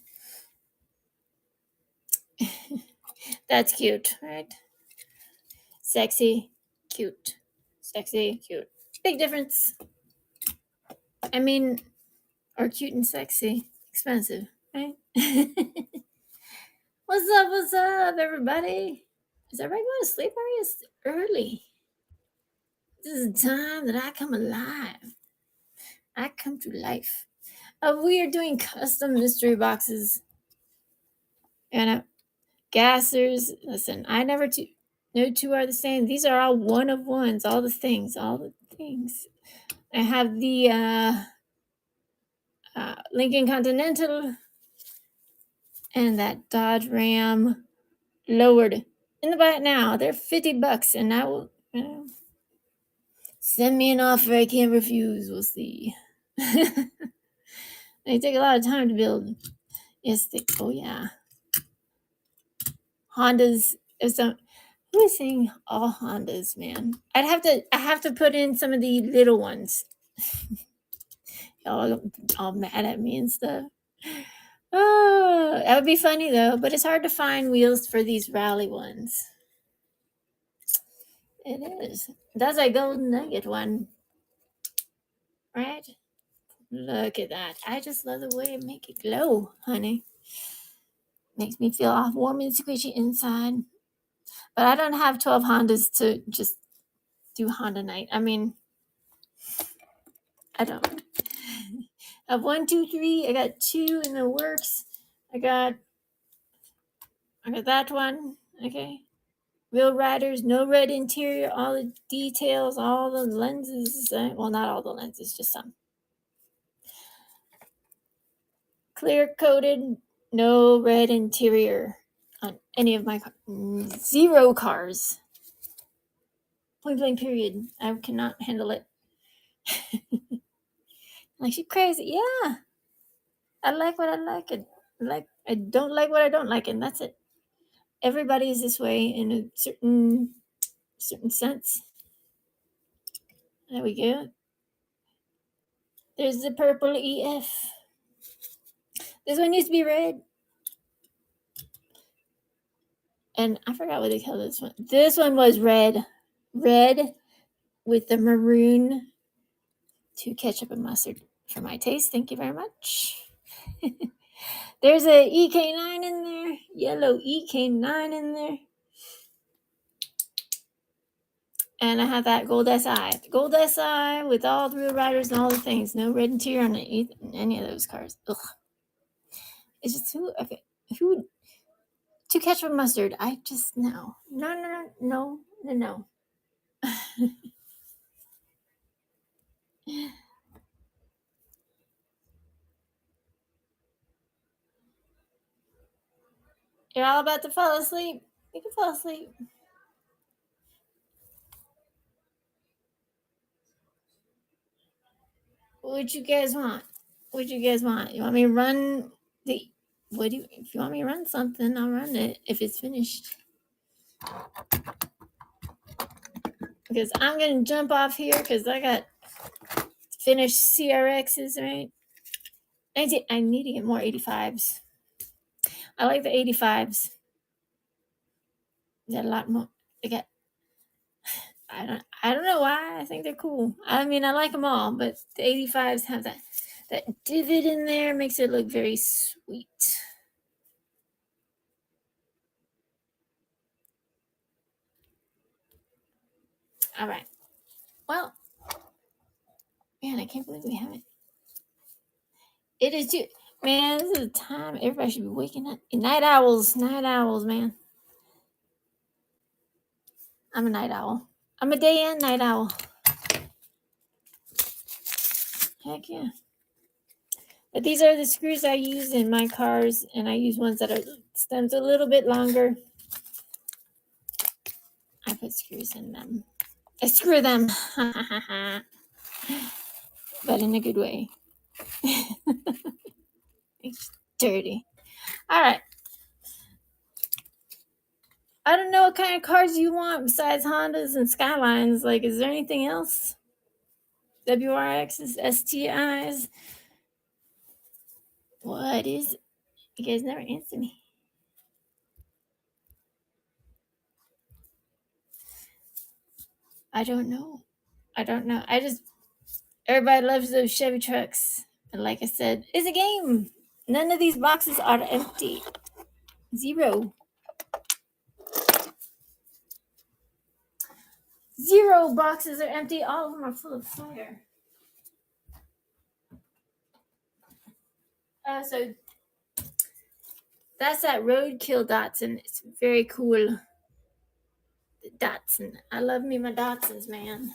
Speaker 1: That's cute, right? Sexy, cute. Sexy, cute. Big difference. I mean, or cute and sexy, expensive, right? What's up, everybody? Is everybody going to sleep already? It's early. This is the time that I come alive. I come to life. We are doing custom mystery boxes. And gassers, listen, I never no two are the same. These are all one of ones, all the things. I have the Lincoln Continental and that Dodge Ram lowered in the buy it now. They're $50, and I will send me an offer I can't refuse. We'll see. They take a lot of time to build. Yes, oh yeah. Hondas is some. Who is saying all Hondas, man? I have to put in some of the little ones. Y'all all mad at me and stuff. Oh, that would be funny though, but it's hard to find wheels for these rally ones. It is. That's a golden nugget one, right? Look at that. I just love the way it make it glow, honey. Makes me feel all warm and squishy inside. But I don't have 12 Hondas to just do Honda night. I mean, I don't. I have 1, 2, 3. I got 2 in the works. I got that one. Okay. Real Riders, no red interior, all the details, all the lenses. Well, not all the lenses, just some. Clear coated, no red interior. on any of my zero cars. Point blank period. I cannot handle it. Like, she crazy. Yeah. I like what I like. I don't like what I don't like, and that's it. Everybody is this way in a certain sense. There we go. There's the purple EF. This one used to be red. And I forgot what they call this one. This one was red. Red with the maroon to ketchup and mustard for my taste. Thank you very much. There's a EK9 in there. Yellow EK9 in there. And I have that gold SI. Gold SI with all the real riders and all the things. No red interior on any of those cars. Ugh. It's just who to ketchup and mustard. I just no. You're all about to fall asleep. You can fall asleep. What you guys want? What you guys want? You want me to run the? What do you? If you want me to run something, I'll run it if it's finished. Because I'm gonna jump off here because I got finished CRXs, right? I need to get more 85s. I like the 85s. They're a lot more. They got. I don't know why. I think they're cool. I mean, I like them all, but the 85s have that divot in there, makes it look very sweet. All right. Well, man, I can't believe we haven't. It is too. Man, this is the time everybody should be waking up. Night owls, man. I'm a night owl. I'm a day and night owl. Heck yeah. But these are the screws I use in my cars, and I use ones that are stems a little bit longer. I put screws in them. I screw them. But in a good way. It's dirty. All right. I don't know what kind of cars you want besides Hondas and Skylines. Like, is there anything else? WRXs, STIs? What is it? You guys never answer me. I don't know. Everybody loves those Chevy trucks. And like I said, it's a game. None of these boxes are empty. Zero. Zero boxes are empty. All of them are full of fire. So that's that roadkill Datsun. It's very cool. The Datsun. I love me my Datsuns, man.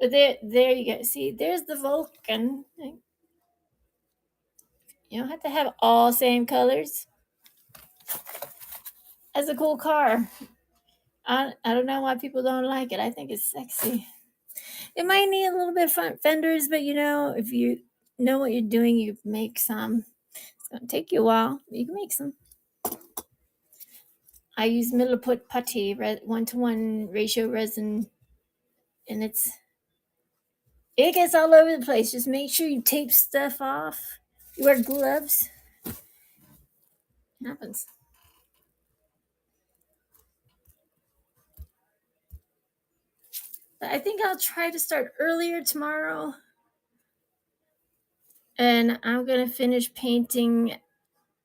Speaker 1: But there you go. See, there's the Vulcan. You don't have to have all same colors. That's a cool car. I don't know why people don't like it. I think it's sexy. It might need a little bit of front fenders, but if you know what you're doing, you make some. It's gonna take you a while. You can make some. I use Milliput putty, 1-to-1 ratio resin, and it gets all over the place. Just make sure you tape stuff off. You wear gloves. It happens. But I think I'll try to start earlier tomorrow. And I'm going to finish painting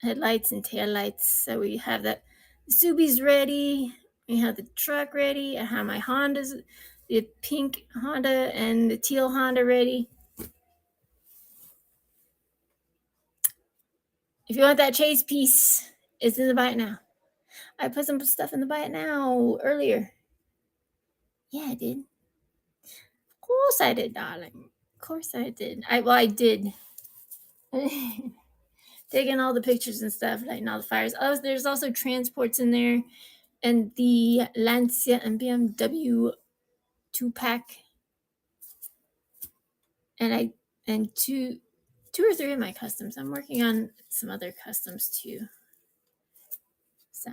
Speaker 1: headlights and taillights. So we have the Subies ready. We have the truck ready. I have my Hondas, the pink Honda and the teal Honda ready. If you want that chase piece, it's in the Buy It Now. I put some stuff in the Buy It Now earlier. Yeah, I did. Of course I did, darling. Of course I did. I did. taking all the pictures and stuff, lighting all the fires. Oh, there's also transports in there, and the Lancia and BMW 2-pack, and two or three of my customs. I'm working on some other customs too. So,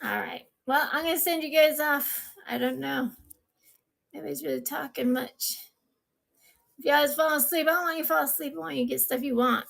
Speaker 1: all right. Well, I'm gonna send you guys off. I don't know. Nobody's really talking much. If you guys fall asleep, I don't want you to fall asleep. I want you to get stuff you want.